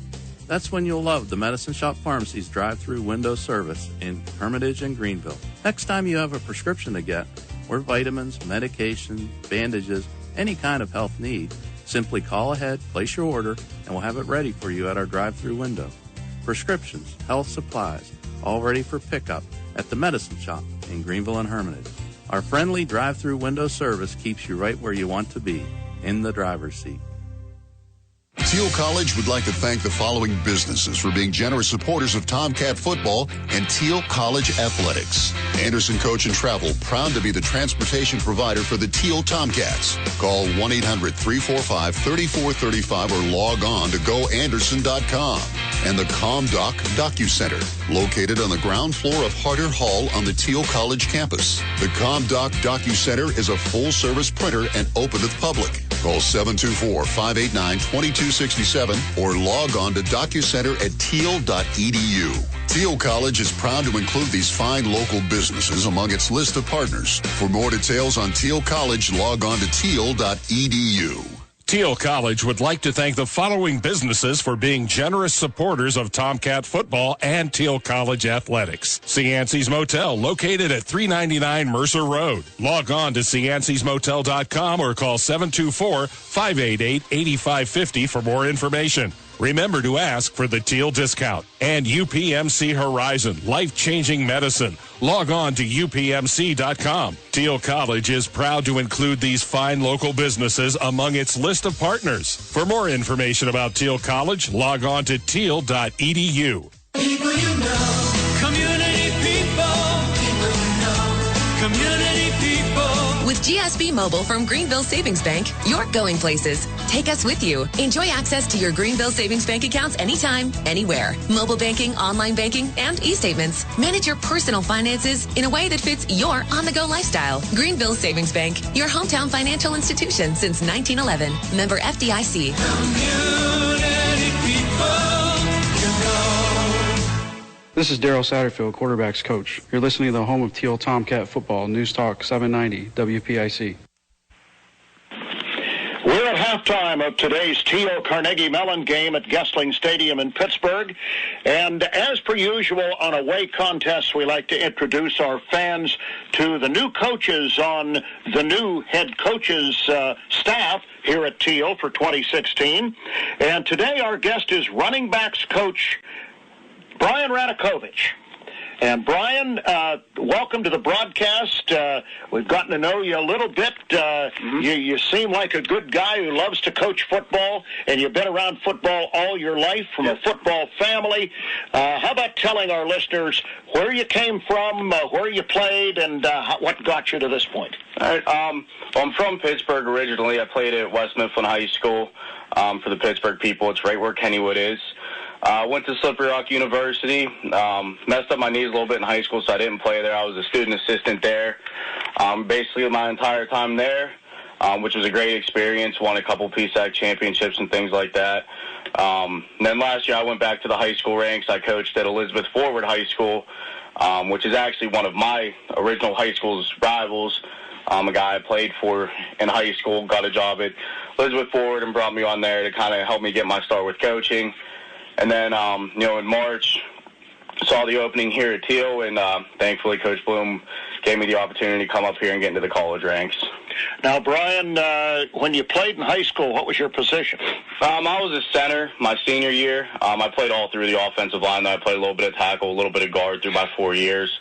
That's when you'll love the Medicine Shop Pharmacy's drive-through window service in Hermitage and Greenville. Next time you have a prescription to get, or vitamins, medication, bandages, any kind of health need, simply call ahead, place your order, and we'll have it ready for you at our drive-through window. Prescriptions, health supplies, all ready for pickup at the Medicine Shop in Greenville and Hermitage. Our friendly drive-through window service keeps you right where you want to be, in the driver's seat. Thiel College would like to thank the following businesses for being generous supporters of Tomcat football and Thiel College athletics. Anderson Coach and Travel, proud to be the transportation provider for the Thiel Tomcats. Call 1-800-345-3435 or log on to goanderson.com. And the ComDoc DocuCenter, located on the ground floor of Harder Hall on the Thiel College campus. The ComDoc DocuCenter is a full-service printer and open to the public. Call 724-589-2267 or log on to DocuCenter at thiel.edu. Thiel College is proud to include these fine local businesses among its list of partners. For more details on Thiel College, log on to thiel.edu. Thiel College would like to thank the following businesses for being generous supporters of Tomcat football and Thiel College athletics. Cianci's Motel, located at 399 Mercer Road. Log on to ciancysmotel.com or call 724-588-8550 for more information. Remember to ask for the Thiel discount. And UPMC Horizon, life-changing medicine. Log on to upmc.com. Thiel College is proud to include these fine local businesses among its list of partners. For more information about Thiel College, log on to thiel.edu. People you know, community people, people you know, community people. With GSB Mobile from Greenville Savings Bank, you're going places. Take us with you. Enjoy access to your Greenville Savings Bank accounts anytime, anywhere. Mobile banking, online banking, and e-statements. Manage your personal finances in a way that fits your on-the-go lifestyle. Greenville Savings Bank, your hometown financial institution since 1911. Member FDIC. Community people, you know. This is Daryl Satterfield, quarterback's coach. You're listening to the home of Thiel Tomcat football, News Talk 790 WPIC. We're at halftime of today's Thiel Carnegie Mellon game at Gessling Stadium in Pittsburgh. And as per usual on away contests, we like to introduce our fans to the new coaches on the new head coach's staff here at Thiel for 2016. And today our guest is running backs coach Brian Radakovich. And Brian, welcome to the broadcast. We've gotten to know you a little bit. You seem like a good guy who loves to coach football, and you've been around football all your life from a football family. How about telling our listeners where you came from, where you played, and what got you to this point? All right. Well, I'm from Pittsburgh originally. I played at West Mifflin High School for the Pittsburgh people. It's right where Kennywood is. Went to Slippery Rock University, messed up my knees a little bit in high school, so I didn't play there. I was a student assistant there basically my entire time there, which was a great experience. Won a couple PSAC championships and things like that. Then last year I went back to the high school ranks. I coached at Elizabeth Forward High School, which is actually one of my original high school's rivals. A guy I played for in high school got a job at Elizabeth Forward and brought me on there to kind of help me get my start with coaching. And then, in March, saw the opening here at Thiel, and thankfully Coach Bloom gave me the opportunity to come up here and get into the college ranks. Now, Brian, when you played in high school, what was your position? I was a center my senior year. I played all through the offensive line. I played a little bit of tackle, a little bit of guard through my 4 years.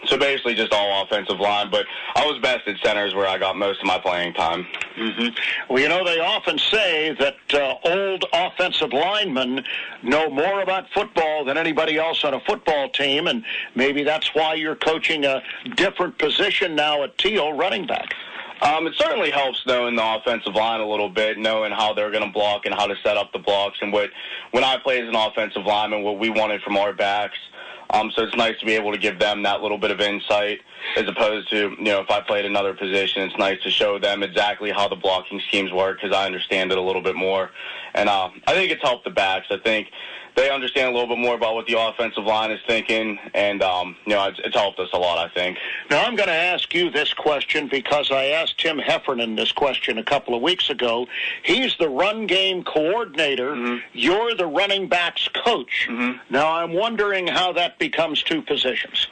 So basically just all offensive line, but I was best at centers where I got most of my playing time. Mm-hmm. Well, they often say that old offensive linemen know more about football than anybody else on a football team, and maybe that's why you're coaching a different position now at Thiel, running back. It certainly helps knowing the offensive line a little bit, knowing how they're going to block and how to set up the blocks, and when I play as an offensive lineman, what we wanted from our backs. So it's nice to be able to give them that little bit of insight, as opposed to, if I played another position, it's nice to show them exactly how the blocking schemes work, because I understand it a little bit more. And I think it's helped the backs. I think they understand a little bit more about what the offensive line is thinking, and it's helped us a lot, I think. Now, I'm going to ask you this question because I asked Tim Heffernan this question a couple of weeks ago. He's the run game coordinator. Mm-hmm. You're the running backs coach. Mm-hmm. Now, I'm wondering how that becomes two positions.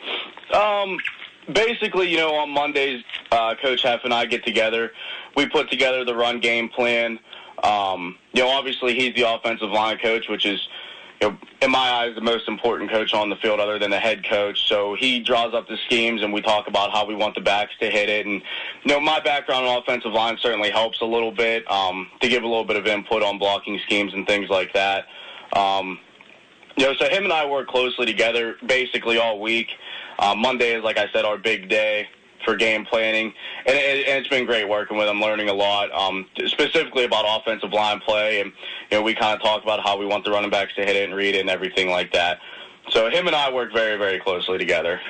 Basically, on Mondays, Coach Heff and I get together. We put together the run game plan. Obviously he's the offensive line coach, which is, in my eyes, the most important coach on the field other than the head coach. So he draws up the schemes, and we talk about how we want the backs to hit it. And, my background in offensive line certainly helps a little bit to give a little bit of input on blocking schemes and things like that. So him and I work closely together basically all week. Monday is, like I said, our big day for game planning, and it's been great working with him, learning a lot, specifically about offensive line play, and we kind of talk about how we want the running backs to hit it and read it and everything like that. So him and I work very, very closely together.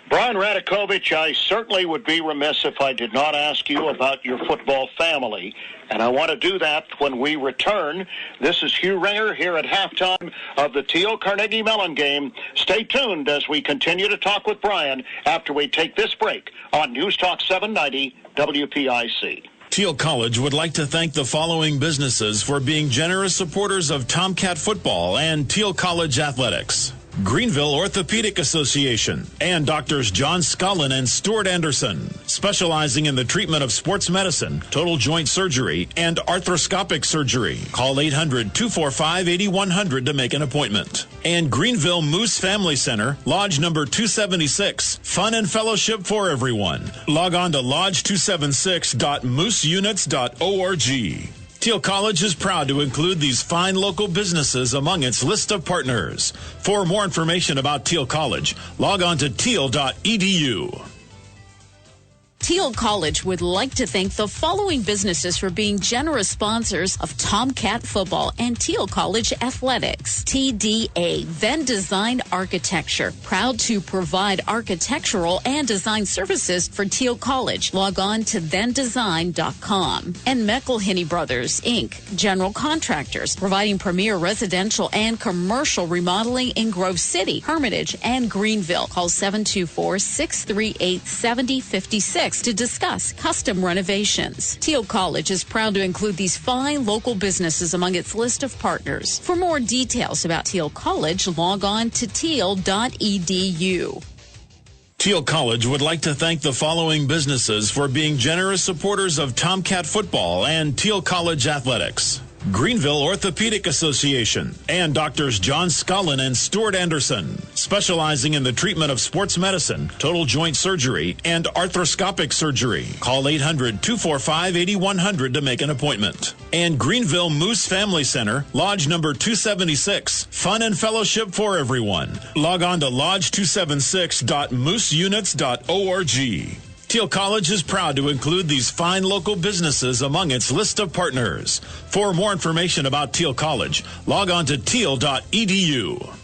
Brian Radakovich, I certainly would be remiss if I did not ask you about your football family, and I want to do that when we return. This is Hugh Ringer here at halftime of the Thiel Carnegie Mellon game. Stay tuned as we continue to talk with Brian after we take this break on News Talk 790 WPIC. Thiel College would like to thank the following businesses for being generous supporters of Tomcat football and Thiel College athletics: Greenville Orthopedic Association and Doctors John Scullin and Stuart Anderson, specializing in the treatment of sports medicine, total joint surgery, and arthroscopic surgery. Call 800-245-8100 to make an appointment. And Greenville Moose Family Center, Lodge number 276, fun and fellowship for everyone. Log on to lodge276.mooseunits.org. Thiel College is proud to include these fine local businesses among its list of partners. For more information about Thiel College, log on to thiel.edu. Thiel College would like to thank the following businesses for being generous sponsors of Tomcat football and Thiel College athletics. TDA, Venn Design Architecture, proud to provide architectural and design services for Thiel College. Log on to vendesign.com. And McElhinney Brothers, Inc., general contractors, providing premier residential and commercial remodeling in Grove City, Hermitage, and Greenville. Call 724-638-7056. To discuss custom renovations. Thiel College is proud to include these fine local businesses among its list of partners. For more details about Thiel College, log on to thiel.edu. Thiel College would like to thank the following businesses for being generous supporters of Tomcat football and Thiel College athletics: Greenville Orthopedic Association and Doctors John Scullin and Stuart Anderson, specializing in the treatment of sports medicine, total joint surgery, and arthroscopic surgery. Call 800-245-8100 to make an appointment. And Greenville Moose Family Center, Lodge number 276, fun and fellowship for everyone. Log on to lodge276.mooseunits.org. Thiel College is proud to include these fine local businesses among its list of partners. For more information about Thiel College, log on to thiel.edu.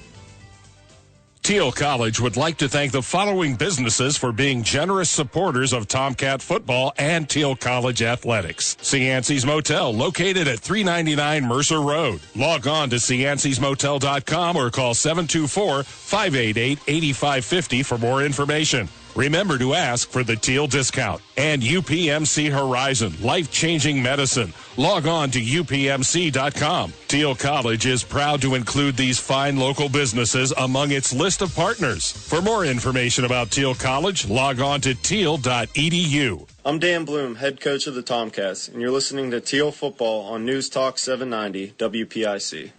Thiel College would like to thank the following businesses for being generous supporters of Tomcat football and Thiel College athletics: Cianci's Motel, located at 399 Mercer Road. Log on to ciancysmotel.com or call 724-588-8550 for more information. Remember to ask for the Thiel discount. And UPMC Horizon, life-changing medicine. Log on to upmc.com. Thiel College is proud to include these fine local businesses among its list of partners. For more information about Thiel College, log on to thiel.edu. I'm Dan Bloom, head coach of the Tomcats, and you're listening to Thiel Football on News Talk 790 WPIC.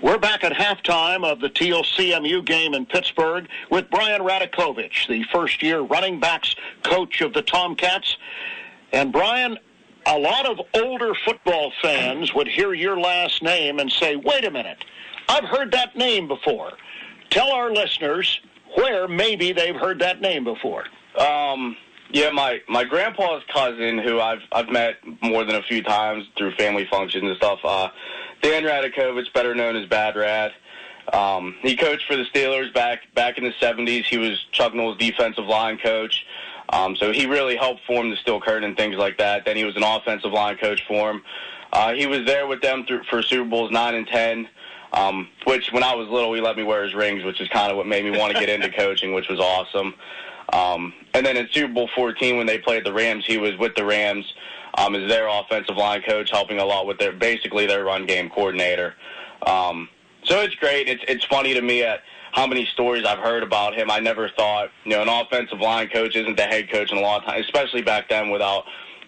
We're back at halftime of the Thiel CMU game in Pittsburgh with Brian Radakovich, the first-year running backs coach of the Tomcats. And Brian, a lot of older football fans would hear your last name and say, wait a minute, I've heard that name before. Tell our listeners where maybe they've heard that name before. Yeah, my grandpa's cousin, who I've met more than a few times through family functions and stuff, Dan Radakovich, better known as Bad Rad. He coached for the Steelers back in the 70s. He was Chuck Noll's defensive line coach. So he really helped form the Steel Curtain and things like that. Then he was an offensive line coach for him. He was there with them for Super Bowls 9 and 10, which when I was little, he let me wear his rings, which is kind of what made me want to get into coaching, which was awesome. And then in Super Bowl 14, when they played the Rams, he was with the Rams as their offensive line coach, helping a lot with their run game coordinator. So it's great. It's funny to me at how many stories I've heard about him. I never thought, an offensive line coach isn't the head coach in a lot of time, especially back then without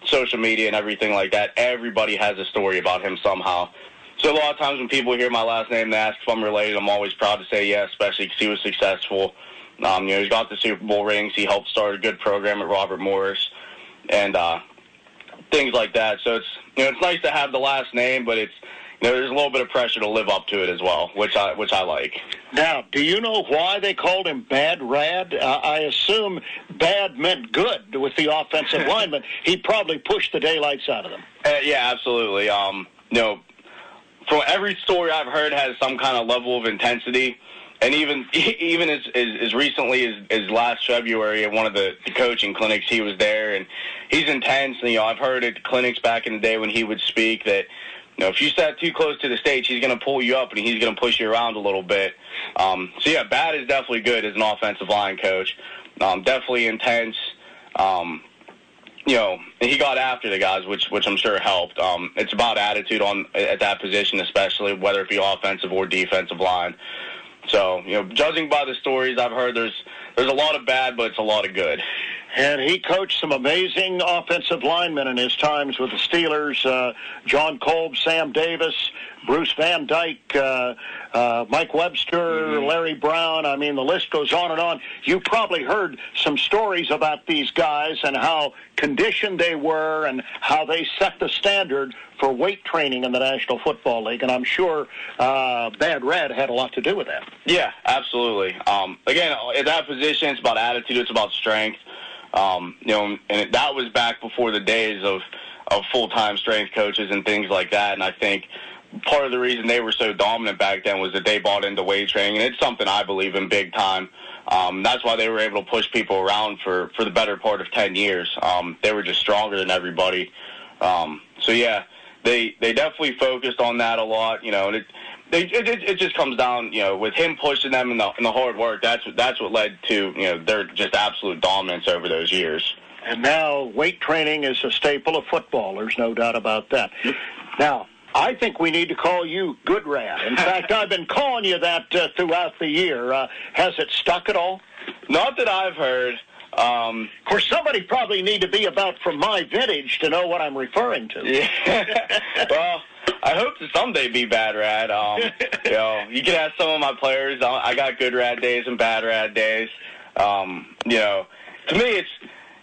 social media and everything like that. Everybody has a story about him somehow. So a lot of times when people hear my last name and ask if I'm related, I'm always proud to say yes, especially because he was successful. He's got the Super Bowl rings. He helped start a good program at Robert Morris and things like that. So it's nice to have the last name, but there's a little bit of pressure to live up to it as well, which I like. Now, do you know why they called him Bad Rad? I assume bad meant good with the offensive lineman. He probably pushed the daylights out of them. Yeah, absolutely. From every story I've heard has some kind of level of intensity. And even as recently as last February at one of the coaching clinics, he was there, and he's intense. And, I've heard at clinics back in the day when he would speak that, if you sat too close to the stage, he's going to pull you up and he's going to push you around a little bit. So, yeah, Bad is definitely good as an offensive line coach. Definitely intense. He got after the guys, which I'm sure helped. It's about attitude at that position, especially whether it be offensive or defensive line. So, judging by the stories I've heard, there's a lot of bad, but it's a lot of good. And he coached some amazing offensive linemen in his times with the Steelers, John Kolb, Sam Davis, Bruce Van Dyke, Mike Webster, Larry Brown. I mean, the list goes on and on. You probably heard some stories about these guys and how conditioned they were and how they set the standard for weight training in the National Football League, and I'm sure Bad Rad had a lot to do with that. Yeah, absolutely. Again, at that position, it's about attitude, it's about strength. And that was back before the days of full-time strength coaches and things like that, and I think part of the reason they were so dominant back then was that they bought into weight training, and it's something I believe in big time. That's why they were able to push people around for the better part of 10 years. They were just stronger than everybody. So, yeah, they definitely focused on that a lot, and it just comes down, with him pushing them in the hard work. That's what led to, their just absolute dominance over those years. And now weight training is a staple of football. There's no doubt about that. Now, I think we need to call you Good Rad. In fact, I've been calling you that throughout the year. Has it stuck at all? Not that I've heard. Of course, somebody probably need to be about from my vintage to know what I'm referring to. Yeah. Well, I hope to someday be Bad Rad. You can ask some of my players. I got Good Rad days and Bad Rad days. To me,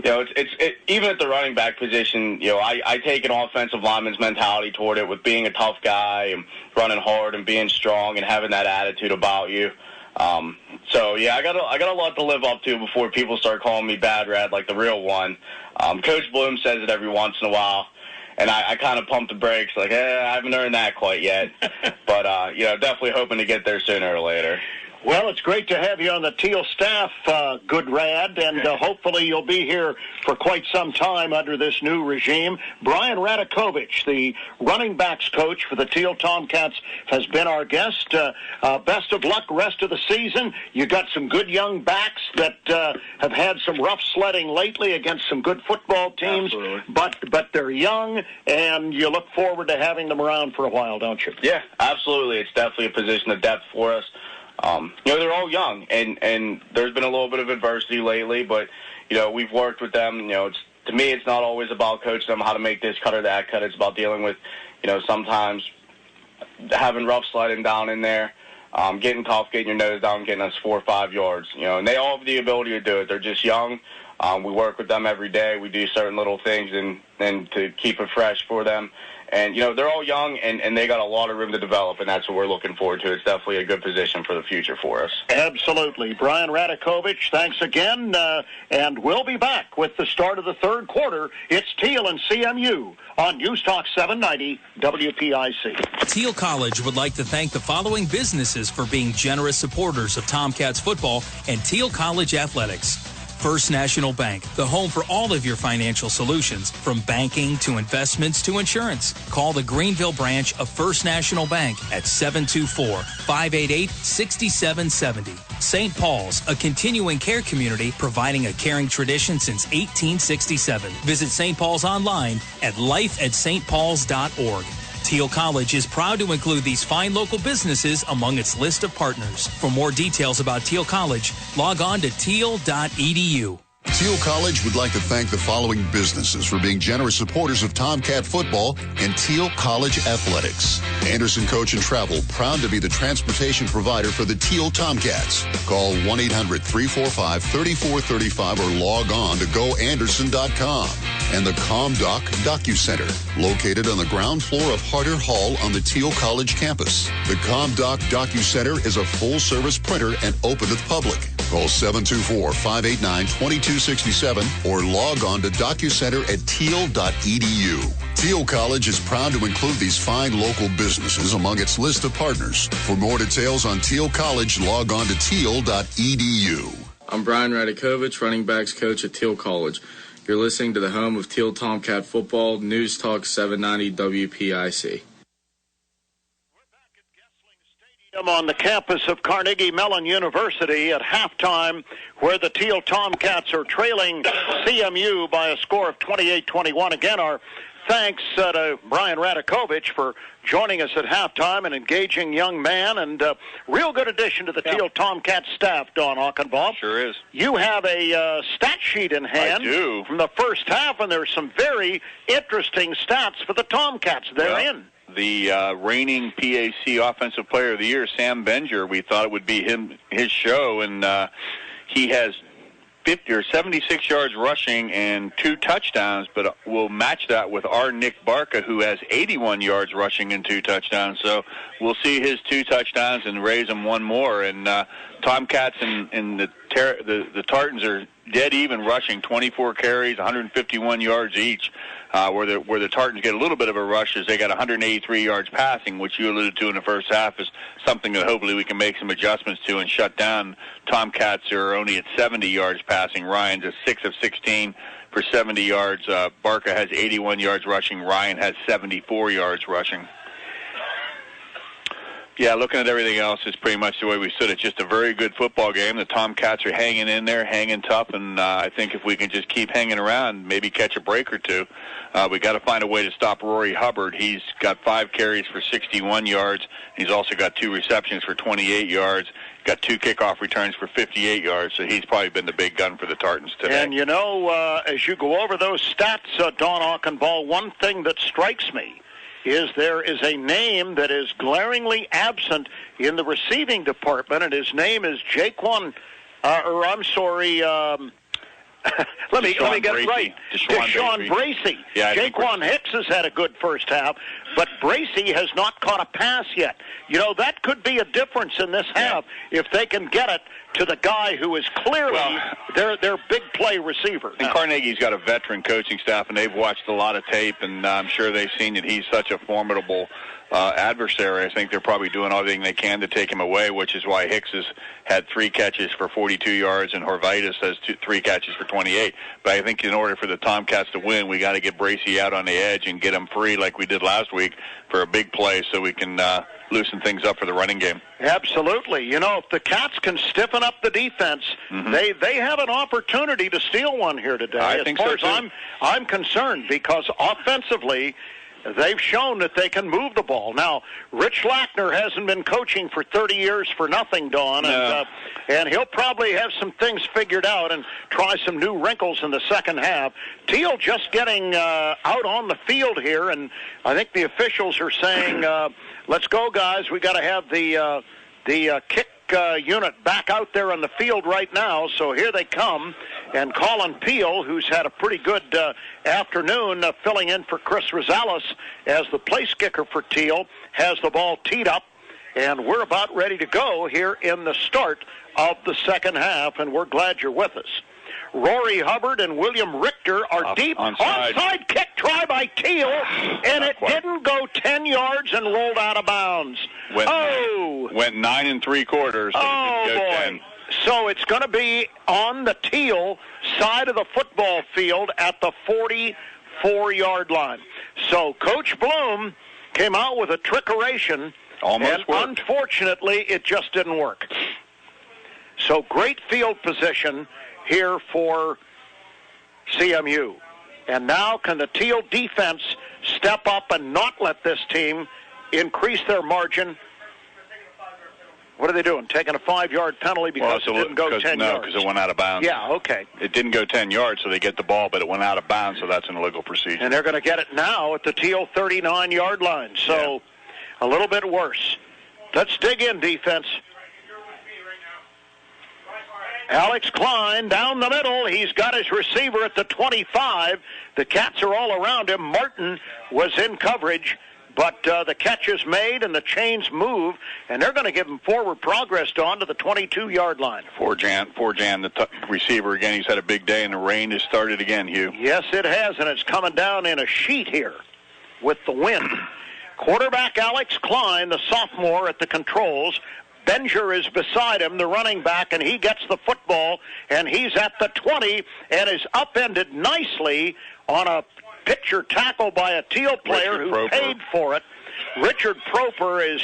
it's even at the running back position. I take an offensive lineman's mentality toward it, with being a tough guy and running hard and being strong and having that attitude about you. So yeah, I got a lot to live up to before people start calling me Bad Rad like the real one. Coach Bloom says it every once in a while, and I kind of pump the brakes, like, I haven't earned that quite yet. But definitely hoping to get there sooner or later. Well, it's great to have you on the Thiel staff, Good Rad, and hopefully you'll be here for quite some time under this new regime. Brian Radakovich, the running backs coach for the Thiel Tomcats, has been our guest. Best of luck rest of the season. You got some good young backs that have had some rough sledding lately against some good football teams, but they're young, and you look forward to having them around for a while, don't you? Yeah, absolutely. It's definitely a position of depth for us. They're all young, and there's been a little bit of adversity lately, but, we've worked with them. To me, it's not always about coaching them how to make this cut or that cut. It's about dealing with, sometimes having rough sledding down in there, getting tough, getting your nose down, getting us 4 or 5 yards, and they all have the ability to do it. They're just young. We work with them every day. We do certain little things and to keep it fresh for them. And, they're all young, and they got a lot of room to develop, and that's what we're looking forward to. It's definitely a good position for the future for us. Absolutely. Brian Radakovich, thanks again, and we'll be back with the start of the third quarter. It's Thiel and CMU on News Talk 790 WPIC. Thiel College would like to thank the following businesses for being generous supporters of Tomcats football and Thiel College athletics. First National Bank, the home for all of your financial solutions, from banking to investments to insurance. Call the Greenville branch of First National Bank at 724-588-6770. St. Paul's, a continuing care community providing a caring tradition since 1867. Visit St. Paul's online at lifeatstpauls.org. Thiel College is proud to include these fine local businesses among its list of partners. For more details about Thiel College, log on to thiel.edu. Thiel College would like to thank the following businesses for being generous supporters of Tomcat football and Thiel College athletics. Anderson Coach and Travel, proud to be the transportation provider for the Thiel Tomcats. Call 1-800-345-3435 or log on to goanderson.com. And the ComDoc DocuCenter, located on the ground floor of Harder Hall on the Thiel College campus. The ComDoc DocuCenter is a full-service printer and open to the public. Call 724-589-2267 or log on to DocuCenter at thiel.edu. Thiel College is proud to include these fine local businesses among its list of partners. For more details on Thiel College, log on to thiel.edu. I'm Brian Radakovich, running backs coach at Thiel College. You're listening to the home of Thiel Tomcat football, News Talk 790 WPIC. On the campus of Carnegie Mellon University at halftime, where the Thiel Tomcats are trailing CMU by a score of 28-21. Again, our thanks to Brian Radakovich for joining us at halftime, an engaging young man and a real good addition to the Thiel Tomcats staff, Don Aukenbaugh. Sure is. You have a stat sheet in hand. I do. From the first half, and there's some very interesting stats for the Tomcats therein. The reigning PAC Offensive Player of the Year, Sam Benger, we thought it would be his show, and he has 50 or 76 yards rushing and 2 touchdowns, but we'll match that with our Nick Barca, who has 81 yards rushing and 2 touchdowns. So we'll see his 2 touchdowns and raise him 1 more. And Tomcats and the Tartans are dead even rushing, 24 carries, 151 yards each. Where the Tartans get a little bit of a rush is they got 183 yards passing, which you alluded to in the first half is something that hopefully we can make some adjustments to and shut down. Tomcats are only at 70 yards passing. Ryan's at 6 of 16 for 70 yards. Barca has 81 yards rushing. Ryan has 74 yards rushing. Yeah, looking at everything else, it's pretty much the way we stood. It's just a very good football game. The Tomcats are hanging in there, hanging tough, and I think if we can just keep hanging around, maybe catch a break or two, we got to find a way to stop Rory Hubbard. He's got 5 carries for 61 yards. He's also got 2 receptions for 28 yards. Got 2 kickoff returns for 58 yards, so he's probably been the big gun for the Tartans today. And, as you go over those stats, Don Aukenbaugh, one thing that strikes me is there is a name that is glaringly absent in the receiving department, and his name is Jaquan, let me get it right. Deshaun Bracey. Yeah, Jaquan Hicks has had a good first half, but Bracey has not caught a pass yet. That could be a difference in this half if they can get it to the guy who is clearly their big play receiver. And Carnegie's got a veteran coaching staff, and they've watched a lot of tape, and I'm sure they've seen that he's such a formidable adversary. I think they're probably doing everything they can to take him away, which is why Hicks has had 3 catches for 42 yards and Horvitis has 3 catches for 28. But I think in order for the Tomcats to win, we got to get Bracey out on the edge and get him free like we did last week for a big play so we can loosen things up for the running game. Absolutely. If the Cats can stiffen up the defense, they have an opportunity to steal one here today. I think so, too. As far as I'm concerned, because offensively, they've shown that they can move the ball. Now, Rich Lackner hasn't been coaching for 30 years for nothing, Don, and he'll probably have some things figured out and try some new wrinkles in the second half. Thiel just getting out on the field here, and I think the officials are saying, let's go, guys. We got to have the kick unit back out there on the field right now, so here they come. And Colin Peel, who's had a pretty good afternoon filling in for Chris Rosales as the place kicker for Thiel, has the ball teed up. And we're about ready to go here in the start of the second half, and we're glad you're with us. Rory Hubbard and William Richter are deep. Onside kick try by Thiel, and it didn't go 10 yards and rolled out of bounds. Went 9 3/4. Oh, boy. So it's going to be on the Thiel side of the football field at the 44-yard line. So Coach Bloom came out with a trickeration, and unfortunately it just didn't work. So great field position here for CMU. And now can the Thiel defense step up and not let this team increase their margin? What are they doing? Taking a 5-yard penalty because it didn't go 10 yards? No, because it went out of bounds. Yeah, okay. It didn't go 10 yards, so they get the ball, but it went out of bounds, so that's an illegal procedure. And they're going to get it now at the Thiel 39-yard line. So a little bit worse. Let's dig in, defense. Alex Klein down the middle. He's got his receiver at the 25. The Cats are all around him. Martin was in coverage, but the catch is made and the chains move, and they're going to give him forward progress on to the 22-yard line. Forjan, the receiver again. He's had a big day, and the rain has started again, Hugh. Yes, it has, and it's coming down in a sheet here with the wind. Quarterback Alex Klein, the sophomore, at the controls. Benger is beside him, the running back, and he gets the football, and he's at the 20 and is upended nicely on a picture tackle by a Thiel player who paid for it. Richard Proper is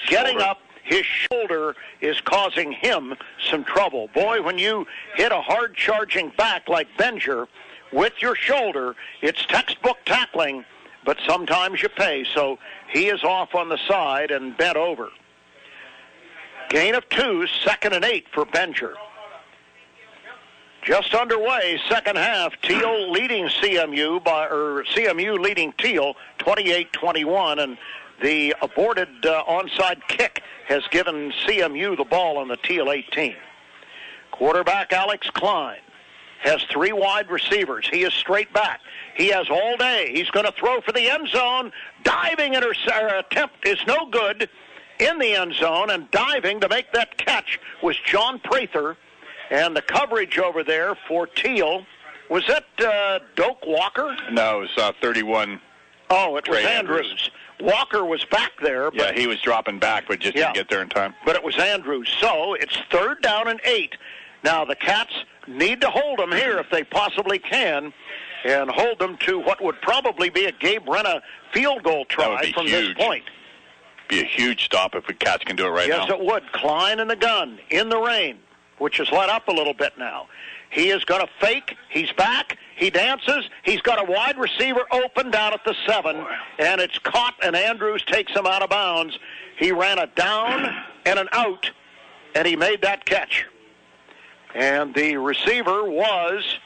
getting up. His shoulder is causing him some trouble. Boy, when you hit a hard-charging back like Benger with your shoulder, it's textbook tackling, but sometimes you pay. So he is off on the side and bent over. Gain of 2, 2nd and 8 for Benger. Just underway, second half. Thiel leading CMU CMU leading Thiel 28-21, and the aborted onside kick has given CMU the ball on the Thiel 18. Quarterback Alex Klein has 3 wide receivers. He is straight back. He has all day. He's going to throw for the end zone. Diving attempt is no good in the end zone, and diving to make that catch was John Prather. And the coverage over there for Thiel, was that Doak Walker? No, it was 31. Oh, it was Andrews. Walker was back there. But, yeah, he was dropping back, but just didn't get there in time. But it was Andrews. So it's 3rd down and 8. Now the Cats need to hold them here if they possibly can, and hold them to what would probably be a Gabe Renna field goal try from this point. Be a huge stop if the Cats can do it now. Yes, it would. Klein in the gun, in the rain, which has let up a little bit now. He is going to fake. He's back. He dances. He's got a wide receiver open down at the 7, and it's caught, and Andrews takes him out of bounds. He ran a down and an out, and he made that catch. And the receiver was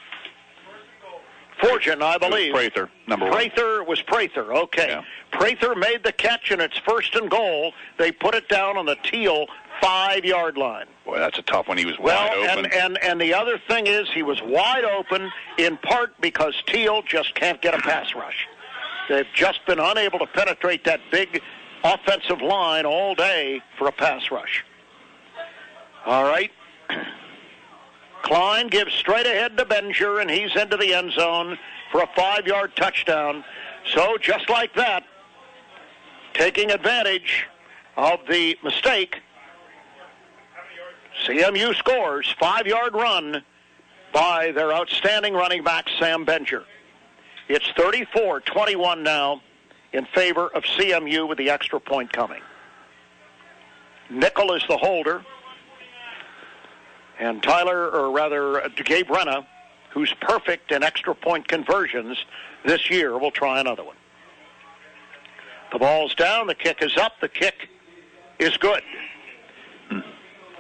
Fortune, I believe. Prather, number 1. Prather was Prather, okay. Yeah. Prather made the catch, and it's 1st and goal. They put it down on the Thiel 5-yard line. Boy, that's a tough one. He was wide open. And the other thing is he was wide open in part because Thiel just can't get a pass rush. They've just been unable to penetrate that big offensive line all day for a pass rush. All right. Klein gives straight ahead to Benger, and he's into the end zone for a 5-yard touchdown. So just like that, taking advantage of the mistake, CMU scores. 5-yard run by their outstanding running back, Sam Benger. It's 34-21 now in favor of CMU with the extra point coming. Nickel is the holder. And Gabe Renna, who's perfect in extra point conversions this year, will try another one. The ball's down. The kick is up. The kick is good.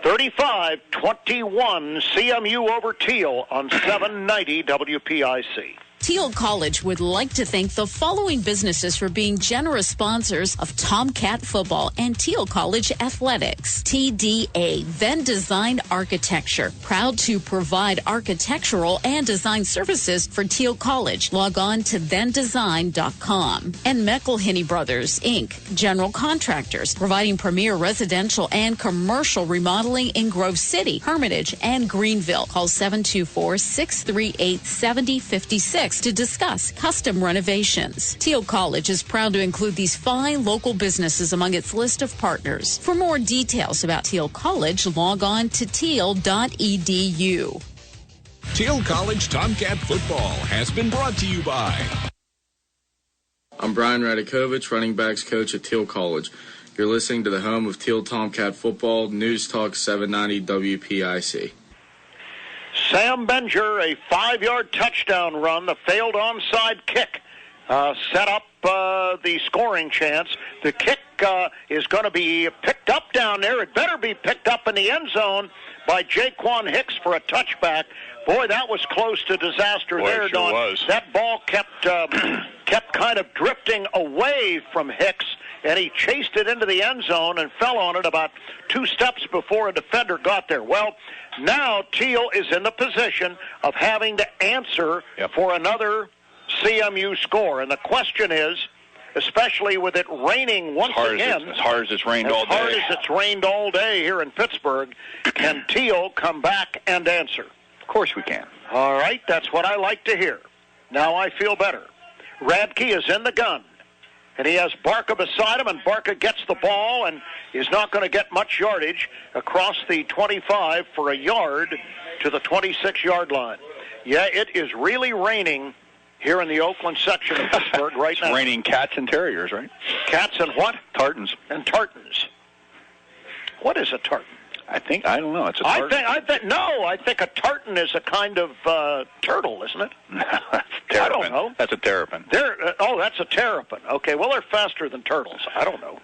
35-21, CMU over Thiel on 790 WPIC. Thiel College would like to thank the following businesses for being generous sponsors of Tomcat Football and Thiel College Athletics. TDA, Venn Design Architecture, proud to provide architectural and design services for Thiel College. Log on to thendesign.com. And McElhinney Brothers, Inc., general contractors, providing premier residential and commercial remodeling in Grove City, Hermitage, and Greenville. Call 724-638-7056 to discuss custom renovations. Thiel College is proud to include these fine local businesses among its list of partners. For more details about Thiel College, log on to thiel.edu. Thiel College Tomcat Football has been brought to you by... I'm Brian Radikovich, running backs coach at Thiel College. You're listening to the home of Thiel Tomcat Football, News Talk 790 WPIC. Sam Benger, a 5-yard touchdown run. The failed onside kick set up the scoring chance. The kick is going to be picked up down there. It better be picked up in the end zone by Jaquan Hicks for a touchback. Boy, that was close to disaster there, sure Don. Was. That ball kept kind of drifting away from Hicks, and he chased it into the end zone and fell on it about 2 steps before a defender got there. Well, now Thiel is in the position of having to answer for another CMU score. And the question is, especially with it raining once again. As hard as it's rained all day. As hard as it's rained all day here in Pittsburgh, can Thiel come back and answer? Of course we can. All right, that's what I like to hear. Now I feel better. Radke is in the gun, and he has Barca beside him, and Barca gets the ball and is not going to get much yardage across the 25 for a yard to the 26-yard line. Yeah, it is really raining here in the Oakland section of Pittsburgh right now. It's raining cats and terriers, right? Cats and what? Tartans. And tartans. What is a tartan? I don't know. It's a tartan. I think a tartan is a kind of turtle, isn't it? That's terrapin. I don't know. That's a terrapin. That's a terrapin. Okay, well, they're faster than turtles. I don't know.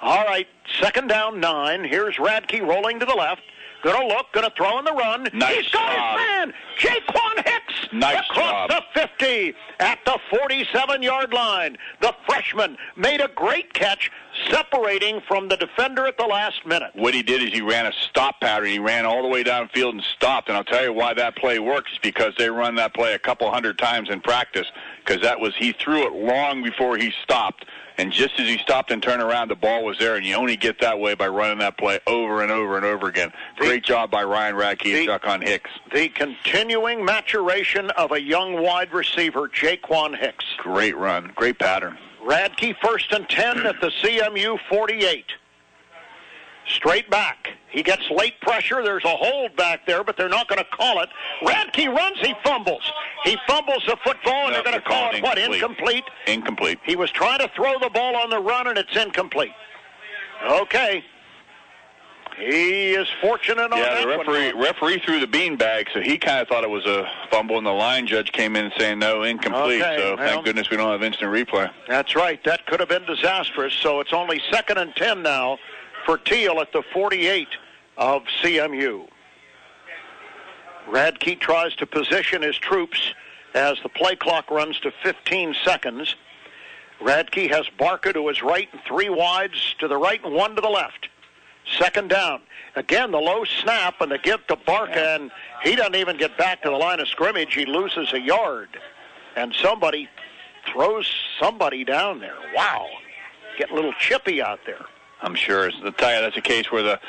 All right, 2nd down, 9. Here's Radke rolling to the left. Going to look, going to throw in the run. Nice He's got job. his man, Jaquan Hicks, across job. the 50 at the 47-yard line. The freshman made a great catch, separating from the defender at the last minute. What he did is he ran a stop pattern. He ran all the way downfield and stopped. And I'll tell you why that play works, because they run that play a couple hundred times in practice, because he threw it long before he stopped. And just as he stopped and turned around, the ball was there, and you only get that way by running that play over and over and over again. Great job by Ryan Radke and Jaquan Hicks. The continuing maturation of a young wide receiver, Jaquan Hicks. Great run. Great pattern. Radke 1st and 10 at the CMU 48. Straight back. He gets late pressure. There's a hold back there, but they're not going to call it. Radke runs. He fumbles. He fumbles the football, and they're going to call it what? Incomplete? Incomplete. He was trying to throw the ball on the run, and it's incomplete. Okay. He is fortunate on that one. Yeah, the referee threw the beanbag, so he kind of thought it was a fumble, and the line judge came in saying no, incomplete. Okay, so thank goodness we don't have instant replay. That's right. That could have been disastrous. So it's only 2nd and 10 now for Thiel at the 48 of CMU. Radke tries to position his troops as the play clock runs to 15 seconds. Radke has Barca to his right and 3 wides to the right and 1 to the left. 2nd down. Again, the low snap and the give to Barca, and he doesn't even get back to the line of scrimmage. He loses a yard, and somebody throws somebody down there. Wow. Getting a little chippy out there. I'm sure. I'll tell you, that's a case where the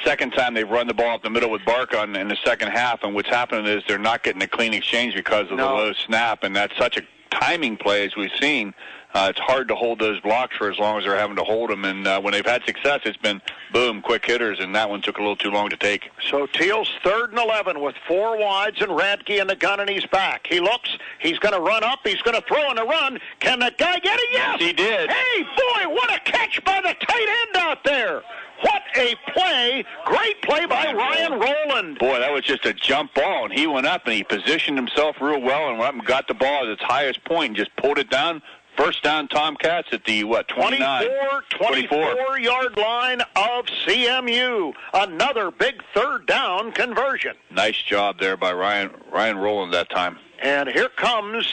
second time they've run the ball up the middle with Barca in the second half, and what's happening is they're not getting a clean exchange because of the low snap, and that's such a timing play as we've seen. It's hard to hold those blocks for as long as they're having to hold them, and when they've had success, it's been, boom, quick hitters, and that one took a little too long to take. So Thiel's 3rd and 11 with 4 wides and Radke in the gun, and he's back. He looks. He's going to run up. He's going to throw in a run. Can that guy get it? Yes, he did. Hey, boy, what a catch by the tight end out there. What a play. Great play by Ryan Rowland. Boy, that was just a jump ball, and he went up, and he positioned himself real well and went up and got the ball at its highest point and just pulled it down. First down, Tomcats at the, 29? 24-yard line of CMU. Another big third down conversion. Nice job there by Ryan Rowland that time. And here comes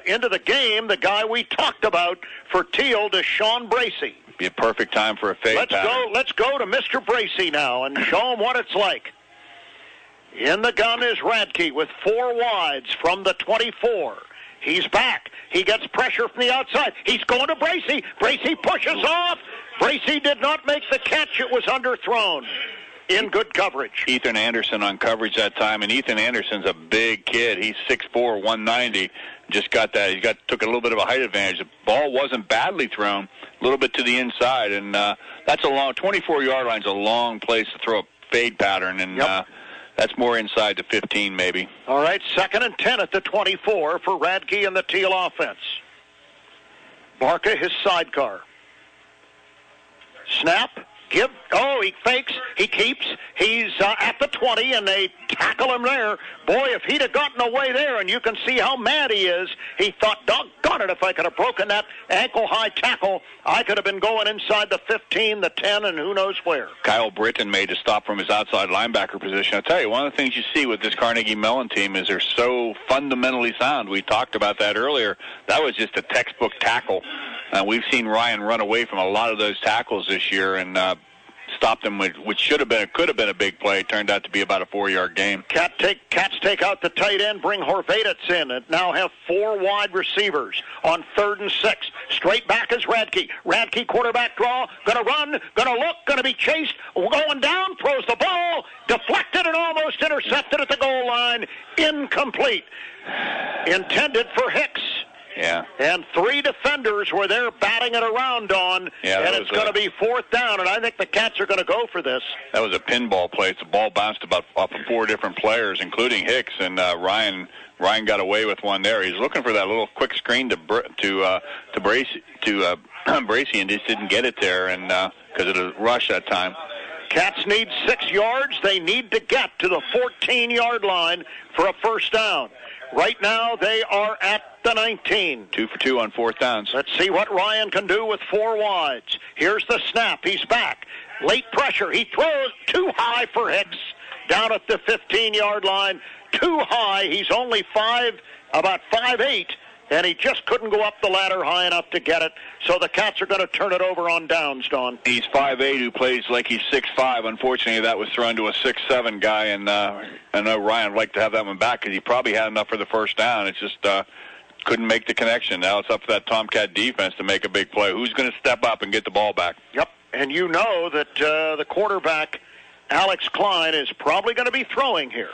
into the game the guy we talked about for Thiel, Deshaun Bracey. Be a perfect time for a fade pattern. Let's go to Mr. Bracey now and show him what it's like. In the gun is Radke with 4 wides from the 24. He's back. He gets pressure from the outside. He's going to Bracey. Bracey pushes off. Bracey did not make the catch. It was underthrown. In good coverage. Ethan Anderson on coverage that time, and Ethan Anderson's a big kid. He's 6'4", 190. Just got that. Took a little bit of a height advantage. The ball wasn't badly thrown, a little bit to the inside, and that's a long 24-yard line's a long place to throw a fade pattern, and that's more inside the 15 maybe. All right, 2nd and 10 at the 24 for Radke and the Thiel offense. Barca, his sidecar. Snap. He fakes, he keeps, he's at the 20, and they tackle him there. Boy, if he'd have gotten away there, and you can see how mad he is, he thought, doggone it, if I could have broken that ankle-high tackle, I could have been going inside the 15, the 10, and who knows where. Kyle Britton made a stop from his outside linebacker position. I'll tell you, one of the things you see with this Carnegie Mellon team is they're so fundamentally sound. We talked about that earlier. That was just a textbook tackle. We've seen Ryan run away from a lot of those tackles this year and stopped them, which could have been a big play. It turned out to be about a 4-yard gain. Cats take out the tight end, bring Horvatits in, and now have 4 wide receivers on 3rd and 6. Straight back is Radke. Radke quarterback draw, going to run, going to look, going to be chased, going down, throws the ball, deflected and almost intercepted at the goal line. Incomplete. Intended for Hicks. Yeah. And 3 defenders were there batting it around on, and it's going to be 4th down, and I think the Cats are going to go for this. That was a pinball play. The ball bounced off of 4 different players, including Hicks, and Ryan got away with one there. He's looking for that little quick screen to Bracey and just didn't get it there, and because of the rush that time. Cats need 6 yards. They need to get to the 14-yard line for a first down. Right now, they are at the 19. 2 for 2 on 4th downs. Let's see what Ryan can do with 4 wides. Here's the snap. He's back. Late pressure. He throws too high for Hicks. Down at the 15-yard line. Too high. He's only about 5'8", and he just couldn't go up the ladder high enough to get it. So the Cats are going to turn it over on downs, Don. He's 5'8", who plays like he's 6'5". Unfortunately, that was thrown to a 6'7" guy, and I know Ryan would like to have that one back because he probably had enough for the first down. It's just couldn't make the connection. Now it's up to that Tomcat defense to make a big play. Who's going to step up and get the ball back? Yep, and you know that the quarterback, Alex Klein, is probably going to be throwing here.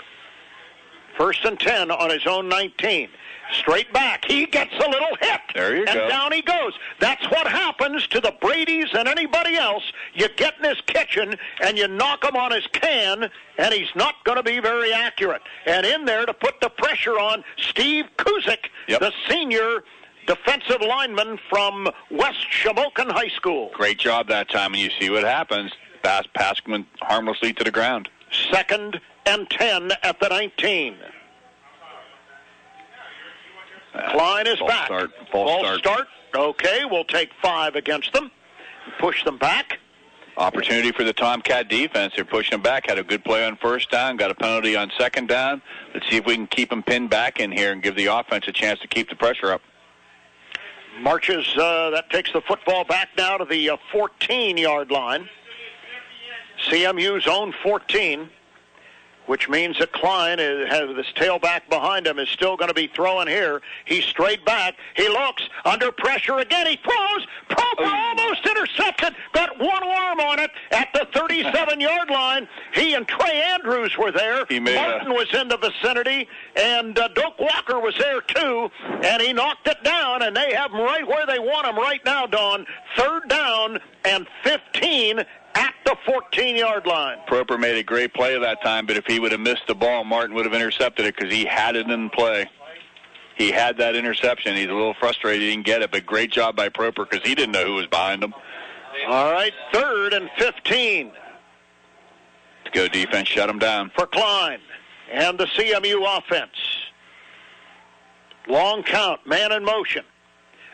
1st and 10 on his own 19. Straight back. He gets a little hit. There you go. And down he goes. That's what happens to the Brady's and anybody else. You get in his kitchen and you knock him on his can, and he's not going to be very accurate. And in there to put the pressure on Steve Kuzik, the senior defensive lineman from West Shamokin High School. Great job that time, and you see what happens. Pass went harmlessly to the ground. 2nd and 10 at the 19. Klein is back. False start. Okay, we'll take 5 against them. Push them back. Opportunity for the Tomcat defense. They're pushing them back. Had a good play on 1st down. Got a penalty on 2nd down. Let's see if we can keep them pinned back in here and give the offense a chance to keep the pressure up. Marches, that takes the football back now to the 14-yard line. CMU's own 14. Which means that Klein has this tailback behind him is still going to be throwing here. He's straight back. He looks under pressure again. He throws. Proper almost intercepted. Got one arm on it at the 37-yard line. He and Trey Andrews were there. Martin was in the vicinity, and Doak Walker was there too. And he knocked it down, and they have him right where they want him right now, Don. 3rd down and 15 at the 14-yard line. Proper made a great play that time, but if he would have missed the ball, Martin would have intercepted it because he had it in play. He had that interception. He's a little frustrated he didn't get it, but great job by Proper because he didn't know who was behind him. All right, 3rd and 15. Let's go defense, shut him down. For Klein and the CMU offense. Long count, man in motion.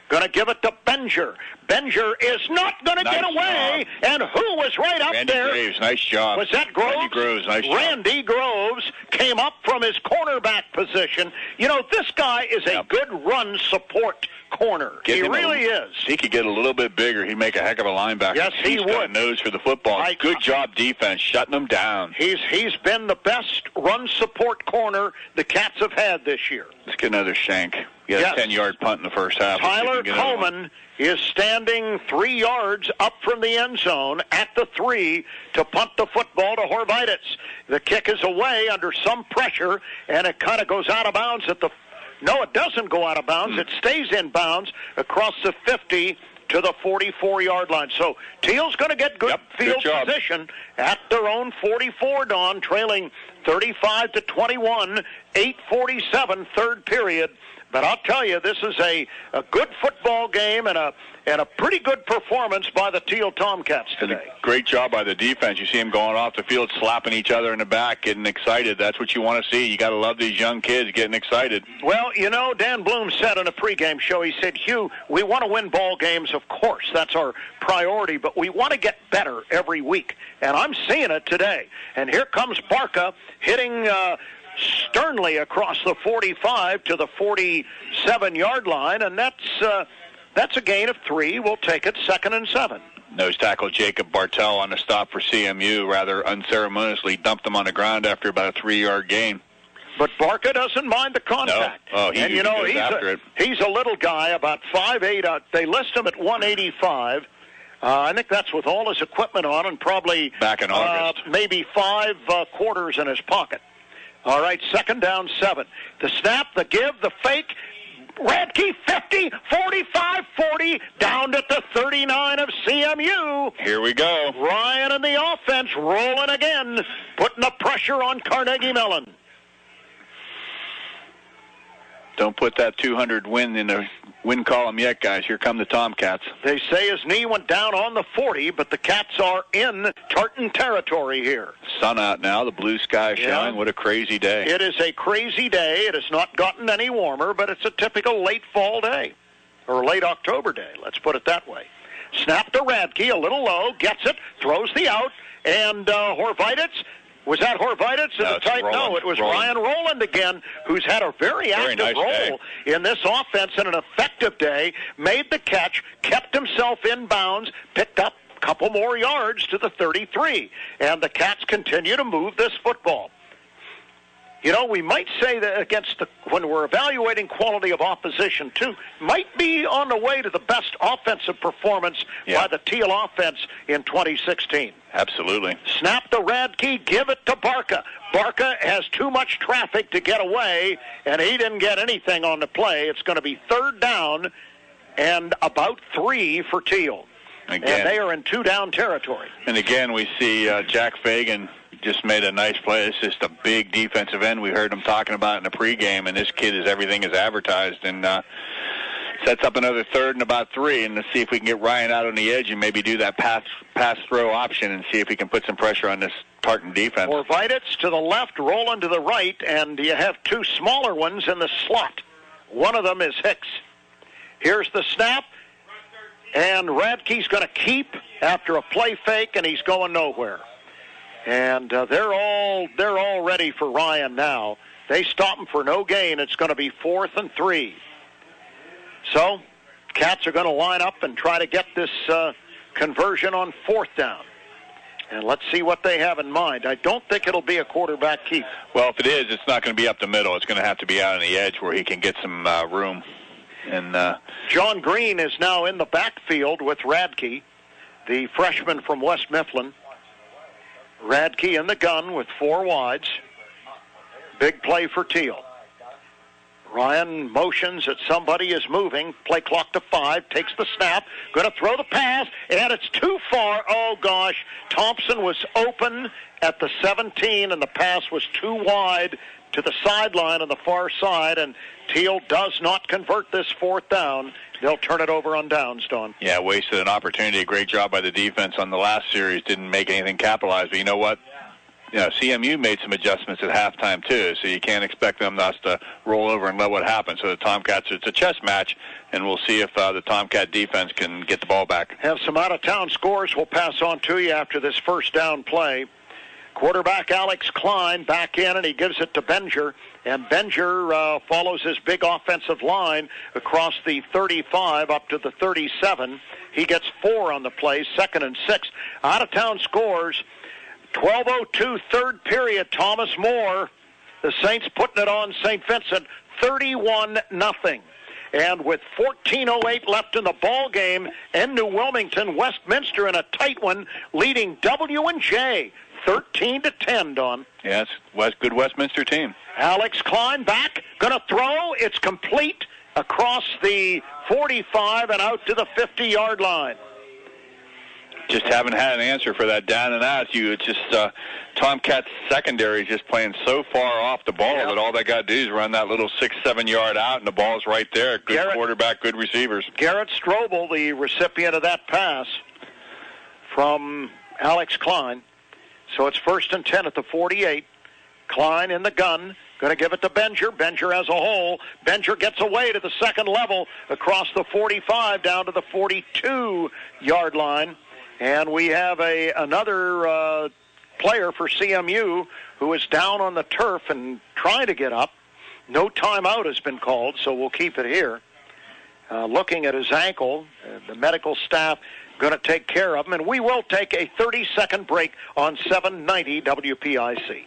Going to give it to Benger. Benger is not going to get away. Job. And who was right up Randy there? Graves, nice job. Was that Groves? Randy Groves, nice job. Randy Groves came up from his cornerback position. You know, this guy is a good run support corner. He really is. He could get a little bit bigger. He'd make a heck of a linebacker. Yes, he would. Got a nose for the football. Good job defense, shutting them down. He's been the best run support corner the Cats have had this year. Let's get another shank. He had a 10-yard punt in the first half. Tyler Coleman is standing 3 yards up from the end zone at the 3 to punt the football to Horvitz. The kick is away under some pressure, and it kind of goes out of bounds at the... No, it doesn't go out of bounds. It stays in bounds across the 50 to the 44-yard line. So Thiel's going to get good field position at their own 44, Don, trailing 35-21, 8:47, third period. But I'll tell you, this is a good football game and a pretty good performance by the Thiel Tomcats today. Great job by the defense. You see them going off the field, slapping each other in the back, getting excited. That's what you want to see. You got to love these young kids getting excited. Well, you know, Dan Bloom said in a pregame show, he said, Hugh, we want to win ball games, of course. That's our priority, but we want to get better every week. And I'm seeing it today. And here comes Barca hitting... sternly across the 45 to the 47-yard line, and that's a gain of 3. We'll take it 2nd and 7. Nose tackle Jacob Bartel on the stop for CMU rather unceremoniously dumped him on the ground after about a 3-yard gain. But Barca doesn't mind the contact. No. Oh, he goes after it. He's a little guy, about 5'8". They list him at 185. I think that's with all his equipment on and probably back in August. Maybe 5 quarters in his pocket. All right, 2nd down, 7. The snap, the give, the fake. Radke, 50, 45, 40, down at the 39 of CMU. Here we go. Ryan and the offense rolling again, putting the pressure on Carnegie Mellon. Don't put that 200 win in the win column yet, guys. Here come the Tomcats. They say his knee went down on the 40, but the Cats are in Tartan territory here. Sun out now, the blue sky showing. What a crazy day. It is a crazy day. It has not gotten any warmer, but it's a typical late fall day, or late October day, let's put it that way. Snap to Radke, a little low, gets it, throws the out, and Horvitz. Was that Horvitz? No, it was Ryan Rowland again, who's had a very active role in this offense and an effective day, made the catch, kept himself in bounds, picked up a couple more yards to the 33. And the Cats continue to move this football. You know, we might say that when we're evaluating quality of opposition, too, might be on the way to the best offensive performance by the Thiel offense in 2016. Absolutely. Snap to Radke, give it to Barca. Barca has too much traffic to get away, and he didn't get anything on the play. It's going to be 3rd down and about 3 for Thiel. Again. And they are in 2-down territory. And again, we see Jack Fagan just made a nice play. It's just a big defensive end. We heard him talking about it in the pregame, and this kid is everything is advertised. And sets up another 3rd and about 3, and let's see if we can get Ryan out on the edge and maybe do that pass-throw option and see if he can put some pressure on this Tartan defense. Horvitz to the left, Rowland to the right, and you have 2 smaller ones in the slot. One of them is Hicks. Here's the snap, and Radke's going to keep after a play fake, and he's going nowhere. And they're all ready for Ryan now. They stop him for no gain. It's going to be 4th and 3. So, Cats are going to line up and try to get this conversion on 4th down. And let's see what they have in mind. I don't think it'll be a quarterback keep. Well, if it is, it's not going to be up the middle. It's going to have to be out on the edge where he can get some room. And John Green is now in the backfield with Radke, the freshman from West Mifflin. Radke in the gun with 4 wides. Big play for Thiel. Ryan motions that somebody is moving. Play clock to 5. Takes the snap. Going to throw the pass, and it's too far. Oh, gosh. Thompson was open at the 17, and the pass was too wide to the sideline on the far side, and Thiel does not convert this 4th down. They'll turn it over on downs, Don. Yeah, wasted an opportunity. Great job by the defense on the last series. Didn't make anything capitalized, but you know what? CMU made some adjustments at halftime too, so you can't expect them to roll over and let what happens. So the Tomcats, it's a chess match, and we'll see if the Tomcat defense can get the ball back. Have some out-of-town scores we'll pass on to you after this first down play. Quarterback Alex Klein back in, and he gives it to Benger. And Benger follows his big offensive line across the 35 up to the 37. He gets 4 on the play, 2nd and 6. Out-of-town scores, 12:02 third period, Thomas More. The Saints putting it on St. Vincent, 31-0. And with 14:08 left in the ball game, in New Wilmington, Westminster in a tight one, leading W&J 13-10, Don. Yeah, it's good Westminster team. Alex Klein back, going to throw. It's complete across the 45 and out to the 50-yard line. Just haven't had an answer for that down and out. It's just Tomcats secondary is just playing so far off the ball that all they got to do is run that little 6-7 yard out, and the ball's right there. Good quarterback, good receivers. Garrett Strobel, the recipient of that pass from Alex Klein. So it's 1st and 10 at the 48. Klein in the gun. Going to give it to Benger. Benger has a hole. Benger gets away to the second level across the 45 down to the 42-yard line. And we have another player for CMU who is down on the turf and trying to get up. No timeout has been called, so we'll keep it here. Looking at his ankle, the medical staff going to take care of him. And we will take a 30-second break on 790 WPIC.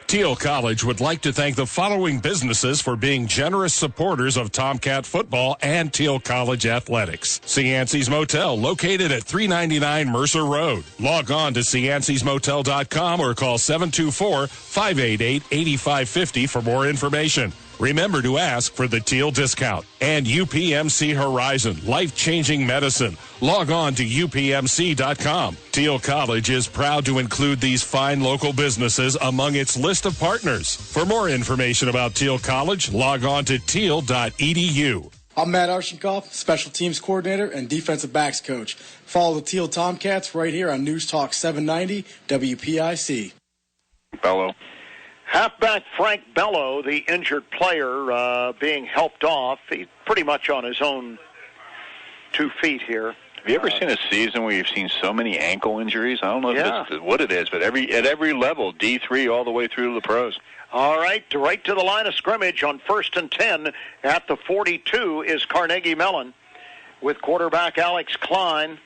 Thiel College would like to thank the following businesses for being generous supporters of Tomcat football and Thiel College athletics. Cianci's Motel, located at 399 Mercer Road. Log on to ciancysmotel.com or call 724-588-8550 for more information. Remember to ask for the Thiel discount. And UPMC Horizon, life-changing medicine. Log on to upmc.com. Thiel College is proud to include these fine local businesses among its list of partners. For more information about Thiel College, log on to thiel.edu. I'm Matt Arshenkoff, Special Teams Coordinator and Defensive Backs Coach. Follow the Thiel Tomcats right here on News Talk 790 WPIC. Bello. Halfback Frank Bello, the injured player, being helped off. He's pretty much on his own 2 feet here. Have you ever seen a season where you've seen so many ankle injuries? I don't know if it's what it is, but at every level, D3 all the way through to the pros. All right, right to the line of scrimmage on 1st and 10 at the 42 is Carnegie Mellon with quarterback Alex Klein.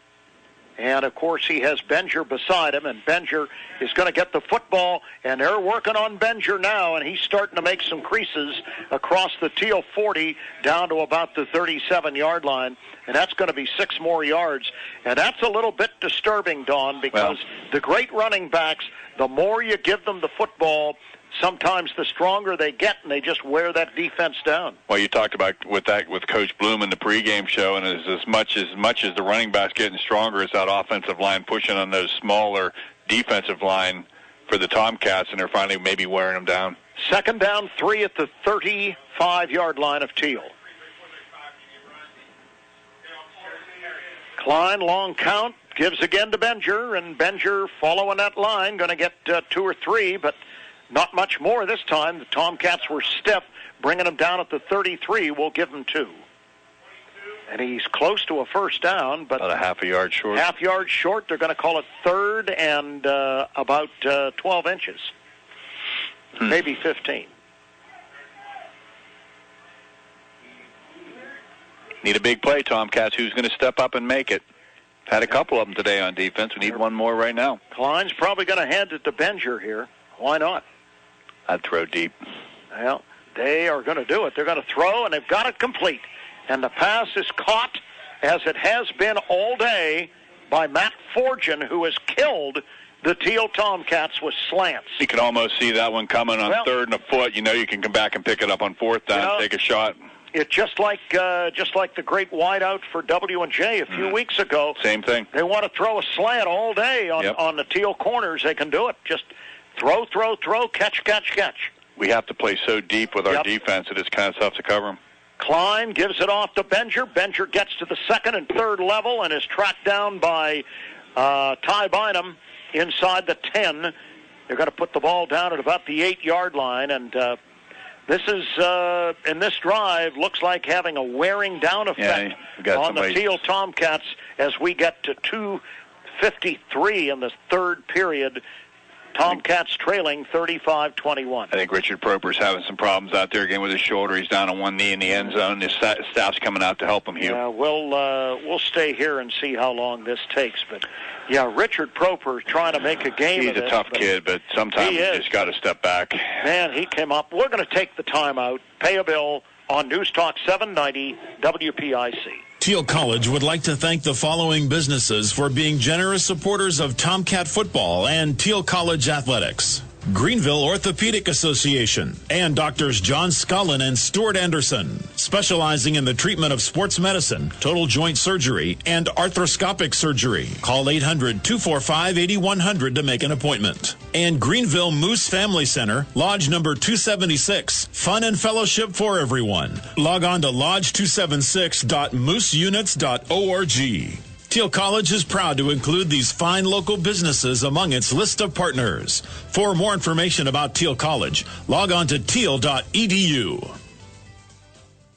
And, of course, he has Benger beside him, and Benger is going to get the football, and they're working on Benger now, and he's starting to make some creases across the Thiel 40 down to about the 37-yard line, and that's going to be 6 more yards. And that's a little bit disturbing, Don, because the great running backs, the more you give them the football, sometimes the stronger they get, and they just wear that defense down. Well, you talked about with Coach Bloom in the pregame show, and as much as the running backs getting stronger, it's that offensive line pushing on those smaller defensive line for the Tomcats, and they're finally maybe wearing them down. 2nd down, 3 at the 35-yard line of Thiel. Klein, long count, gives again to Benger, and Benger following that line, going to get 2 or 3, but not much more this time. The Tomcats were stiff, bringing him down at the 33. We'll give him 2. And he's close to a first down, but about a half a yard short. Half yard short. They're going to call it 3rd and about 12 inches, maybe 15. Need a big play, Tomcats. Who's going to step up and make it? Had a couple of them today on defense. We need one more right now. Klein's probably going to hand it to Benger here. Why not? I'd throw deep. Well, they are going to do it. They're going to throw, and they've got it complete. And the pass is caught, as it has been all day, by Matt Forgin, who has killed the Thiel Tomcats with slants. You can almost see that one coming on 3rd and a foot. You know you can come back and pick it up on 4th down, take a shot. It's just like the great wideout for W&J a few weeks ago. Same thing. They want to throw a slant all day on the Thiel corners. They can do it. Just throw, catch. We have to play so deep with our defense that it's kind of tough to cover them. Klein gives it off to Benger. Benger gets to the 2nd and 3rd level and is tracked down by Ty Bynum inside the 10. They're going to put the ball down at about the 8-yard line, and this is, in this drive, looks like having a wearing down effect on the Thiel Tomcats as we get to 2:53 in the third period. Tomcats trailing 35-21. I think Richard Proper's having some problems out there again with his shoulder. He's down on one knee in the end zone. His staff's coming out to help him, Hugh. Yeah, we'll stay here and see how long this takes. But, yeah, Richard Proper trying to make a game of it. He's a tough kid, but sometimes you just got to step back. Man, he came up. We're going to take the timeout, pay a bill on News Talk 790 WPIC. Thiel College would like to thank the following businesses for being generous supporters of Tomcat football and Thiel College athletics. Greenville Orthopedic Association and Doctors John Scullin and Stuart Anderson, specializing in the treatment of sports medicine, total joint surgery, and arthroscopic surgery. Call 800-245-8100 to make an appointment. And Greenville Moose Family Center, Lodge number 276, fun and fellowship for everyone. Log on to lodge276.mooseunits.org. Thiel College is proud to include these fine local businesses among its list of partners. For more information about Thiel College, log on to thiel.edu.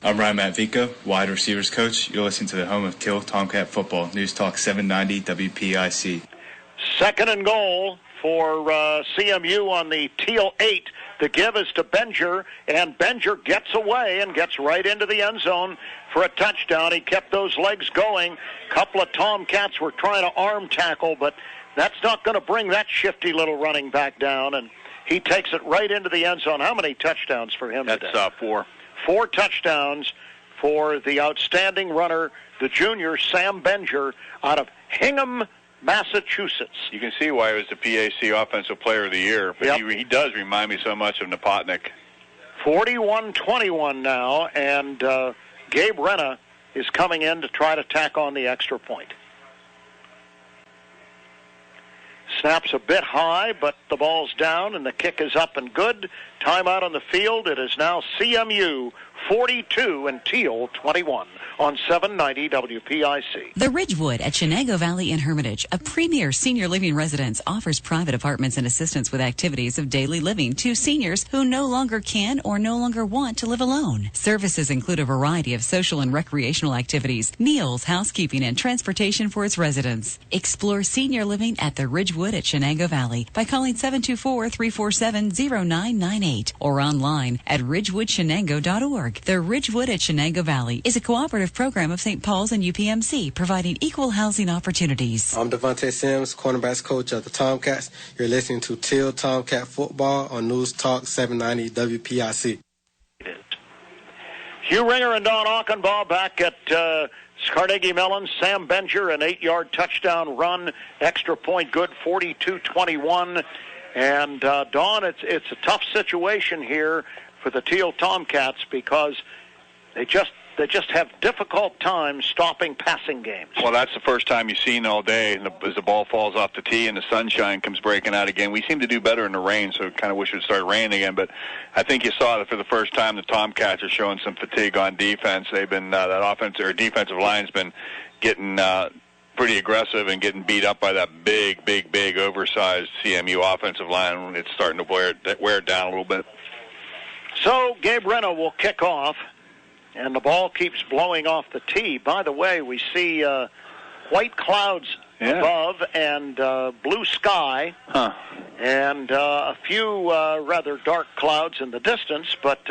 I'm Ryan Matvica, wide receivers coach. You're listening to the home of Thiel Tomcat football, News Talk 790 WPIC. Second and goal for CMU on the Thiel 8. The give is to Benger, and Benger gets away and gets right into the end zone for a touchdown. He kept those legs going. A couple of Tomcats were trying to arm tackle, but that's not going to bring that shifty little running back down, and he takes it right into the end zone. How many touchdowns for him today? That's 4. 4 touchdowns for the outstanding runner, the junior Sam Benger, out of Hingham, Massachusetts. You can see why he was the PAC Offensive Player of the Year. But he does remind me so much of Napotnik. 41-21 now, and Gabe Renna is coming in to try to tack on the extra point. Snaps a bit high, but the ball's down, and the kick is up and good. Timeout on the field. It is now CMU 42 and Thiel 21 on 790 WPIC. The Ridgewood at Chenango Valley in Hermitage, a premier senior living residence, offers private apartments and assistance with activities of daily living to seniors who no longer can or no longer want to live alone. Services include a variety of social and recreational activities, meals, housekeeping, and transportation for its residents. Explore senior living at the Ridgewood at Chenango Valley by calling 724-347-0998 or online at ridgewoodshenango.org. The Ridgewood at Chenango Valley is a cooperative program of St. Paul's and UPMC, providing equal housing opportunities. I'm Devontae Sims, cornerbacks coach of the Tomcats. You're listening to Thiel Tomcat football on News Talk 790 WPIC. Hugh Ringer and Don Achenbaugh back at Carnegie Mellon. Sam Benger, an 8-yard touchdown run, extra point good, 42-21. And Don, it's a tough situation here for the Thiel Tomcats because they just have difficult time stopping passing games. Well, that's the first time you've seen all day as the ball falls off the tee and the sunshine comes breaking out again. We seem to do better in the rain, so I kind of wish it would start raining again. But I think you saw that for the first time the Tomcats are showing some fatigue on defense. They've been that offensive or defensive line's been getting pretty aggressive and getting beat up by that big, oversized CMU offensive line. It's starting to wear it down a little bit. So Gabe Renna will kick off, and the ball keeps blowing off the tee. By the way, we see white clouds above and blue sky, and a few rather dark clouds in the distance. But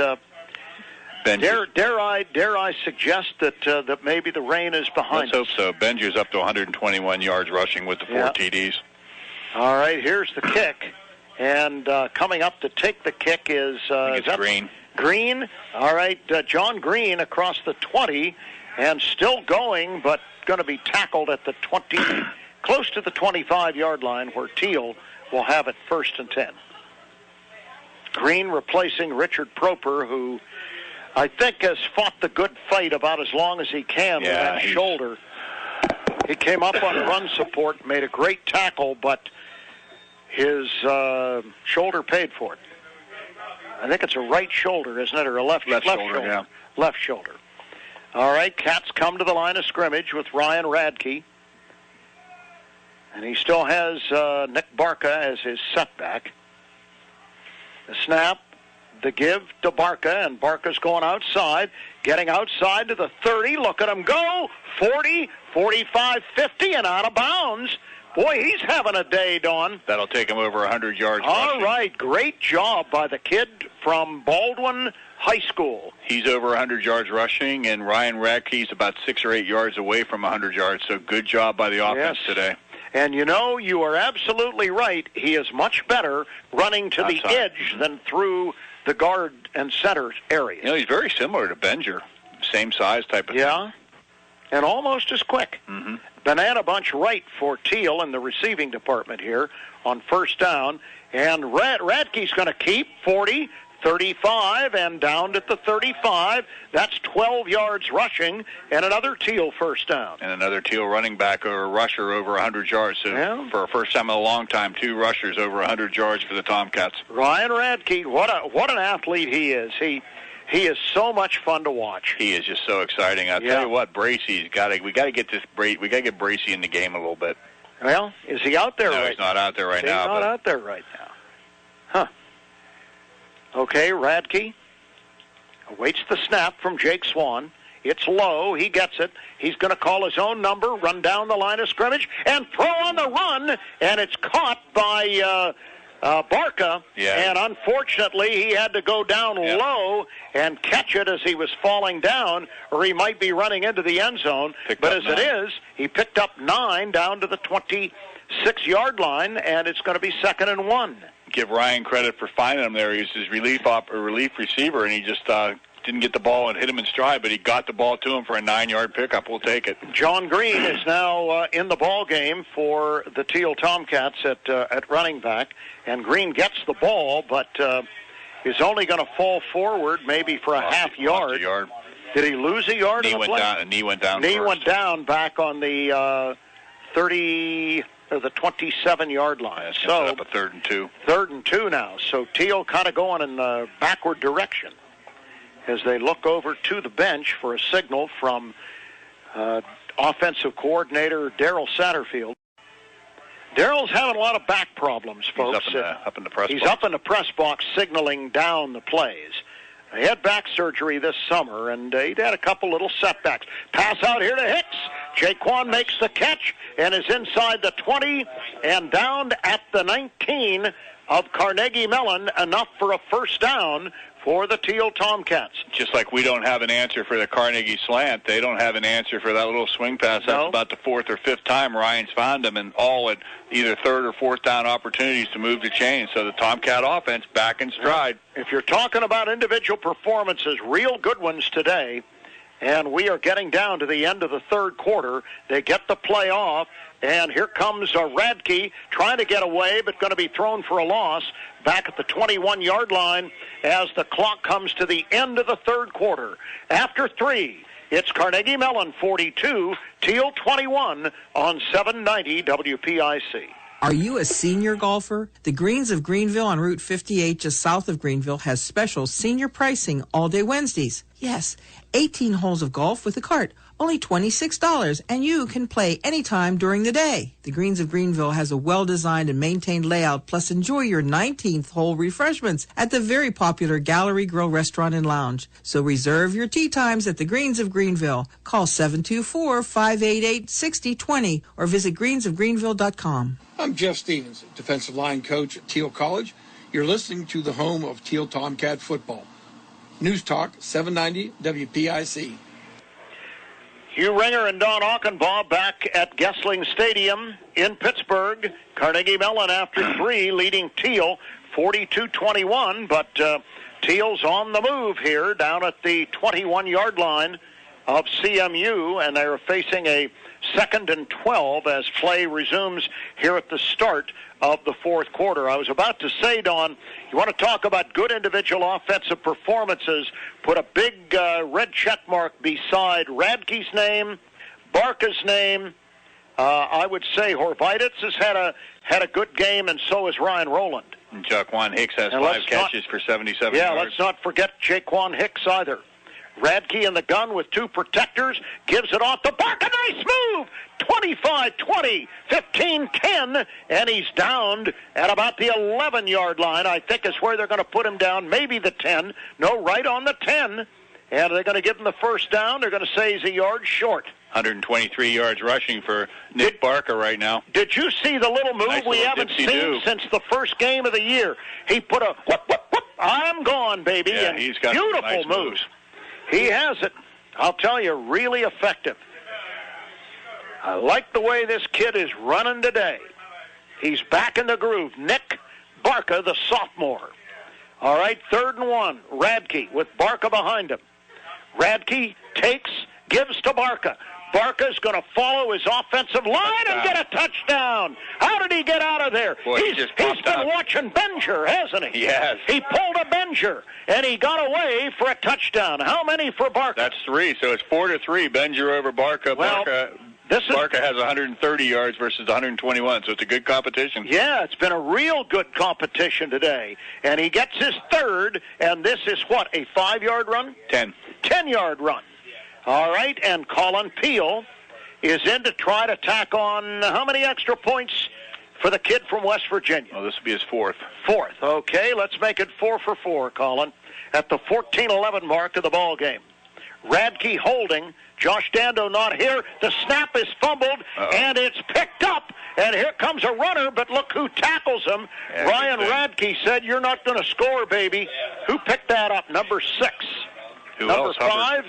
dare I suggest that maybe the rain is behind us. Let's hope so. Benji's up to 121 yards rushing with the 4 TDs. All right, here's the kick. And coming up to take the kick is Green. Green. All right, John Green across the 20 and still going, but going to be tackled at the 20, close to the 25-yard line where Thiel will have it 1st and 10. Green replacing Richard Proper, who I think has fought the good fight about as long as he can with that shoulder. He came up on run support, made a great tackle, but his shoulder paid for it. I think it's a right shoulder, isn't it, or a left shoulder? Yeah. Left shoulder. All right, Cats come to the line of scrimmage with Ryan Radke. And he still has Nick Barca as his setback. The snap, the give to Barca, and Barca's going outside, getting outside to the 30. Look at him go. 40, 45, 50, and out of bounds. Boy, he's having a day, Don. That'll take him over 100 yards All rushing. right, great job by the kid from Baldwin High School. He's over 100 yards rushing, and Ryan Radke's about 6 or 8 yards away from 100 yards, so good job by the offense today. And you know, you are absolutely right. He is much better running to the edge than through the guard and center area. You know, he's very similar to Benger. Same size type of thing. And almost as quick. Mm-hmm. Banana bunch right for Thiel in the receiving department here on first down. And Radke's going to keep 40, 35, and down at the 35. That's 12 yards rushing, and another Thiel first down. And another Thiel running back or rusher over 100 yards. So for a first time in a long time, 2 rushers over 100 yards for the Tomcats. Ryan Radke, what an athlete he is. He is so much fun to watch. He is just so exciting. I'll tell you what, we got to get Bracey in the game a little bit. Well, is he out there no, right now? He's not out there right now. He's not out there right now. Huh. Okay, Radke awaits the snap from Jake Swan. It's low. He gets it. He's going to call his own number, run down the line of scrimmage, and throw on the run, and it's caught by Barca, and unfortunately he had to go down low and catch it as he was falling down, or he might be running into the end zone. But as it is, he picked up 9 down to the 26-yard line, and it's going to be 2nd and 1. Give Ryan credit for finding him there. He was his relief receiver, and he just didn't get the ball and hit him in stride, but he got the ball to him for a 9-yard pickup. We'll take it. John Green is now in the ball game for the Thiel Tomcats at running back, and Green gets the ball, but is only going to fall forward maybe for a half yard. Did he lose a yard in the play? Knee went down. Knee went down back on the 30 or the 27-yard line. So up a 3rd and 2. 3rd and 2 now. So Thiel kind of going in the backward direction as they look over to the bench for a signal from offensive coordinator Darryl Satterfield. Darryl's having a lot of back problems, folks. He's up in the press box. He's up in the press box signaling down the plays. He had back surgery this summer, and he'd had a couple little setbacks. Pass out here to Hicks. Jaquan makes the catch and is inside the 20 and down at the 19 of Carnegie Mellon, enough for a first down for the Thiel Tomcats. Just like we don't have an answer for the Carnegie slant, they don't have an answer for that little swing pass. That's about the 4th or 5th time Ryan's found them, and all at either 3rd or 4th down opportunities to move the chain. So the Tomcat offense back in stride. If you're talking about individual performances, real good ones today, and we are getting down to the end of the 3rd quarter. They get the play off, and here comes Radke trying to get away, but going to be thrown for a loss back at the 21-yard line as the clock comes to the end of the 3rd quarter. After 3, it's Carnegie Mellon 42, Thiel 21 on 790 WPIC. Are you a senior golfer? The Greens of Greenville on Route 58 just south of Greenville has special senior pricing all day Wednesdays. Yes, 18 holes of golf with a cart, only $26, and you can play anytime during the day. The Greens of Greenville has a well-designed and maintained layout, plus enjoy your 19th hole refreshments at the very popular Gallery Grill Restaurant and Lounge. So reserve your tee times at the Greens of Greenville. Call 724-588-6020 or visit greensofgreenville.com. I'm Jeff Stevens, defensive line coach at Thiel College. You're listening to the home of Thiel Tomcat football. News Talk 790 WPIC. Hugh Ringer and Don Aukenbaugh back at Gessling Stadium in Pittsburgh. Carnegie Mellon after 3, leading Thiel 42-21, but Thiel's on the move here down at the 21-yard line of CMU, and they're facing a 2nd and 12 as play resumes here at the start of the 4th quarter. I was about to say, Don, you want to talk about good individual offensive performances, put a big red check mark beside Radke's name, Barca's name. I would say Horvititz has had a good game, and so has Ryan Rowland. And Jaquan Hicks has 5 catches for 77 yards. Let's not forget Jaquan Hicks either. Radke in the gun with 2 protectors, gives it off to Barca. Nice move! 25 inside 20, 15, 10, and he's downed at about the 11-yard line, I think is where they're going to put him down, maybe the 10. No, right on the 10. And they're going to give him the first down. They're going to say he's a yard short. 123 yards rushing for Nick Barker right now. Did you see the little move we haven't seen since the first game of the year? He put a whoop, whoop, whoop, I'm gone, baby. Yeah, and he's got beautiful nice moves. He has it. I'll tell you, really effective. I like the way this kid is running today. He's back in the groove. Nick Barker, the sophomore. All right, 3rd and 1. Radke with Barker behind him. Radke takes, gives to Barker. Barker's going to follow his offensive line and get a touchdown. How did he get out of there? Boy, he's been watching Benger, hasn't he? Yes. He pulled a Benger, and he got away for a touchdown. How many for Barker? That's 3, so it's 4-3. Benger over Barker. Well, Barker has 130 yards versus 121, so it's a good competition. Yeah, it's been a real good competition today. And he gets his 3rd, and this is what, a 5-yard run? 10. 10-yard run. All right, and Colin Thiel is in to try to tack on how many extra points for the kid from West Virginia? Well, this will be his 4th. 4th, okay. Let's make it 4 for 4, Colin, at the 14-11 mark of the ball game. Radke holding. Josh Dando not here. The snap is fumbled, and it's picked up. And here comes a runner, but look who tackles him. Yeah, Ryan Radke said, you're not going to score, baby. Who picked that up? Number 6. Number 5?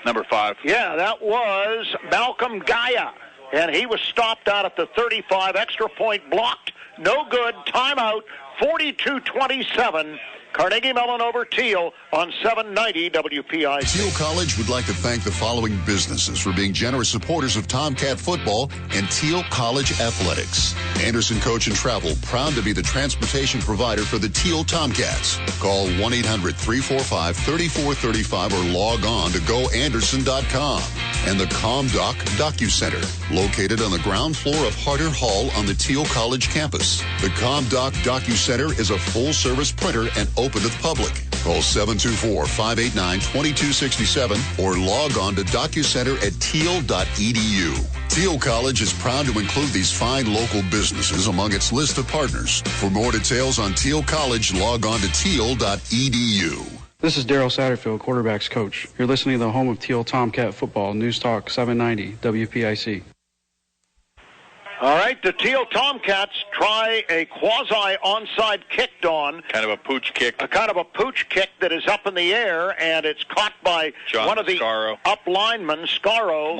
Number 5. Yeah, that was Malcolm Gaia. And he was stopped out at the 35. Extra point blocked. No good. Timeout. 42-27. Carnegie Mellon over Thiel on 790 WPIC. Thiel College would like to thank the following businesses for being generous supporters of Tomcat football and Thiel College athletics. Anderson Coach and Travel, proud to be the transportation provider for the Thiel Tomcats. Call 1-800-345-3435 or log on to goanderson.com. And the ComDoc DocuCenter, located on the ground floor of Harder Hall on the Thiel College campus. The ComDoc DocuCenter is a full-service printer and open to the public. Call 724-589-2267 or log on to DocuCenter at Thiel.edu. Thiel College is proud to include these fine local businesses among its list of partners. For more details on Thiel College, log on to Thiel.edu. This is Daryl Satterfield, quarterback's coach. You're listening to the home of Thiel Tomcat football, News Talk 790 WPIC. All right, the Thiel Tomcats try a quasi-onside kick, Dawn. Kind of a pooch kick. A kind of a pooch kick that is up in the air, and it's caught by one of the up linemen, Mascaro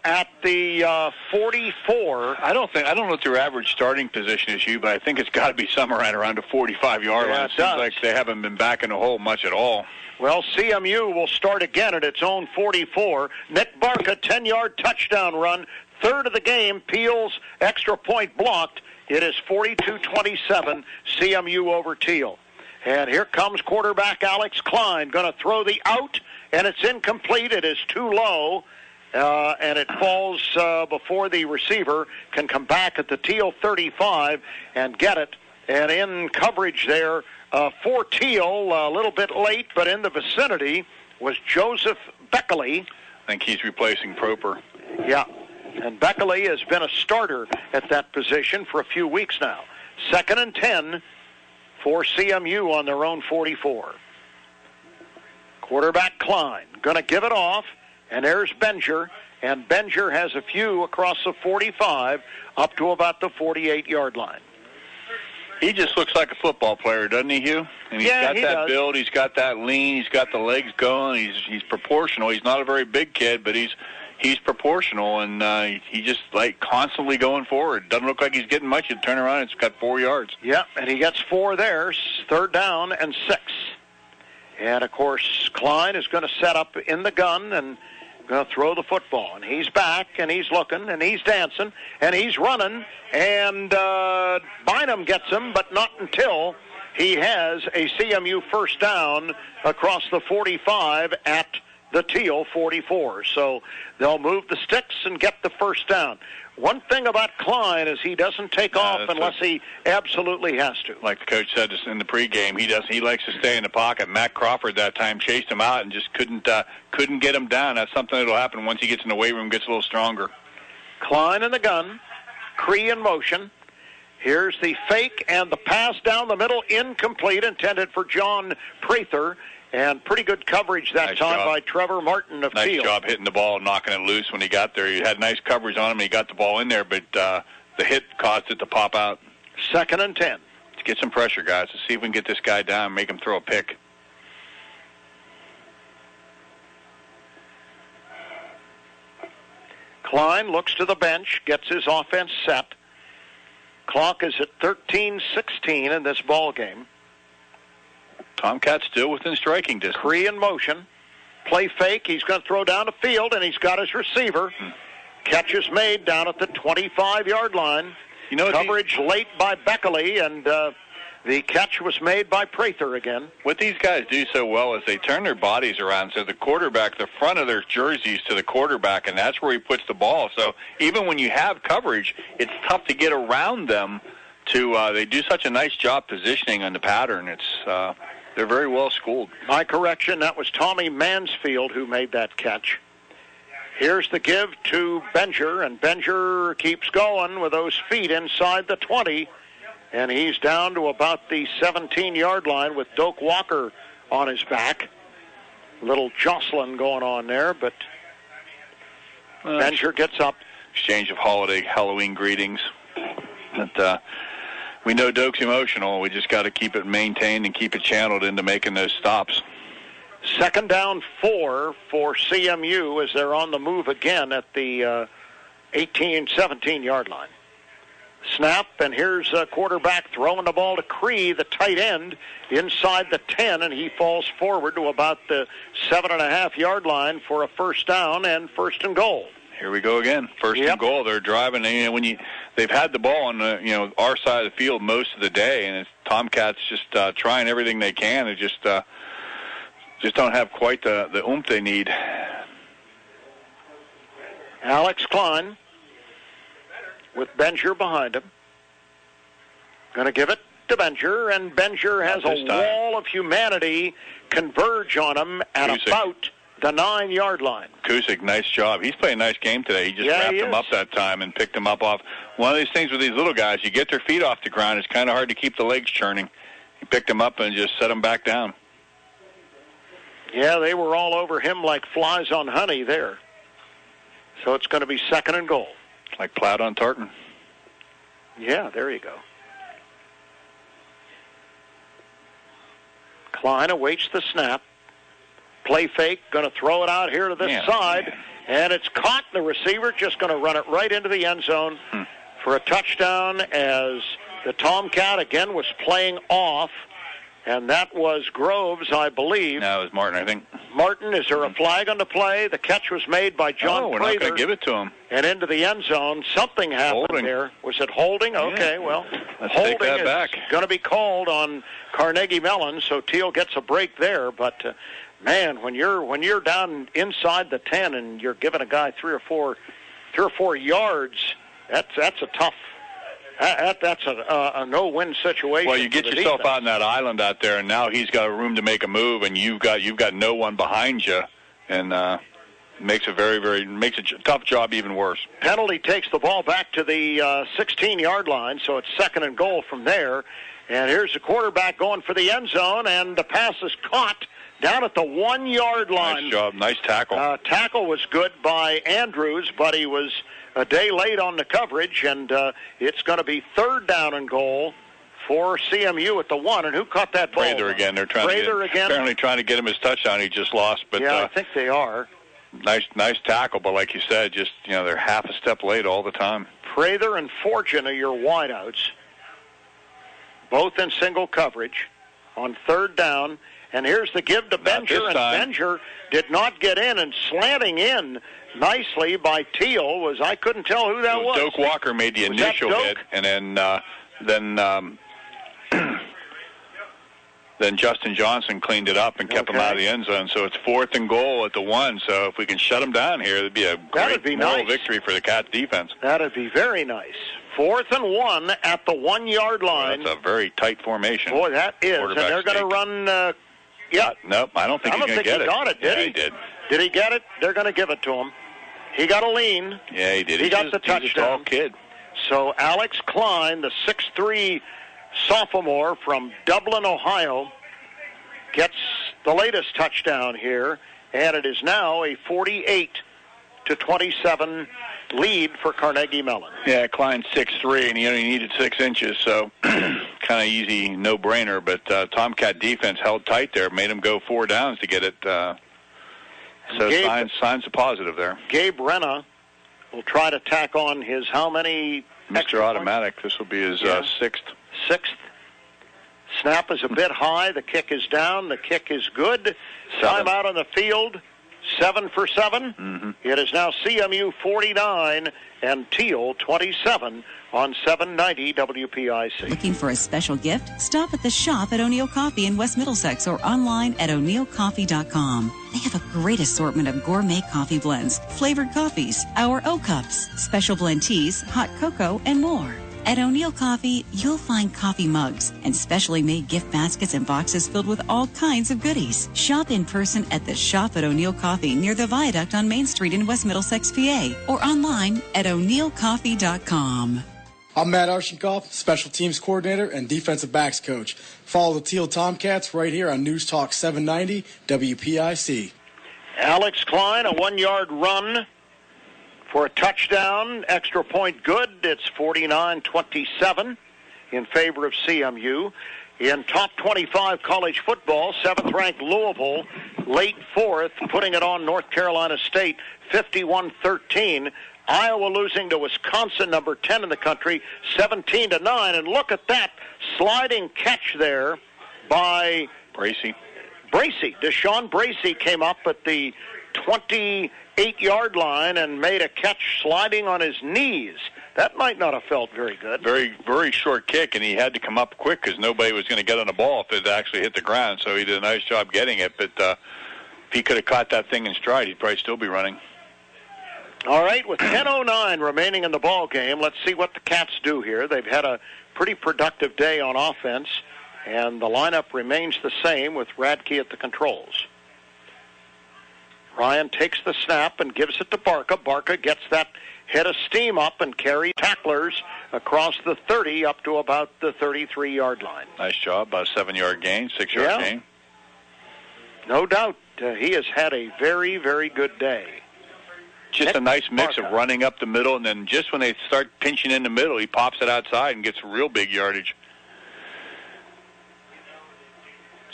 at the 44. I don't know what their average starting position is, but I think it's got to be somewhere right around the 45-yard line. It seems like they haven't been back in the hole much at all. Well, CMU will start again at its own 44. Nick Barker, 10-yard touchdown run. 3rd of the game, Peel's extra point blocked. It is 42-27, CMU over Thiel. And here comes quarterback Alex Klein, going to throw the out, and it's incomplete. It is too low, and it falls before the receiver can come back at the Thiel 35 and get it. And in coverage there for Thiel, a little bit late, but in the vicinity, was Joseph Beckley. I think he's replacing Proper. Yeah. And Beckley has been a starter at that position for a few weeks now. 2nd and 10 for CMU on their own 44. Quarterback Klein going to give it off, and there's Benger. And Benger has a few across the 45 up to about the 48-yard line. He just looks like a football player, doesn't he, Hugh? And he's got that build, he's got that lean, he's got the legs going, he's proportional. He's not a very big kid, but he's proportional, and he just constantly going forward. Doesn't look like he's getting much. You turn around, it's got 4 yards. Yeah, and he gets 4 there. 3rd down and 6. And, of course, Klein is going to set up in the gun and going to throw the football. And he's back, and he's looking, and he's dancing, and he's running. And Bynum gets him, but not until he has a CMU first down across the 45 at the Thiel 44. So they'll move the sticks and get the first down. One thing about Klein is he doesn't take off unless he absolutely has to. Like the coach said in the pregame, he likes to stay in the pocket. Matt Crawford that time chased him out and just couldn't get him down. That's something that'll happen once he gets in the weight room, gets a little stronger. Klein in the gun, Cree in motion. Here's the fake and the pass down the middle, incomplete, intended for John Prather. And pretty good coverage that time by Trevor Martin of Thiel. Nice job hitting the ball and knocking it loose when he got there. He had nice coverage on him and he got the ball in there, but the hit caused it to pop out. 2nd and 10. Let's get some pressure, guys. Let's see if we can get this guy down and make him throw a pick. Klein looks to the bench, gets his offense set. Clock is at 13-16 in this ball game. Tomcats still within striking distance. Cree in motion. Play fake. He's going to throw down the field, and he's got his receiver. Catch is made down at the 25-yard line. Coverage late by Beckley, and the catch was made by Prather again. What these guys do so well is they turn their bodies around so the quarterback, the front of their jerseys to the quarterback, and that's where he puts the ball. So even when you have coverage, it's tough to get around them. They do such a nice job positioning on the pattern. They're very well schooled. My correction, that was Tommy Mansfield who made that catch. Here's the give to Benger, and Benger keeps going with those feet inside the 20, and he's down to about the 17-yard line with Doak Walker on his back. A little jostling going on there, but Benger gets up. Exchange of holiday Halloween greetings. But, we know Doak's emotional. We just got to keep it maintained and keep it channeled into making those stops. 2nd down 4 for CMU as they're on the move again at the 17-yard line. Snap, and here's a quarterback throwing the ball to Cree, the tight end, inside the 10, and he falls forward to about the 7.5-yard line for a first down and 1st and goal. Here we go again. First and goal. They're driving. And they've had the ball on our side of the field most of the day, and it's Tomcats just trying everything they can. They just don't have quite the oomph they need. Alex Klein with Benger behind him. Going to give it to Benger, and Benger has a wall of humanity converge on him at about the 9-yard line. Kusick, nice job. He's playing a nice game today. He just wrapped him up that time and picked him up off. One of these things with these little guys, you get their feet off the ground, it's kind of hard to keep the legs churning. He picked him up and just set him back down. Yeah, they were all over him like flies on honey there. So it's going to be 2nd and goal. Like Platt on tartan. Yeah, there you go. Klein awaits the snap. Play fake, going to throw it out here to this side, and it's caught. The receiver just going to run it right into the end zone for a touchdown as the Tomcat again was playing off, and that was Groves, I believe. No, it was Martin, I think. Martin, is there a flag on the play? The catch was made by John we're Prather. Not going to give it to him. And into the end zone. Something happened there. Was it holding? Okay, well, let's holding take that back. is going to be called on Carnegie Mellon, so Thiel gets a break there, but... man, when you're down inside the 10 and you're giving a guy 3 or 4 yards, that's a tough. That's a no-win situation. Well, you get yourself out in that island out there, and now he's got room to make a move, and you've got no one behind you, and makes a tough job even worse. Penalty takes the ball back to the 16-yard line, so it's 2nd and goal from there. And here's the quarterback going for the end zone, and the pass is caught down at the 1-yard line. Nice job. Nice tackle. Tackle was good by Andrews, but he was a day late on the coverage, and it's going to be 3rd down and goal for CMU at the 1. And who caught that ball? Prather again. They're apparently trying to get him his touchdown. He just lost. But yeah, I think they are. Nice tackle, but like you said, just they're half a step late all the time. Prather and Fortune are your wideouts, both in single coverage on 3rd down. And here's the give to Benger, and Benger did not get in, and slanting in nicely by Thiel was, I couldn't tell who that was. Doak Walker made the initial hit, and then then Justin Johnson cleaned it up and kept him out of the end zone. So it's 4th and goal at the 1. So if we can shut him down here, it'd be a great moral victory for the Cats defense. That'd be very nice. 4th and 1 at the 1-yard line. That's a very tight formation. Boy, that is. And they're going to run. Nope, I don't think he's going to get it. He got it, did he? He did. Did he get it? They're going to give it to him. He got a lean. Yeah, he did. He got the touchdown. He's a tall kid. So Alex Klein, the 6'3" sophomore from Dublin, Ohio, gets the latest touchdown here, and it is now a 48-27 lead for Carnegie Mellon. Yeah, Klein's 6'3", and he only needed 6 inches, so kind of easy, no-brainer. But Tomcat defense held tight there, made him go 4 downs to get it. So signs a positive there. Gabe Renna will try to tack on his how many? Mr. Automatic. This will be his 6th. 6th. Snap is a bit high. The kick is down. The kick is good. Time out on the field. 7 for 7. Mm-hmm. It is now CMU 49 and Thiel 27 on 790 WPIC. Looking for a special gift? Stop at the shop at O'Neill Coffee in West Middlesex or online at o'neillcoffee.com. They have a great assortment of gourmet coffee blends, flavored coffees, our O-Cups, special blend teas, hot cocoa, and more. At O'Neill Coffee, you'll find coffee mugs and specially made gift baskets and boxes filled with all kinds of goodies. Shop in person at the shop at O'Neill Coffee near the Viaduct on Main Street in West Middlesex, PA, or online at o'neillcoffee.com. I'm Matt Arshenkoff, Special Teams Coordinator and Defensive Backs Coach. Follow the Thiel Tomcats right here on News Talk 790 WPIC. Alex Klein, a 1-yard run for a touchdown. Extra point good. It's 49-27 in favor of CMU. In top 25 college football, 7th-ranked Louisville, late 4th, putting it on North Carolina State, 51-13. Iowa losing to Wisconsin, number 10 in the country, 17-9. And look at that sliding catch there by Bracey. Deshaun Bracey came up at the 28-yard line and made a catch sliding on his knees. That might not have felt very good. Very, very short kick, and he had to come up quick because nobody was going to get on the ball if it actually hit the ground. So he did a nice job getting it. But if he could have caught that thing in stride, he'd probably still be running. All right, with 10:09 remaining in the ball game, let's see what the Cats do here. They've had a pretty productive day on offense, and the lineup remains the same with Radke at the controls. Ryan takes the snap and gives it to Barca. Barca gets that head of steam up and carries tacklers across the 30 up to about the 33-yard line. Nice job. About a 7-yard gain, 6-yard gain. No doubt. He has had a very, very good day. Just a nice mix of running up the middle, and then just when they start pinching in the middle, he pops it outside and gets real big yardage.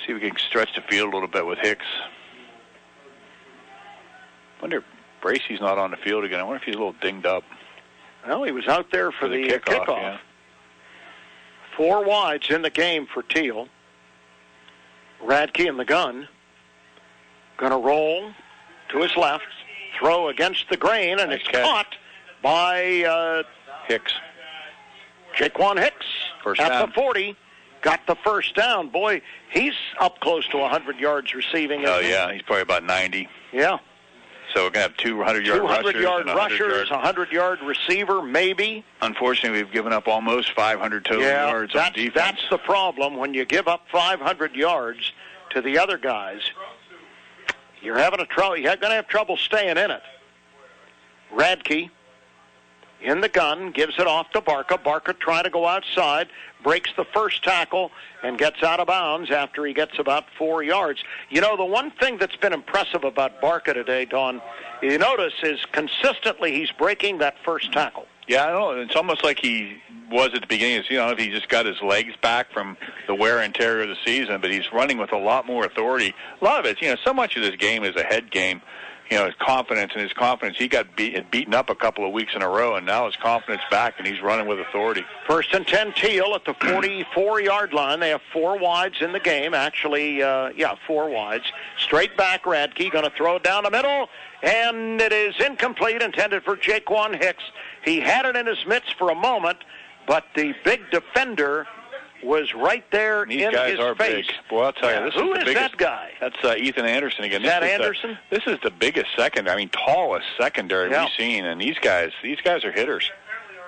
See if we can stretch the field a little bit with Hicks. I wonder if Bracey's not on the field again. I wonder if he's a little dinged up. Well, he was out there for the kickoff. Yeah. 4 wides in the game for Thiel. Radke in the gun. Going to roll to his left. Throw against the grain, and it's caught by Hicks. Jaquan Hicks at down. the 40. Got the first down. Boy, he's up close to 100 yards receiving. Oh, yeah, he's probably about 90. Yeah. So we're going to have 200-yard rushers. 200-yard rushers, 100-yard receiver, maybe. Unfortunately, we've given up almost 500 total yards on defense. That's the problem. When you give up 500 yards to the other guys, you're going to have trouble staying in it. Radke in the gun, gives it off to Barca. Barca trying to go outside, breaks the first tackle, and gets out of bounds after he gets about 4 yards. You know, the one thing that's been impressive about Barca today, Don, you notice is consistently he's breaking that first tackle. Yeah, I know. It's almost like he was at the beginning. You know, he just got his legs back from the wear and tear of the season, but he's running with a lot more authority. A lot of it, so much of this game is a head game. His confidence, he got beaten up a couple of weeks in a row, and now his confidence back, and he's running with authority. 1st and 10 Thiel at the 44-yard line. They have 4 wides in the game. Actually, 4 wides. Straight back, Radke going to throw it down the middle, and it is incomplete, intended for Jaquan Hicks. He had it in his mitts for a moment, but the big defender was right there in his face. These guys are big. Boy, I'll tell you, this Who is the is biggest. that guy? That's Ethan Anderson again. Is that Anderson? This is the biggest secondary. I mean, tallest secondary Yeah. we've seen. And these guys are hitters.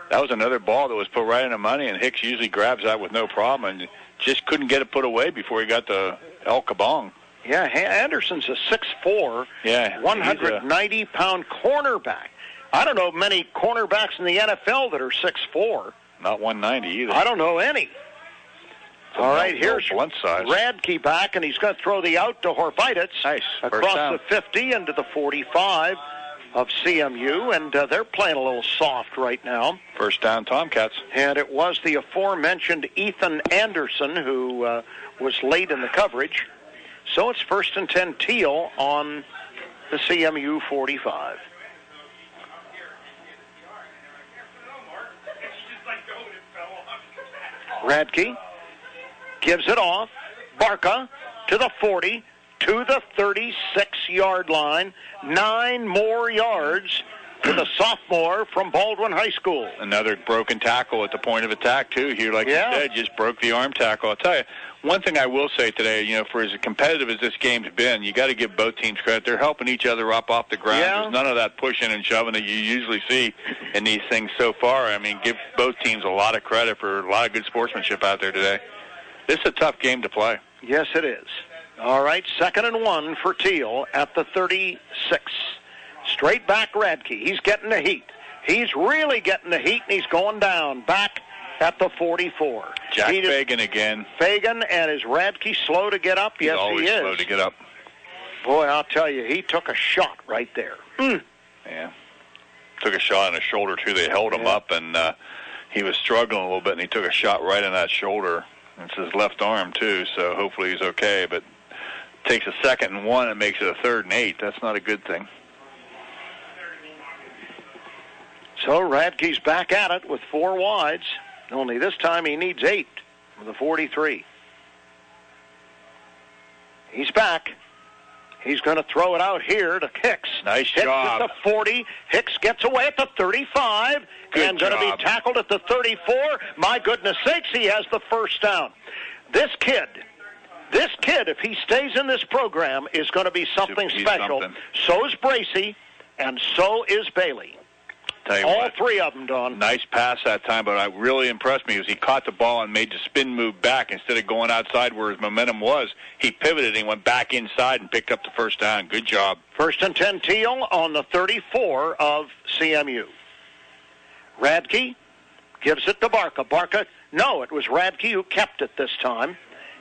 That was another ball that was put right in the money, and Hicks usually grabs that with no problem, and just couldn't get it put away before he got the El Kabong. Yeah, Anderson's a 6'4", 190-pound cornerback. I don't know many cornerbacks in the NFL that are 6'4". Not 190 either. I don't know any. All right, here's blunt size. Radke back, and he's going to throw the out to Horvitz. Nice. Across the 50 into the 45 of CMU, and they're playing a little soft right now. First down, Tomcats. And it was the aforementioned Ethan Anderson who was late in the coverage. So it's 1st and 10 Thiel on the CMU 45. Radke gives it off. Barca to the 40, to the 36-yard line. 9 more yards to the sophomore from Baldwin High School. Another broken tackle at the point of attack, too. Here, like you said, just broke the arm tackle. I'll tell you, one thing I will say today, for as competitive as this game's been, you got to give both teams credit. They're helping each other up off the ground. Yeah. There's none of that pushing and shoving that you usually see in these things so far. I mean, give both teams a lot of credit for a lot of good sportsmanship out there today. This is a tough game to play. Yes, it is. All right, 2nd and 1 for Thiel at the 36. Straight back Radke. He's getting the heat. He's really getting the heat, and he's going down back at the 44. Jack Fagan again. Fagan, and is Radke slow to get up? He's Yes, always he is. slow to get up. Boy, I'll tell you, he took a shot right there. Yeah. Took a shot on his shoulder, too. They held him up, and he was struggling a little bit, and he took a shot right in that shoulder. It's his left arm, too, so hopefully he's okay. But takes a 2nd and 1 and makes it a 3rd and 8. That's not a good thing. So Radke's back at it with 4 wides. Only this time he needs 8 with the 43. He's back. He's going to throw it out here to Hicks. Nice Hicks job. at the 40. Hicks gets away at the 35. Good going to be job. tackled at the 34. My goodness sakes, he has the first down. This kid, if he stays in this program, is going to be something He's special. something. So is Bracey, and so is Bailey. Tell you All what, 3 of them, Don. nice pass that time, but what really impressed me was he caught the ball and made the spin move back. Instead of going outside where his momentum was, he pivoted and went back inside and picked up the first down. Good job. 1st and 10 Thiel on the 34 of CMU. Radke gives it to Barca. No, it was Radke who kept it this time.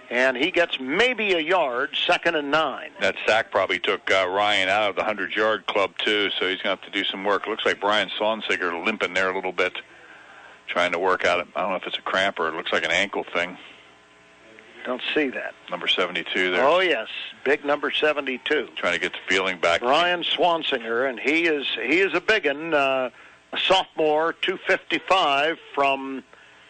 And he gets maybe a yard, 2nd and 9. That sack probably took Ryan out of the 100-yard club, too, so he's going to have to do some work. It looks like Brian Sonsiger limping there a little bit, trying to work out. I don't know if it's a cramp or it looks like an ankle thing. Don't see that. Number 72 there. Oh, yes, big number 72. Trying to get the feeling back. Brian Swansinger, and he is a big one, a sophomore, 255 from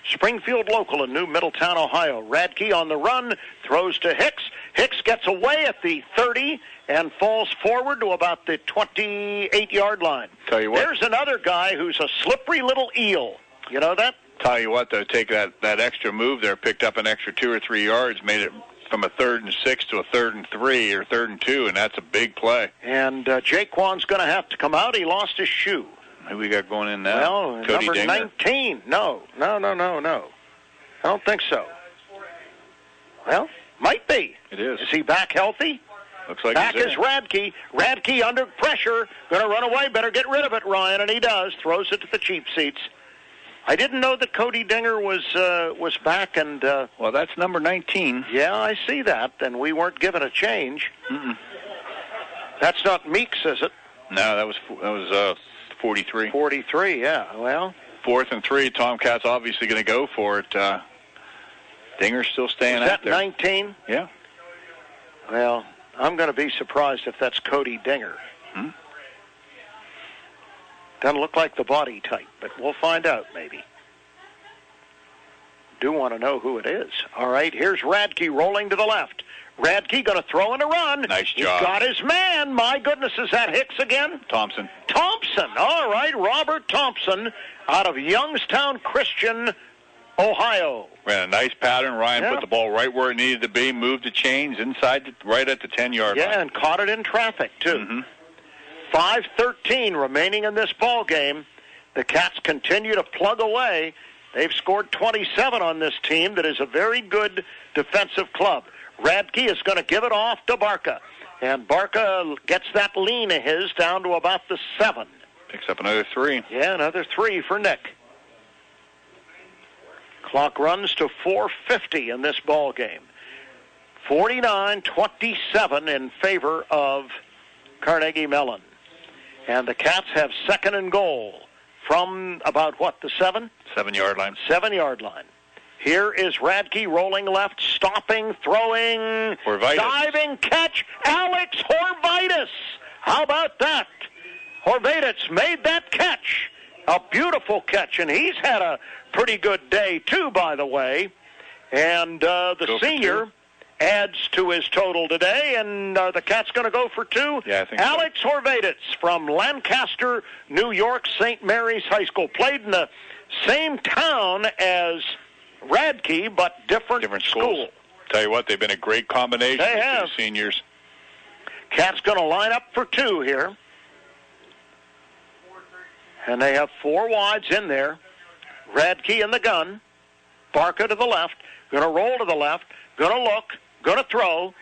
Springfield Local in New Middletown, Ohio. Radke on the run, throws to Hicks. Hicks gets away at the 30 and falls forward to about the 28-yard line. Tell you what. There's another guy who's a slippery little eel. You know that? Tell you what, though, take that extra move there, picked up an extra 2 or 3 yards, made it from a 3rd and 6 to a 3rd and 3 or 3rd and 2, and that's a big play. And Jaquan's going to have to come out. He lost his shoe. Who we got going in now? Well, Cody number Dinger? 19. No. I don't think so. Well, might be. It is. Is he back healthy? Looks like Back he's is in. Radke. Radke under pressure. Going to run away. Better get rid of it, Ryan. And he does. Throws it to the cheap seats. I didn't know that Cody Dinger was back. And well, that's number 19. Yeah, I see that. And we weren't given a change. Mm-mm. That's not Meeks, is it? No, that was 43. 43, yeah. Well, 4th and 3. Tomcats obviously going to go for it. Dinger's still staying is out that there. 19? Yeah. Well, I'm going to be surprised if that's Cody Dinger. Doesn't look like the body type, but we'll find out maybe. Do want to know who it is. All right, here's Radke rolling to the left. Radke going to throw and a run. Nice job. He's got his man. My goodness, is that Hicks again? Thompson. All right, Robert Thompson out of Youngstown Christian Ohio. Ran a nice pattern. Ryan put the ball right where it needed to be, moved the chains inside, right at the 10-yard line. Yeah, and caught it in traffic, too. 5:13 remaining in this ball game. The Cats continue to plug away. They've scored 27 on this team that is a very good defensive club. Radke is going to give it off to Barca. And Barca gets that lean of his down to about the 7. Picks up another 3. Yeah, another 3 for Nick. Clock runs to 4:50 in this ball game. 49-27 in favor of Carnegie Mellon. And the Cats have second and goal from about, the 7? 7-yard line. 7-yard line. Here is Radke rolling left, stopping, throwing, diving catch, Alex Horvitis. How about that? Horvitis made that catch. A beautiful catch, and he's had a pretty good day, too, by the way. And the senior adds to his total today, and the Cats going to go for 2? Yeah, I think Alex Horvitis from Lancaster, New York, St. Mary's High School. Played in the same town as Radke, but different school. Tell you what, they've been a great combination. They have. Two seniors. Cats going to line up for 2 here. And they have 4 wides in there. Radke in the gun. Barca to the left. Going to roll to the left. Going to look. Going to throw.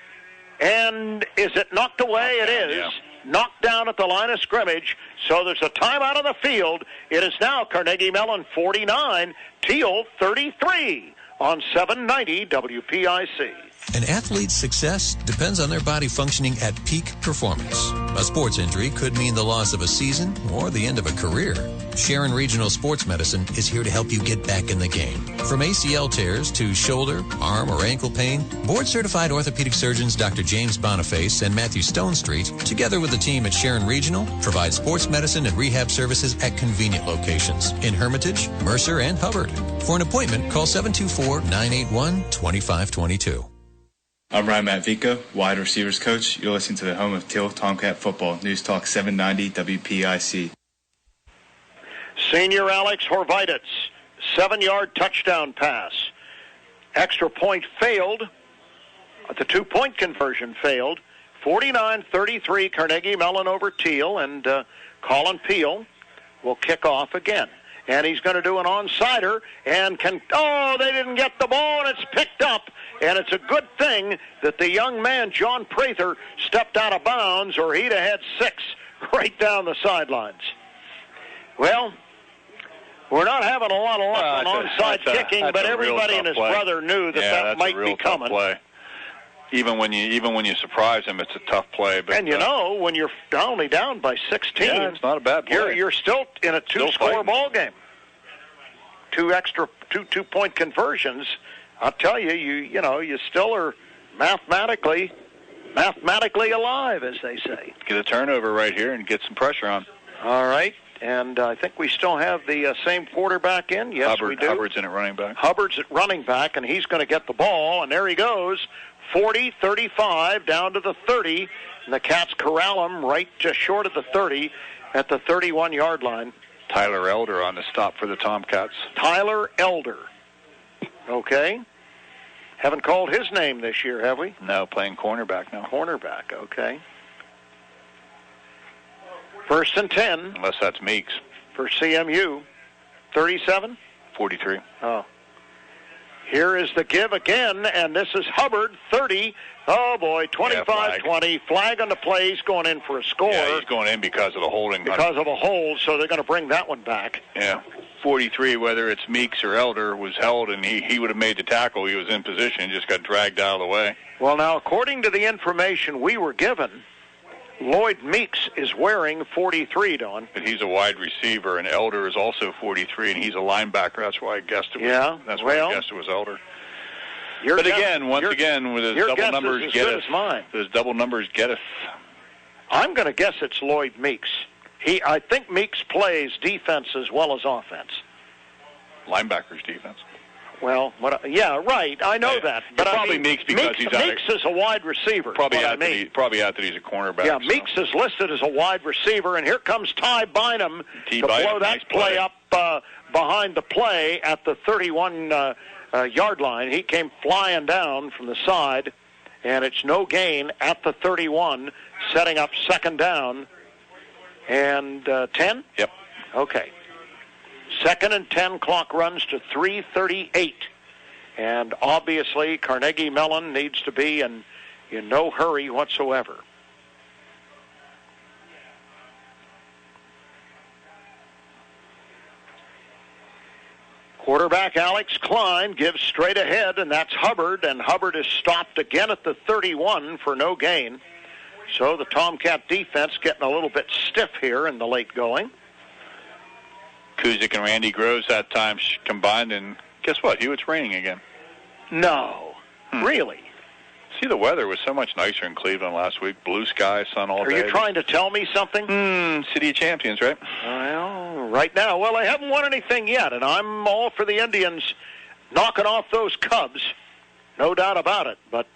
And is it knocked away? It is. Yeah. Knocked down at the line of scrimmage. So there's a timeout on the field. It is now Carnegie Mellon 49, Thiel 33 on 790 WPIC. An athlete's success depends on their body functioning at peak performance. A sports injury could mean the loss of a season or the end of a career. Sharon Regional Sports Medicine is here to help you get back in the game. From ACL tears to shoulder, arm, or ankle pain, board-certified orthopedic surgeons Dr. James Boniface and Matthew Stonestreet, together with the team at Sharon Regional, provide sports medicine and rehab services at convenient locations in Hermitage, Mercer, and Hubbard. For an appointment, call 724-981-2522. I'm Ryan Matvico, wide receivers coach. You're listening to the home of Thiel Tomcat football. News Talk 790 WPIC. Senior Alex Horvitis, 7-yard touchdown pass. Extra point failed. The 2-point conversion failed. 49-33, Carnegie Mellon over Thiel, and Colin Peel will kick off again. And he's going to do an onside-er, and they didn't get the ball, and it's picked up. And it's a good thing that the young man, John Prather, stepped out of bounds, or he'd have had 6 right down the sidelines. Well, we're not having a lot of luck on onside kicking, but everybody and his brother knew that might be coming. Play. Even when you surprise him, it's a tough play. But, and when you're only down by 16, it's not a bad play. You're still in a 2-score ball game. 2-point conversions. I'll tell you, you still are mathematically alive, as they say. Get a turnover right here and get some pressure on. All right, and I think we still have the same quarterback in. Yes, we do. Hubbard's in at running back. Hubbard's at running back, and he's going to get the ball, and there he goes. 40-35 down to the 30, and the Cats corral him right just short of the 30 at the 31-yard line. Tyler Elder on the stop for the Tomcats. Tyler Elder. Okay. Haven't called his name this year, have we? No, playing cornerback now. Cornerback, okay. 1st and 10. Unless that's Meeks. For CMU. 37? 43. Oh. Here is the give again, and this is Hubbard, 30. Oh, boy, 25-20. Flag on the play. He's going in for a score. Yeah, he's going in because of the holding. Because of a hold, so they're going to bring that one back. Yeah. 43, whether it's Meeks or Elder, was held, and he would have made the tackle. He was in position, just got dragged out of the way. Well, now, according to the information we were given, Lloyd Meeks is wearing 43, Don. But he's a wide receiver, and Elder is also 43, and he's a linebacker. That's why I guessed it was. Yeah, that's why I guessed it was Elder. But once again, with his double numbers get us. Those double numbers get us. I'm going to guess it's Lloyd Meeks. I think Meeks plays defense as well as offense. Linebacker's defense. Well, yeah, right. I know that. But probably Meeks because he's Meeks is a wide receiver. Probably out that he's a cornerback. Yeah, Meeks is listed as a wide receiver, and here comes Ty Bynum to blow that play up behind the play at the 31-yard line. He came flying down from the side, and it's no gain at the 31, setting up second down. And 10? Yep. Okay. Second and 10, clock runs to 3:38. And obviously, Carnegie Mellon needs to be in no hurry whatsoever. Quarterback Alex Klein gives straight ahead, and that's Hubbard. And Hubbard is stopped again at the 31 for no gain. So the Tomcat defense getting a little bit stiff here in the late going. Kuzik and Randy Groves that time combined, and guess what? It's raining again. No. Really? See, the weather was so much nicer in Cleveland last week. Blue sky, sun all day. Are you trying to tell me something? City of Champions, right? Well, right now. Well, they haven't won anything yet, and I'm all for the Indians knocking off those Cubs. No doubt about it, but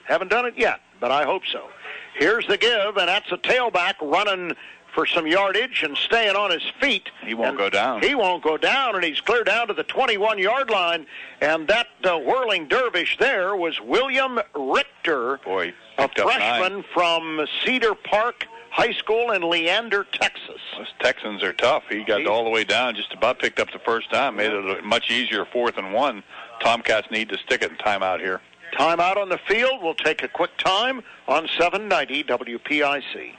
haven't done it yet, but I hope so. Here's the give, and that's a tailback running for some yardage and staying on his feet. He won't go down. He won't go down, and he's clear down to the 21-yard line. And that whirling dervish there was William Richter, a freshman from Cedar Park High School in Leander, Texas. Those Texans are tough. He got all the way down, just about picked up the first down, made it a much easier 4th and 1. Tomcats need to stick it in timeout here. Timeout on the field. We'll take a quick time on 790 WPIC.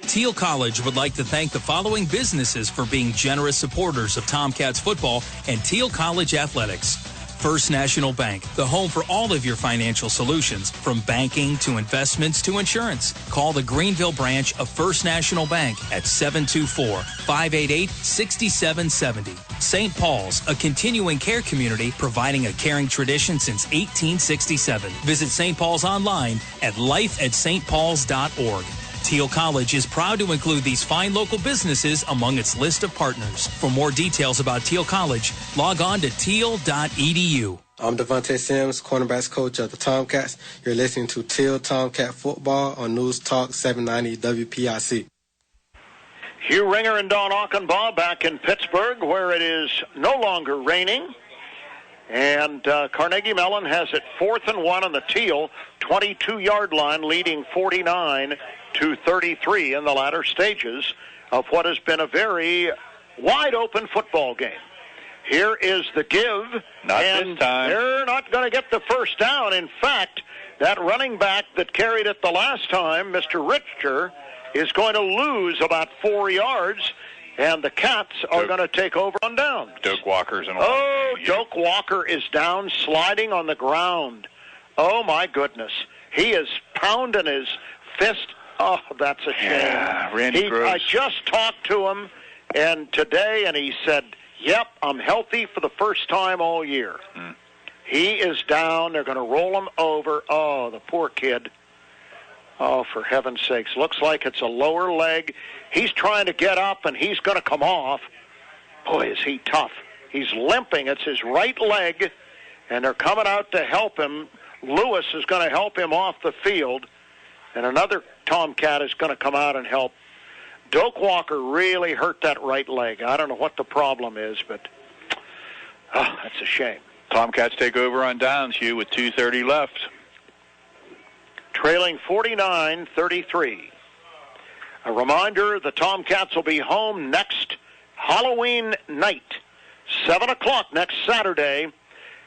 Thiel College would like to thank the following businesses for being generous supporters of Tomcats football and Thiel College athletics. First National Bank, the home for all of your financial solutions, from banking to investments to insurance. Call the Greenville branch of First National Bank at 724-588-6770. St. Paul's, a continuing care community providing a caring tradition since 1867. Visit St. Paul's online at lifeatstpauls.org. Thiel College is proud to include these fine local businesses among its list of partners. For more details about Thiel College, log on to thiel.edu. I'm Devontae Sims, cornerbacks coach of the Tomcats. You're listening to Thiel Tomcat Football on News Talk 790 WPIC. Hugh Ringer and Don Achenbaugh back in Pittsburgh, where it is no longer raining. And Carnegie Mellon has it 4th and 1 on the Thiel 22-yard line, leading 49-33 in the latter stages of what has been a very wide-open football game. Here is the give. Not this time. They're not going to get the first down. In fact, that running back that carried it the last time, Mr. Richter, is going to lose about 4 yards. And the Cats are going to take over on down. Doak Walker's in. Doak Walker is down, sliding on the ground. Oh, my goodness. He is pounding his fist. Oh, that's a shame. Yeah, Randy Groves. I just talked to him today, and he said, yep, I'm healthy for the first time all year. He is down. They're going to roll him over. Oh, the poor kid. Oh, for heaven's sakes. Looks like it's a lower leg. He's trying to get up, and he's going to come off. Boy, is he tough. He's limping. It's his right leg, and they're coming out to help him. Lewis is going to help him off the field, and another Tomcat is going to come out and help. Doak Walker really hurt that right leg. I don't know what the problem is, but that's a shame. Tomcats take over on downs, Hugh, with 2:30 left. Trailing 49-33. A reminder, the Tomcats will be home next Halloween night, 7 o'clock next Saturday,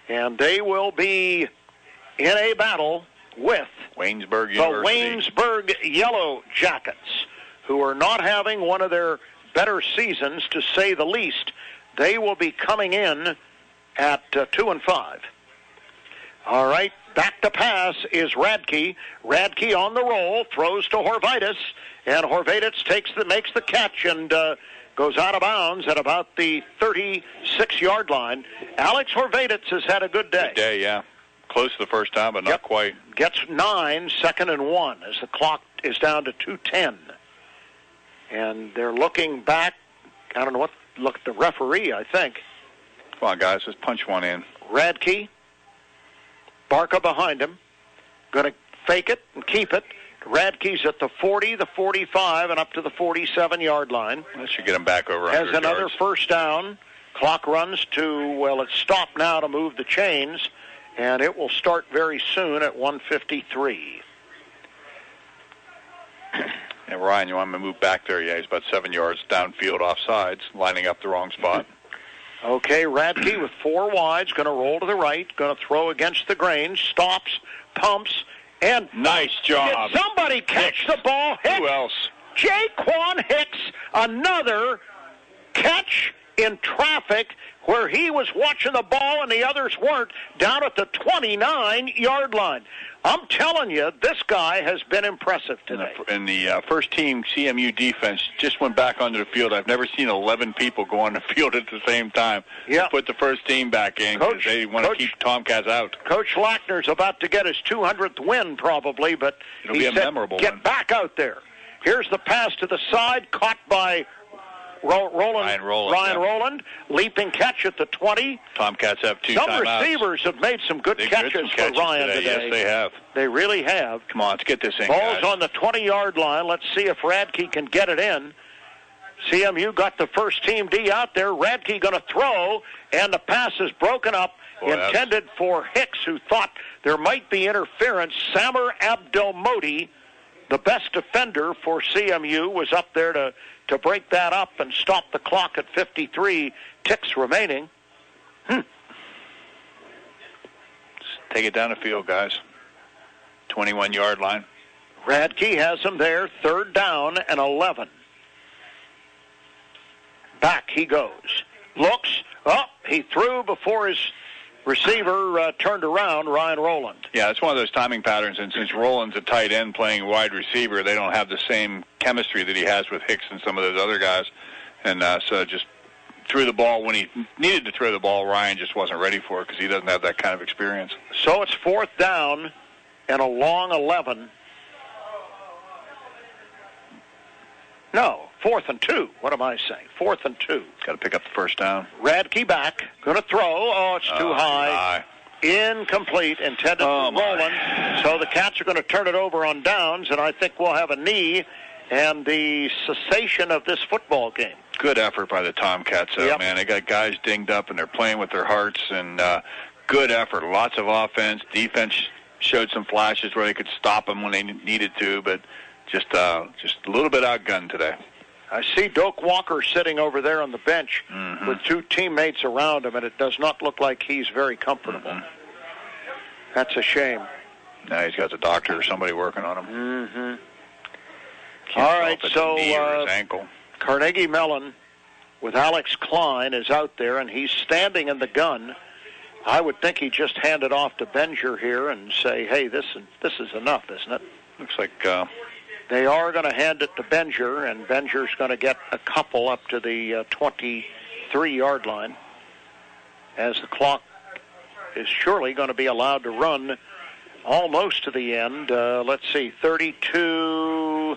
and they will be in a battle with Waynesburg University. The Waynesburg Yellow Jackets, who are not having one of their better seasons, to say the least. They will be coming in at 2-5. All right. Back to pass is Radke. Radke on the roll, throws to Horvitis, and Horvitis makes the catch and goes out of bounds at about the 36-yard line. Alex Horvitis has had a good day. Good day, yeah. Close to the first time, but not quite. Gets 9, 2nd and 1, as the clock is down to 2:10. And they're looking back. I don't know what. Look at the referee, I think. Come on, guys, let's punch one in. Radke, Barca behind him, going to fake it and keep it. Radke's at the 40, the 45, and up to the 47-yard line. That should get him back over 100 Has another yards. first down. Clock runs to, well, it's stopped now to move the chains, and it will start very soon at 1:53. And Ryan, you want him to move back there? Yeah, he's about 7 yards downfield offsides, lining up the wrong spot. Okay, Radke with 4 wides, going to roll to the right, going to throw against the grain, stops, pumps, and... Nice job. Did somebody catch the ball? Hicks. Who else? Jaquan Hicks, another catch in traffic where he was watching the ball and the others weren't, down at the 29-yard line. I'm telling you, this guy has been impressive today. And the first-team CMU defense just went back onto the field. I've never seen 11 people go on the field at the same time. Yeah. Put the first team back in because they want to keep Tomcats out. Coach Lackner's about to get his 200th win probably, but It'll he be a said, memorable get one. back out there. Here's the pass to the side, caught by Ryan Rowland, leaping catch at the 20. Tomcats have 2 Some timeouts. receivers have made some good catches for Ryan today. Yes, they have. They really have. Come on, let's get this in, Ball's guys. on the 20-yard line. Let's see if Radke can get it in. CMU got the first team D out there. Radke going to throw, and the pass is broken up, intended for Hicks, who thought there might be interference. Samir Abdelmodi, the best defender for CMU, was up there to break that up and stop the clock at 53 ticks remaining. Just take it down the field, guys. 21-yard line. Radke has him there, 3rd down and 11. Back he goes. Looks up. He threw before his receiver turned around, Ryan Rowland. Yeah, it's one of those timing patterns, and since Rowland's a tight end playing wide receiver, they don't have the same chemistry that he has with Hicks and some of those other guys. And so just threw the ball when he needed to throw the ball. Ryan just wasn't ready for it because he doesn't have that kind of experience. So it's 4th down and a long 11. No, 4th and 2. What am I saying? 4th and 2. Got to pick up the first down. Radke back. Going to throw. Oh, it's too high. Incomplete. Intended for Rowland. So the Cats are going to turn it over on downs, and I think we'll have a knee and the cessation of this football game. Good effort by the Tomcats, though, man. They got guys dinged up, and they're playing with their hearts, and good effort. Lots of offense. Defense showed some flashes where they could stop them when they needed to, but just a little bit outgunned today. I see Doak Walker sitting over there on the bench with 2 teammates around him, and it does not look like he's very comfortable. That's a shame. Now he's got the doctor or somebody working on him. All right, so knee or his ankle. Carnegie Mellon with Alex Klein is out there, and he's standing in the gun. I would think he'd just hand it off to Benger here and say, hey, this is enough, isn't it? Looks like... They are going to hand it to Benger, and Benger's going to get a couple up to the 23-yard line, as the clock is surely going to be allowed to run almost to the end. Let's see, 32.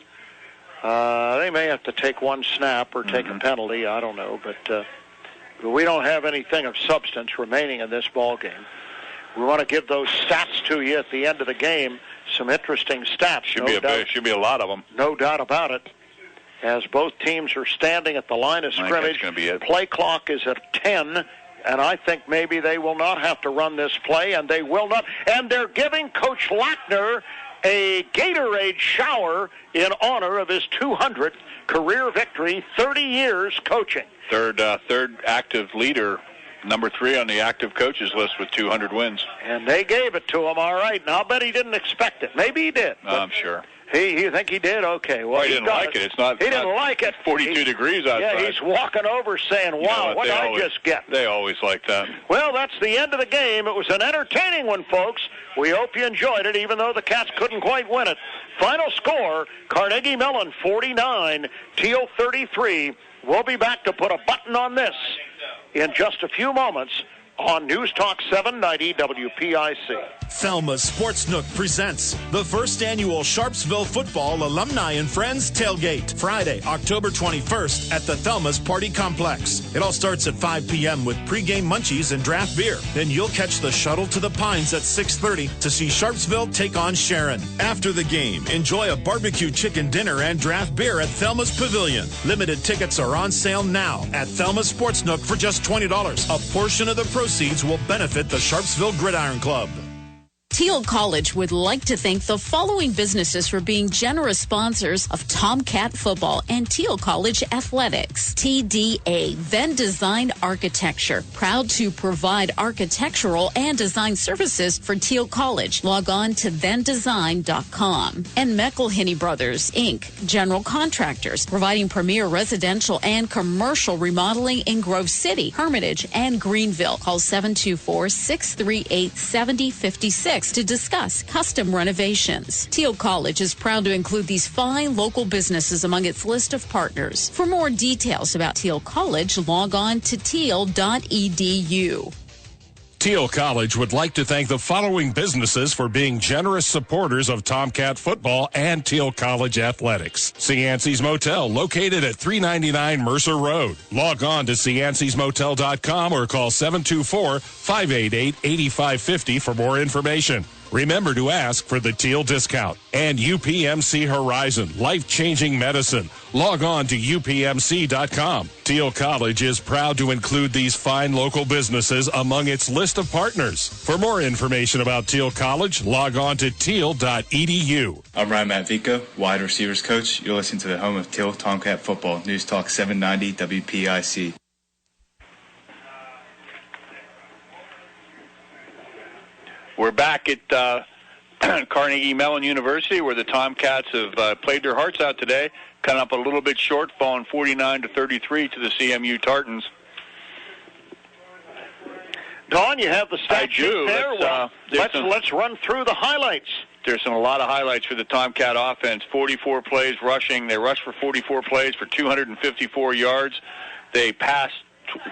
They may have to take one snap or take a penalty. I don't know, but we don't have anything of substance remaining in this ball game. We want to give those stats to you at the end of the game. Some interesting stats. Should be a lot of them. No doubt about it. As both teams are standing at the line of scrimmage, play clock is at 10, and I think maybe they will not have to run this play, and they will not. And they're giving Coach Lackner a Gatorade shower in honor of his 200th career victory, 30 years coaching. Third active leader. Number 3 on the active coaches list with 200 wins. And they gave it to him, all right. And I'll bet he didn't expect it. Maybe he did. I'm sure. You think he did? Okay. Well, he didn't like it. It's not. He didn't like it. 42 degrees outside. Yeah, he's walking over saying, wow, what did I just get? They always like that. Well, that's the end of the game. It was an entertaining one, folks. We hope you enjoyed it, even though the Cats couldn't quite win it. Final score, Carnegie Mellon 49, Thiel 33. We'll be back to put a button on this in just a few moments on News Talk 790 WPIC. Thelma's Sports Nook presents the first annual Sharpsville Football Alumni and Friends Tailgate, Friday, October 21st at the Thelma's Party Complex. It all starts at 5 p.m. with pregame munchies and draft beer. Then you'll catch the shuttle to the Pines at 6:30 to see Sharpsville take on Sharon. After the game, enjoy a barbecue chicken dinner and draft beer at Thelma's Pavilion. Limited tickets are on sale now at Thelma's Sports Nook for just $20. A portion of the proceeds will benefit the Sharpsville Gridiron Club. Thiel College would like to thank the following businesses for being generous sponsors of Tomcat Football and Thiel College Athletics. TDA, Venn Design Architecture, proud to provide architectural and design services for Thiel College. Log on to vendesign.com. And McElhinney Brothers, Inc., general contractors, providing premier residential and commercial remodeling in Grove City, Hermitage, and Greenville. Call 724-638-7056. To discuss custom renovations. Thiel College is proud to include these fine local businesses among its list of partners. For more details about Thiel College, log on to thiel.edu. Thiel College would like to thank the following businesses for being generous supporters of Tomcat Football and Thiel College Athletics. Cianci's Motel, located at 399 Mercer Road. Log on to ciancysmotel.com or call 724-588-8550 for more information. Remember to ask for the Thiel discount. And UPMC Horizon, life-changing medicine. Log on to upmc.com. Thiel College is proud to include these fine local businesses among its list of partners. For more information about Thiel College, log on to thiel.edu. I'm Ryan Matvica, wide receivers coach. You're listening to the home of Thiel Tomcat Football, News Talk 790 WPIC. We're back at Carnegie Mellon University, where the Tomcats have played their hearts out today, coming up a little bit short, falling 49-33 to the CMU Tartans. Don, you have the stat sheet there. Let's run through the highlights. There's a lot of highlights for the Tomcat offense. 44 plays rushing. They rushed for 44 plays for 254 yards. They passed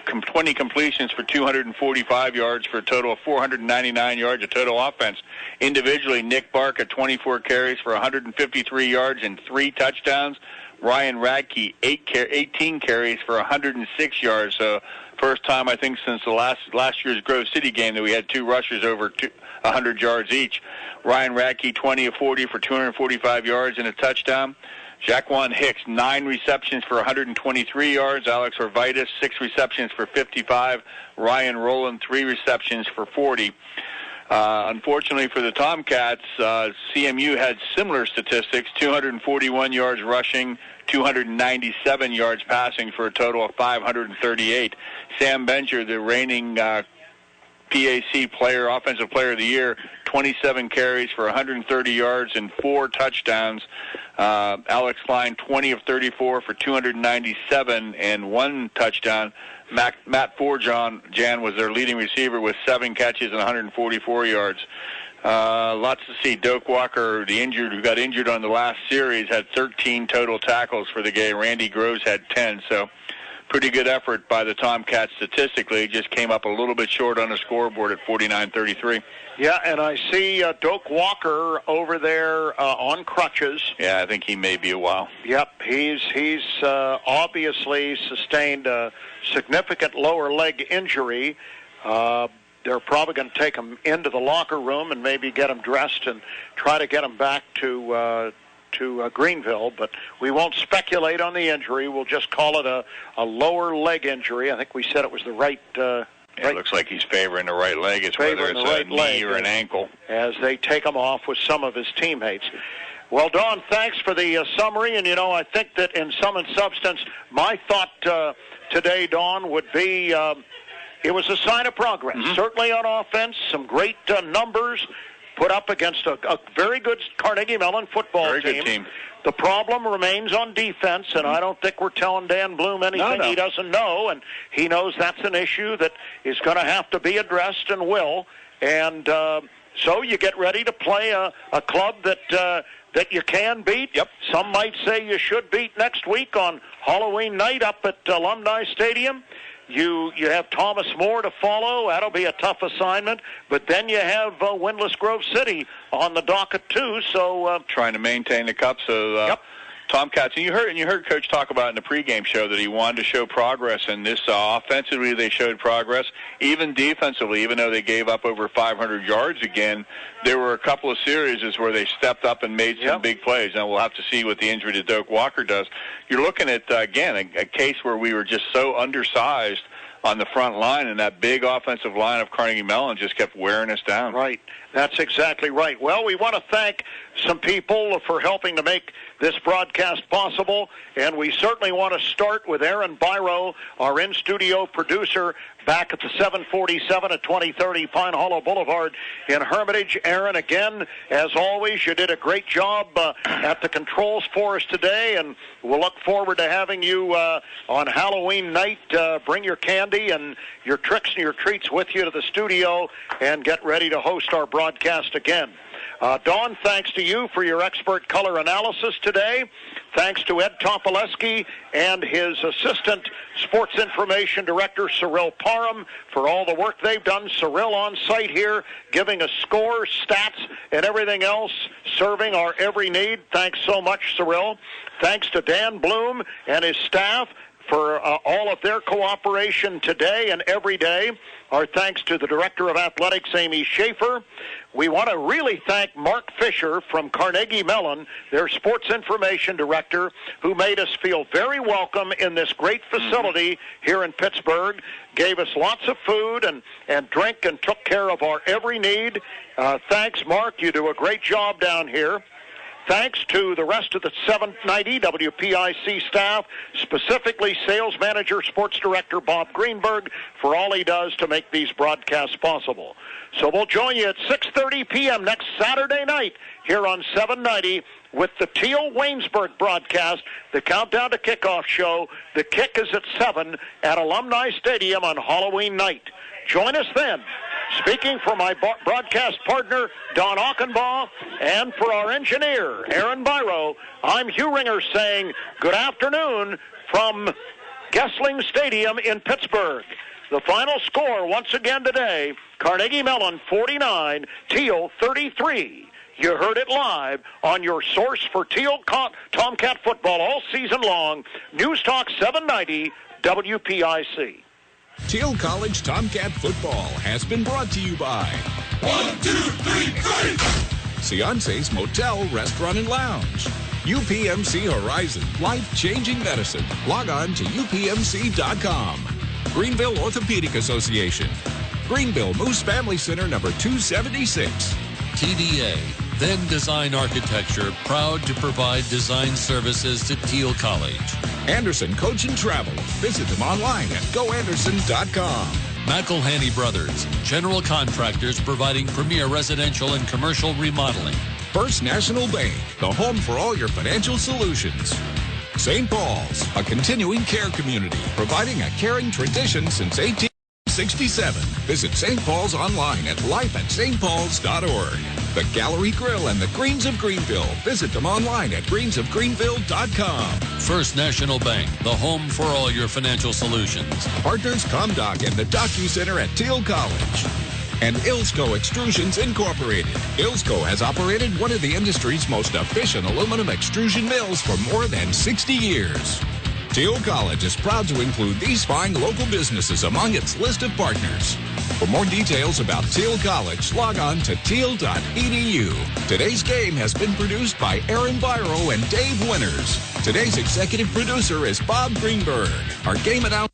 20 completions for 245 yards for a total of 499 yards of total offense. Individually, Nick Barker, 24 carries for 153 yards and 3 touchdowns. Ryan Radke, 18 carries for 106 yards. So first time, I think, since the last year's Grove City game that we had 2 rushers over 100 yards each. Ryan Radke, 20 of 40 for 245 yards and a touchdown. Jaquan Hicks, 9 receptions for 123 yards. Alex Orvitas, 6 receptions for 55. Ryan Rowland, 3 receptions for 40. Unfortunately for the Tomcats, CMU had similar statistics, 241 yards rushing, 297 yards passing for a total of 538. Sam Bencher, the reigning PAC player, Offensive Player of the Year, 27 carries for 130 yards and 4 touchdowns. Alex Klein, 20 of 34 for 297 and 1 touchdown. Matt Forjan was their leading receiver with 7 catches and 144 yards. Lots to see. Doak Walker, who got injured on the last series, had 13 total tackles for the game. Randy Groves had 10, so pretty good effort by the Tomcats statistically. Just came up a little bit short on the scoreboard at 49-33. Yeah, and I see Doak Walker over there on crutches. Yeah, I think he may be a while. Yep, he's obviously sustained a significant lower leg injury. They're probably going to take him into the locker room and maybe get him dressed and try to get him back to Greenville, but we won't speculate on the injury. We'll just call it a lower leg injury. I think we said it was the right. It looks like he's favoring the right leg. It's whether it's a knee or an ankle. As they take him off with some of his teammates. Well, Don, thanks for the summary. And, I think that in sum and substance, my thought today, Don, would be it was a sign of progress. Mm-hmm. Certainly on offense, some great numbers put up against a very good Carnegie Mellon football team. Very good team. The problem remains on defense, and I don't think we're telling Dan Bloom anything he doesn't know, and he knows that's an issue that is going to have to be addressed and will. And so you get ready to play a club that you can beat. Yep. Some might say you should beat next week on Halloween night up at Alumni Stadium. You have Thomas More to follow. That'll be a tough assignment. But then you have Windlass Grove City on the docket too. So trying to maintain the cup. So Tomcats, and you heard Coach talk about in the pregame show that he wanted to show progress. And this offensively, they showed progress. Even defensively, even though they gave up over 500 yards again, there were a couple of series where they stepped up and made some big plays. Now we'll have to see what the injury to Doak Walker does. You're looking at again a case where we were just so undersized on the front line, and that big offensive line of Carnegie Mellon just kept wearing us down. Right. That's exactly right. Well, we want to thank some people for helping to make this broadcast possible, and we certainly want to start with Aaron Byro, our in-studio producer, back at the 747 at 2030 Pine Hollow Boulevard in Hermitage. Aaron, again, as always, you did a great job at the controls for us today, and we'll look forward to having you on Halloween night. Bring your candy and your tricks and your treats with you to the studio and get ready to host our broadcast again. Don, thanks to you for your expert color analysis today. Thanks to Ed Topoleski and his assistant sports information director, Cyril Parham, for all the work they've done. Cyril on site here, giving us scores, stats, and everything else, serving our every need. Thanks so much, Cyril. Thanks to Dan Bloom and his staff for all of their cooperation today and every day. Our thanks to the Director of Athletics, Amy Schaefer. We want to really thank Mark Fisher from Carnegie Mellon, their sports information director, who made us feel very welcome in this great facility here in Pittsburgh, gave us lots of food and drink and took care of our every need. Thanks, Mark. You do a great job down here. Thanks to the rest of the 790 WPIC staff, specifically Sales Manager, Sports Director Bob Greenberg, for all he does to make these broadcasts possible. So we'll join you at 6:30 p.m. next Saturday night here on 790 with the Thiel Waynesburg broadcast, the Countdown to Kickoff show. The kick is at 7 at Alumni Stadium on Halloween night. Join us then. Speaking for my broadcast partner, Don Achenbaugh, and for our engineer, Aaron Byro, I'm Hugh Ringer saying good afternoon from Gessling Stadium in Pittsburgh. The final score once again today, Carnegie Mellon 49, Thiel 33. You heard it live on your source for Thiel Tomcat football all season long, News Talk 790 WPIC. Thiel College Tomcat football has been brought to you by 1, 2, 3, 3. Ciance's Motel, Restaurant, and Lounge. UPMC Horizon, life-changing medicine. Log on to upmc.com. Greenville Orthopedic Association. Greenville Moose Family Center, number 276. TDA, Then Design Architecture, proud to provide design services to Thiel College. Anderson Coach and Travel. Visit them online at goanderson.com. McElhaney Brothers, general contractors providing premier residential and commercial remodeling. First National Bank, the home for all your financial solutions. St. Paul's, a continuing care community, providing a caring tradition since 1867. Visit St. Paul's online at lifeatstpauls.org. The Gallery Grill and the Greens of Greenville. Visit them online at greensofgreenville.com. First National Bank, the home for all your financial solutions. Partners ComDoc and the DocuCenter at Thiel College. And Ilsco Extrusions Incorporated. Ilsco has operated one of the industry's most efficient aluminum extrusion mills for more than 60 years. Thiel College is proud to include these fine local businesses among its list of partners. For more details about Thiel College, log on to thiel.edu. Today's game has been produced by Aaron Byro and Dave Winters. Today's executive producer is Bob Greenberg. Our game announcer